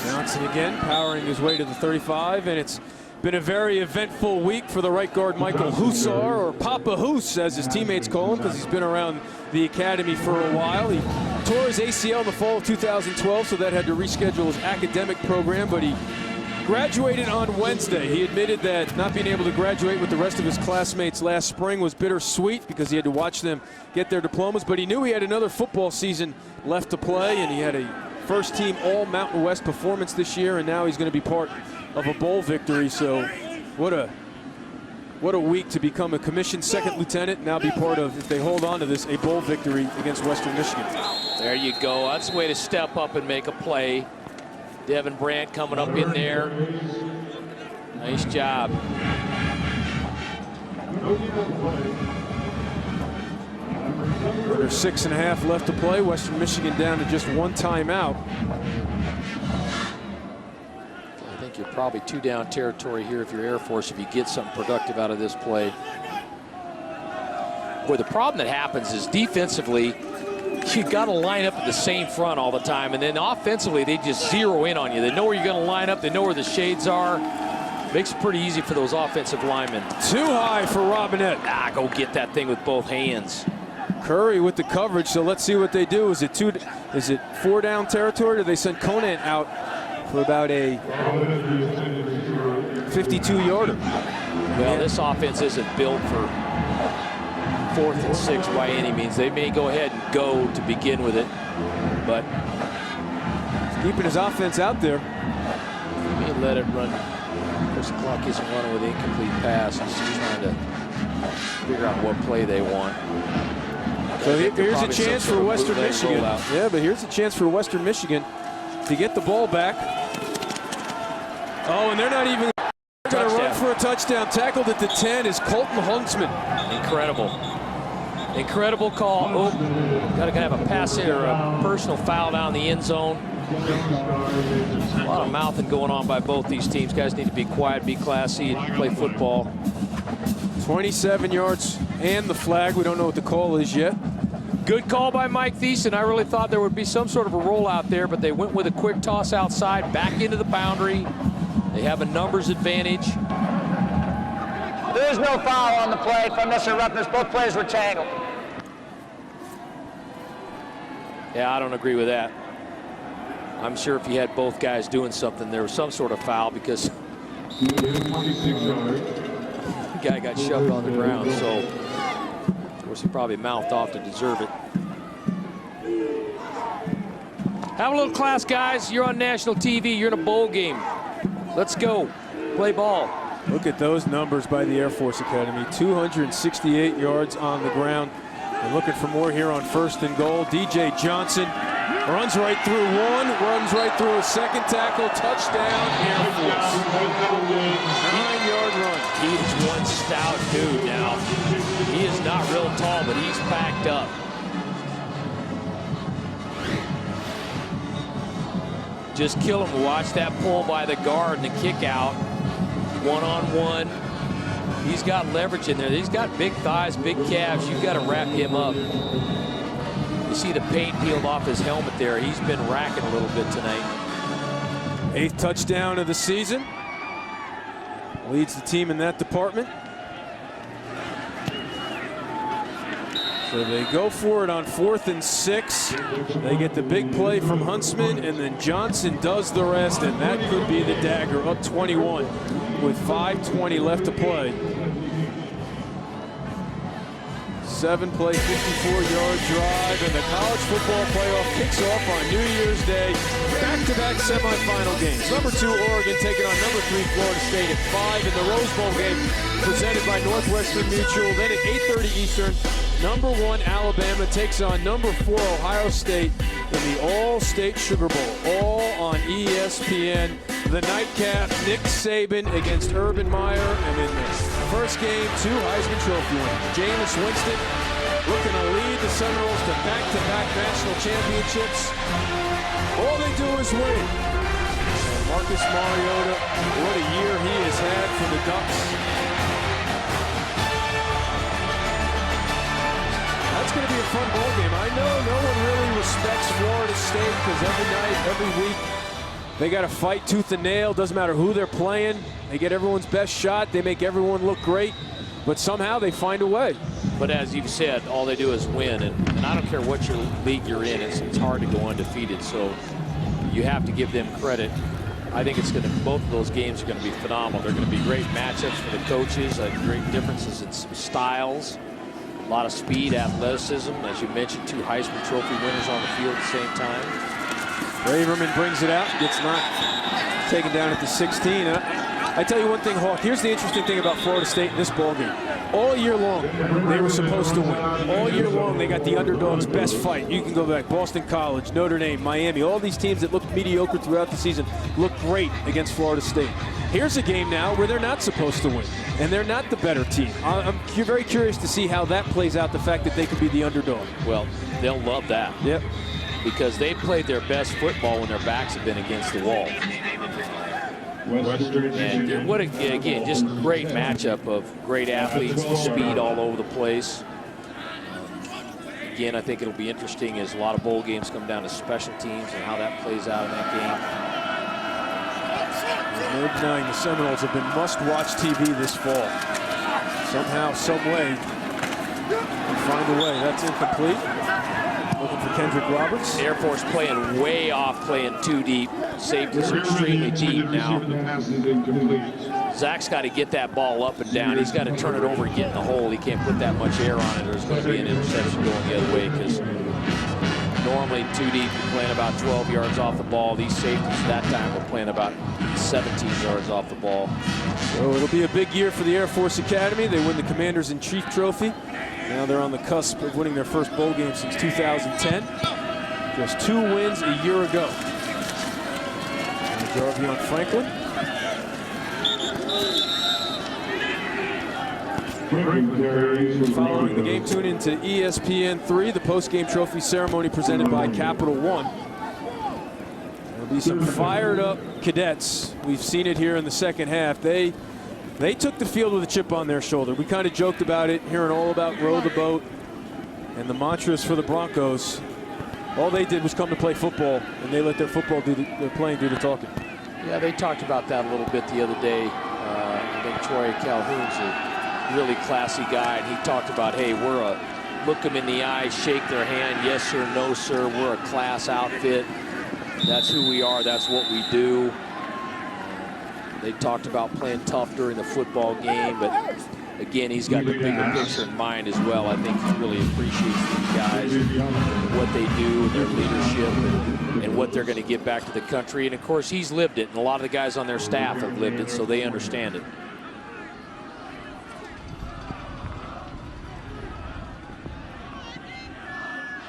Johnson again, powering his way to the 35, and it's been a very eventful week for the right guard Michael Hussar, or Papa Hoos as his teammates call him, because he's been around the academy for a while. He tore his ACL in the fall of 2012, so that had to reschedule his academic program, but he graduated on Wednesday. He admitted that not being able to graduate with the rest of his classmates last spring was bittersweet because he had to watch them get their diplomas, but he knew he had another football season left to play, and he had a first-team All-Mountain West performance this year, and now he's going to be part of a bowl victory. So what a week to become a commissioned second lieutenant, now be part of, if they hold on to this, a bowl victory against Western Michigan. There you go. That's a way to step up and make a play. Devin Brandt coming up in there. Nice job. Under 6.5 left to play. Western Michigan down to just one timeout. I think you're probably 2 down territory here if you're Air Force, if you get something productive out of this play. Boy, the problem that happens is defensively, you got to line up at the same front all the time, and then offensively they just zero in on you. They know where you're going to line up. They know where the shades are. Makes it pretty easy for those offensive linemen. Too high for Robinette. Go get that thing with both hands. Curry with the coverage, so let's see what they do. Is it 4 down territory, or do they send Conant out for about a 52-yarder? Well, this offense isn't built for 4th and 6 by any means. They may go ahead and go to begin with it, but keeping his offense out there. He may let it run. Of course, the clock isn't running with the incomplete pass. He's just trying to figure out what play they want. So here's a chance for Western Michigan. Yeah, but here's a chance for Western Michigan to get the ball back. Oh, and they're not even going to run for a touchdown. Tackled at the 10 is Colton Huntsman. Incredible. Incredible call. Oh, got to have a pass or a personal foul down the end zone. A lot of mouthing going on by both these teams. Guys need to be quiet, be classy, and play football. 27 yards and the flag. We don't know what the call is yet. Good call by Mike Thiessen. I really thought there would be some sort of a rollout there, but they went with a quick toss outside, back into the boundary. They have a numbers advantage. There is no foul on the play from Mr. Ruffness. Both players were tangled. Yeah, I don't agree with that. I'm sure if you had both guys doing something, there was some sort of foul, because the guy got shoved on the ground, so of course he probably mouthed off to deserve it. Have a little class, guys. You're on national TV. You're in a bowl game. Let's go. Play ball. Look at those numbers by the Air Force Academy. 268 yards on the ground. They're looking for more here on 1st and goal. DJ Johnson runs right through one, runs right through a second tackle. Touchdown, Air Force. 9-yard run. He is one stout dude now. He is not real tall, but he's packed up. Just kill him. Watch that pull by the guard and the kick out. One-on-one. He's got leverage in there. He's got big thighs, big calves. You've got to wrap him up. You see the paint peeled off his helmet there. He's been racking a little bit tonight. 8th touchdown of the season. Leads the team in that department. So they go for it on 4th and 6. They get the big play from Huntsman, and then Johnson does the rest, and that could be the dagger. Up 21 with 5:20 left to play. 7-play, 54-yard drive, and the college football playoff kicks off on New Year's Day. Back-to-back semifinal games. Number 2 Oregon taking on number 3 Florida State at 5 in the Rose Bowl game presented by Northwestern Mutual. Then at 8:30 Eastern, Number 1 Alabama takes on number 4 Ohio State in the All-State Sugar Bowl, all on ESPN. The nightcap, Nick Saban against Urban Meyer, and in the first game, 2 Heisman Trophy winners. Jameis Winston looking to lead the Seminoles to back-to-back national championships. All they do is win. And Marcus Mariota, what a year he has had for the Ducks. That's going to be a fun ball game. I know no one really respects Florida State because every night, every week, they got to fight tooth and nail. Doesn't matter who they're playing. They get everyone's best shot. They make everyone look great. But somehow they find a way. But as you've said, all they do is win. And I don't care what your league you're in. It's hard to go undefeated. So you have to give them credit. I think it's going to, both of those games are going to be phenomenal. They're going to be great matchups for the coaches. Great differences in some styles. A lot of speed, athleticism. As you mentioned, 2 Heisman Trophy winners on the field at the same time. Braverman brings it out, gets knocked, taken down at the 16. I tell you one thing, Hawk, here's the interesting thing about Florida State in this ballgame. All year long, they were supposed to win. All year long, they got the underdog's best fight. You can go back, Boston College, Notre Dame, Miami, all these teams that looked mediocre throughout the season look great against Florida State. Here's a game now where they're not supposed to win, and they're not the better team. I'm very curious to see how that plays out, the fact that they could be the underdog. Well, they'll love that. Yep. Because they played their best football when their backs have been against the wall. And what, again, just great matchup of great athletes, speed all over the place. Again, I think it'll be interesting as a lot of bowl games come down to special teams and how that plays out in that game. No denying the Seminoles have been must-watch TV this fall. Somehow, some way, find a way. That's incomplete. Looking for Kendrick Roberts. Air Force playing way off, playing too deep. Safeties are extremely deep now. Zach's got to get that ball up and down. He's got to turn it over and get in the hole. He can't put that much air on it. There's going to be an interception going the other way because normally too deep, you're playing about 12 yards off the ball. These safeties that time were playing about 17 yards off the ball. So it'll be a big year for the Air Force Academy. They win the Commanders-in-Chief Trophy. Now they're on the cusp of winning their first bowl game since 2010. Just 2 wins a year ago. And Jarvion Franklin. Following the game, tune into ESPN3, the post-game trophy ceremony presented by Capital One. There'll be some fired-up cadets. We've seen it here in the second half. They took the field with a chip on their shoulder. We kind of joked about it, hearing all about row the boat and the mantras for the Broncos. All they did was come to play football, and they let their football their playing do the talking. Yeah, they talked about that a little bit the other day. I think Troy Calhoun's a really classy guy, and he talked about, hey, look them in the eye, shake their hand, yes sir, no sir, we're a class outfit. That's who we are, that's what we do. They talked about playing tough during the football game, but again, he's got the bigger picture in mind as well. I think he really appreciates these guys, what they do, their leadership, and what they're going to give back to the country. And of course, he's lived it, and a lot of the guys on their staff have lived it, so they understand it.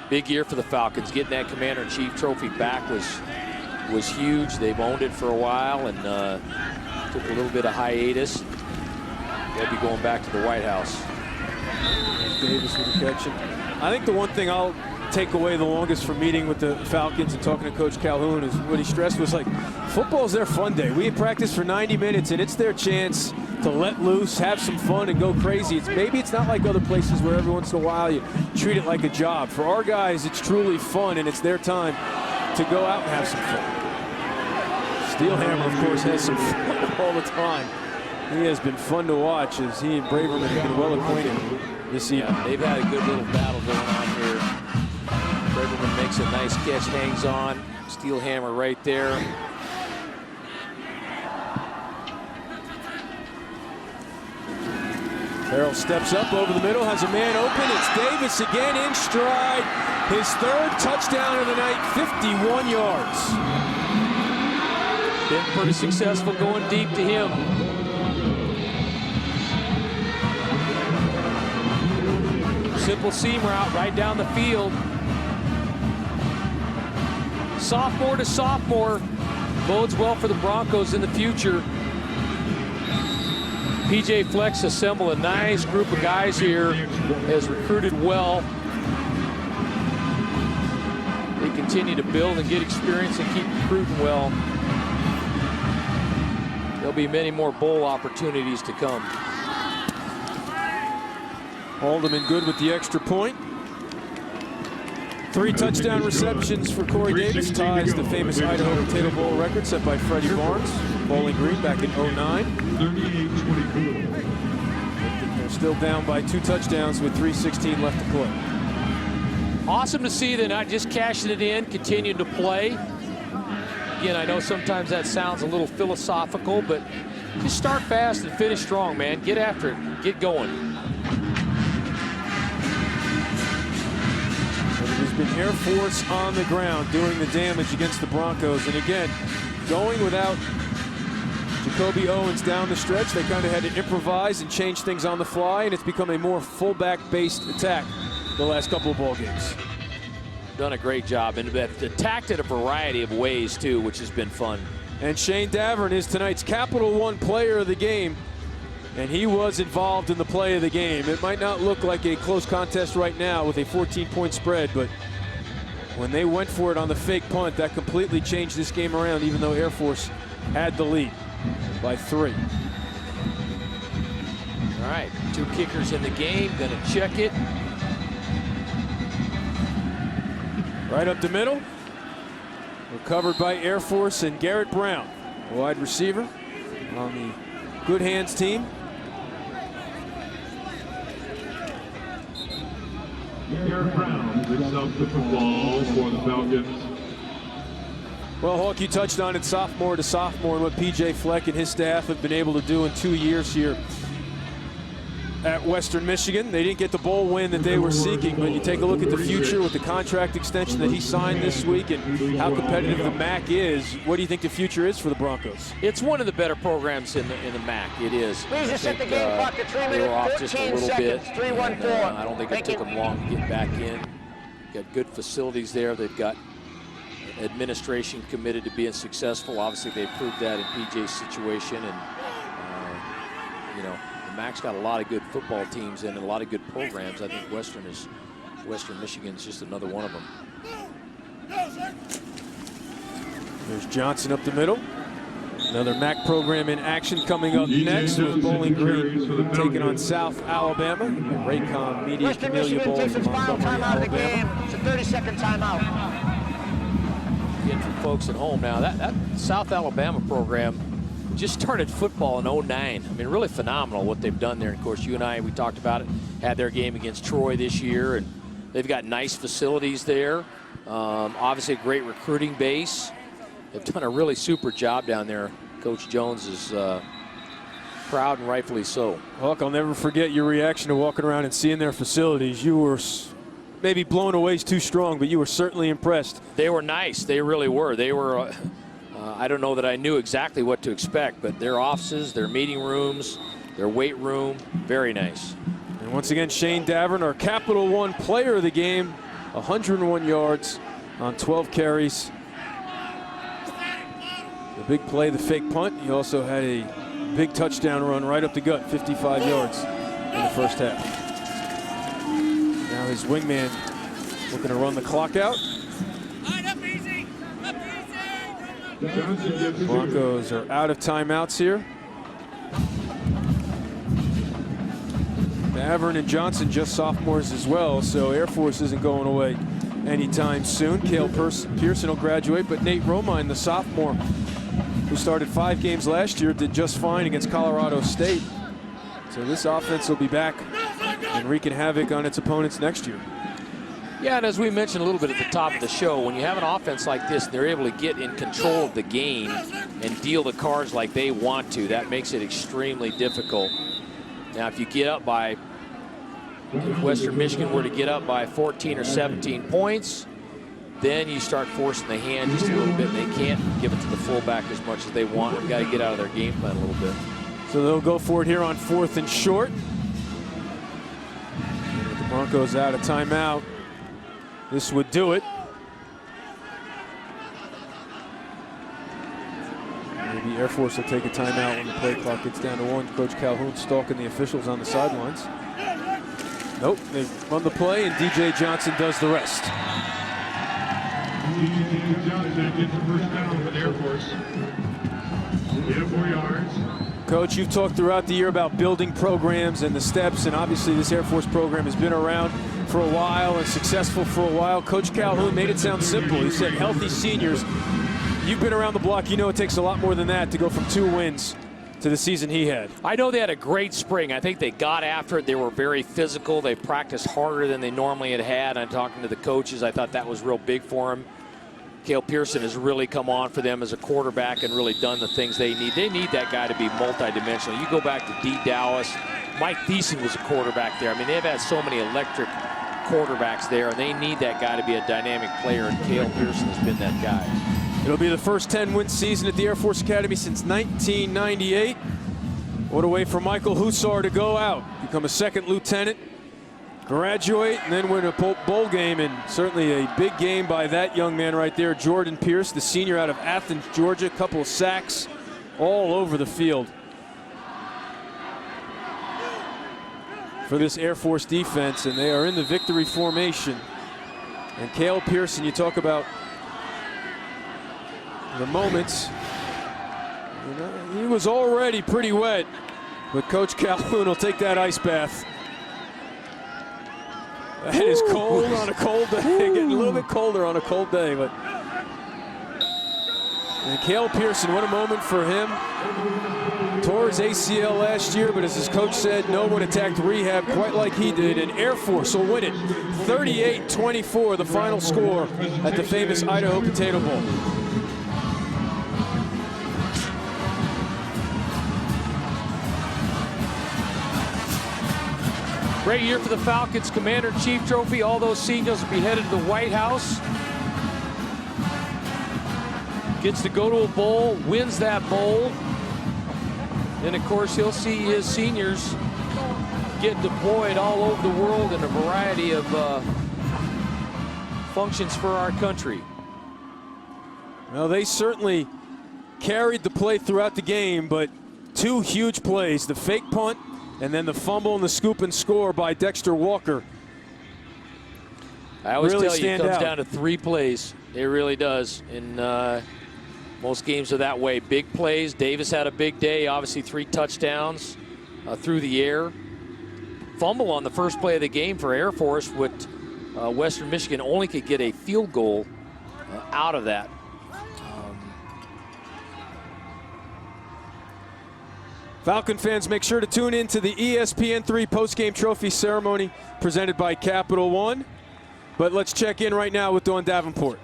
Big year for the Falcons. Getting that Commander-in-Chief trophy back was huge. They've owned it for a while and took a little bit of hiatus. They'll be going back to the White House. Davis with the catch. I think the one thing I'll take away the longest from meeting with the Falcons and talking to Coach Calhoun is what he stressed was, like, football's their fun day. We practice for 90 minutes, and it's their chance to let loose, have some fun, and go crazy. Maybe it's not like other places where every once in a while you treat it like a job. For our guys, it's truly fun, and it's their time to go out and have some fun. Steelhammer, of course, has some fun all the time. He has been fun to watch as he and Braverman have been well acquainted this evening. Yeah, they've had a good little battle going on here. Braverman makes a nice catch, hangs on. Steelhammer right there. Terrell steps up over the middle, has a man open. It's Davis again in stride. His 3rd touchdown of the night, 51 yards. Been pretty successful going deep to him. Simple seam route right down the field. Sophomore to sophomore. Bodes well for the Broncos in the future. PJ Fleck's assembled a nice group of guys here, has recruited well. They continue to build and get experience and keep recruiting well. There'll be many more bowl opportunities to come. Haldeman good with the extra point. 3 touchdown receptions for Corey Davis, ties the famous Idaho Potato Bowl record set by Freddie Barnes, Bowling Green back in 09. 38-24. They're still down by 2 touchdowns with 3:16 left to play. Awesome to see they're not just cashing it in, continuing to play. Again, I know sometimes that sounds a little philosophical, but just start fast and finish strong, man. Get after it, get going. There's been Air Force on the ground doing the damage against the Broncos. And again, going without Jacoby Owens down the stretch, they kind of had to improvise and change things on the fly, and it's become a more fullback-based attack the last couple of ball games. Done a great job, and attacked it a variety of ways, too, which has been fun. And Shayne Davern is tonight's Capital One player of the game, and he was involved in the play of the game. It might not look like a close contest right now with a 14-point spread, but when they went for it on the fake punt, that completely changed this game around, even though Air Force had the lead by 3. All right, 2 kickers in the game, gonna check it. Right up the middle. Recovered by Air Force and Garrett Brown, wide receiver on the Good Hands team. Garrett Brown picks up the football for the Falcons. Well, Hawk, you touched on it, sophomore to sophomore, and what PJ Fleck and his staff have been able to do in 2 years here at Western Michigan. They didn't get the bowl win that they were seeking, but you take a look at the future with the contract extension that he signed this week and how competitive the MAC is. What do you think the future is for the Broncos? It's one of the better programs in the MAC. It is. Please just set the game clock to 3 They were off minutes, just a 14 little seconds, bit. 3-1-4. I don't think it took them long to get back in. Got good facilities there. They've got administration committed to being successful. Obviously, they proved that in PJ's situation, and you know, the MAC's got a lot of good football teams and a lot of good programs. I think Western Michigan's just another one of them. There's Johnson up the middle. Another MAC program in action coming up next with Bowling Green taking on South Alabama. Raycom Media Western Camellia Michigan Bowl takes from its final Montgomery, timeout of the Alabama. game. It's a 30-second timeout. Again, for folks at home now, that South Alabama program just started football in 09. I mean, really phenomenal what they've done there. And of course, you and I, we talked about it, had their game against Troy this year, and they've got nice facilities there. Obviously, a great recruiting base. They've done a really super job down there. Coach Jones is proud, and rightfully so. Hawk, I'll never forget your reaction to walking around and seeing their facilities. You were maybe blown away is too strong, but you were certainly impressed. They were nice. They really were. They were, I don't know that I knew exactly what to expect, but their offices, their meeting rooms, their weight room, very nice. And once again, Shayne Davern, our Capital One player of the game, 101 yards on 12 carries. The big play, the fake punt. He also had a big touchdown run right up the gut, 55 yards in the first half. Now his wingman looking to run the clock out. Broncos are out of timeouts here. Davern and Johnson just sophomores as well, so Air Force isn't going away anytime soon. Cale Pearson will graduate, but Nate Romine, the sophomore, who started 5 games last year, did just fine against Colorado State. So this offense will be back and wreaking havoc on its opponents next year. Yeah, and as we mentioned a little bit at the top of the show, when you have an offense like this, they're able to get in control of the game and deal the cards like they want to. That makes it extremely difficult. Now, if you get up by, if Western Michigan were to get up by 14 or 17 points, then you start forcing the hand just a little bit. They can't give it to the fullback as much as they want. They've got to get out of their game plan a little bit. So they'll go for it here on 4th and short. The Broncos out of timeout. This would do it. Maybe Air Force will take a timeout when the play clock gets down to 1. Coach Calhoun stalking the officials on the sidelines. Nope, they run the play, and DJ Johnson does the rest. DJ Johnson gets the first down for the Air Force. 4 yards. Coach, you've talked throughout the year about building programs and the steps, and obviously this Air Force program has been around for a while and successful for a while. Coach Calhoun made it sound simple. He said healthy seniors. You've been around the block. You know it takes a lot more than that to go from 2 wins to the season he had. I know they had a great spring. I think they got after it. They were very physical. They practiced harder than they normally had. I'm talking to the coaches. I thought that was real big for them. Cale Pearson has really come on for them as a quarterback and really done the things they need. They need that guy to be multidimensional. You go back to D. Dallas. Mike Thiessen was a quarterback there. I mean, they've had so many electric quarterbacks there, and they need that guy to be a dynamic player, and Cale Pearson has been that guy. It'll be the first 10-win season at the Air Force Academy since 1998. What a way for Michael Hussar to go out, become a second lieutenant, graduate, and then win a bowl game, and certainly a big game by that young man right there, Jordan Pierce, the senior out of Athens, Georgia. A couple of sacks all over the field for this Air Force defense, and they are in the victory formation. And Cale Pearson, you talk about the moments. You know, he was already pretty wet, but Coach Calhoun will take that ice bath. That is cold on a cold day. Getting a little bit colder on a cold day, but. And Cale Pearson, what a moment for him. Tore his ACL last year, but as his coach said, no one attacked rehab quite like he did, and Air Force will win it. 38-24, the final score at the famous Idaho Potato Bowl. Great year for the Falcons. Commander-in-Chief Trophy. All those seniors will be headed to the White House. Gets to go to a bowl, wins that bowl. And of course, he'll see his seniors get deployed all over the world in a variety of functions for our country. Well, they certainly carried the play throughout the game, but 2 huge plays, the fake punt and then the fumble and the scoop and score by Dexter Walker. I always really tell you, it comes out. down to 3 plays. It really does. And most games are that way. Big plays. Davis had a big day. Obviously 3 touchdowns through the air. Fumble on the first play of the game for Air Force, with Western Michigan only could get a field goal out of that. Falcon fans, make sure to tune in to the ESPN3 postgame trophy ceremony presented by Capital One. But let's check in right now with Dawn Davenport.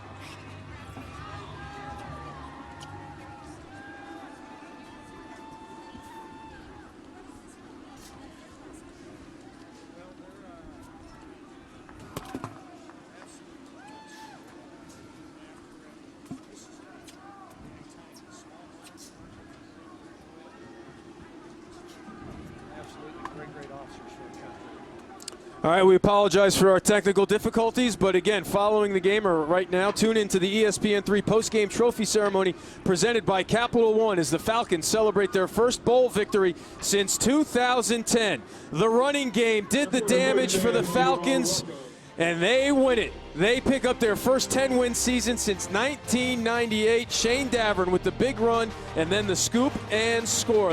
All right, we apologize for our technical difficulties, but again, following the game or right now, tune in to the ESPN3 postgame trophy ceremony presented by Capital One as the Falcons celebrate their first bowl victory since 2010. The running game did the damage for the Falcons, and they win it. They pick up their first 10-win season since 1998. Shayne Davern with the big run and then the scoop and score.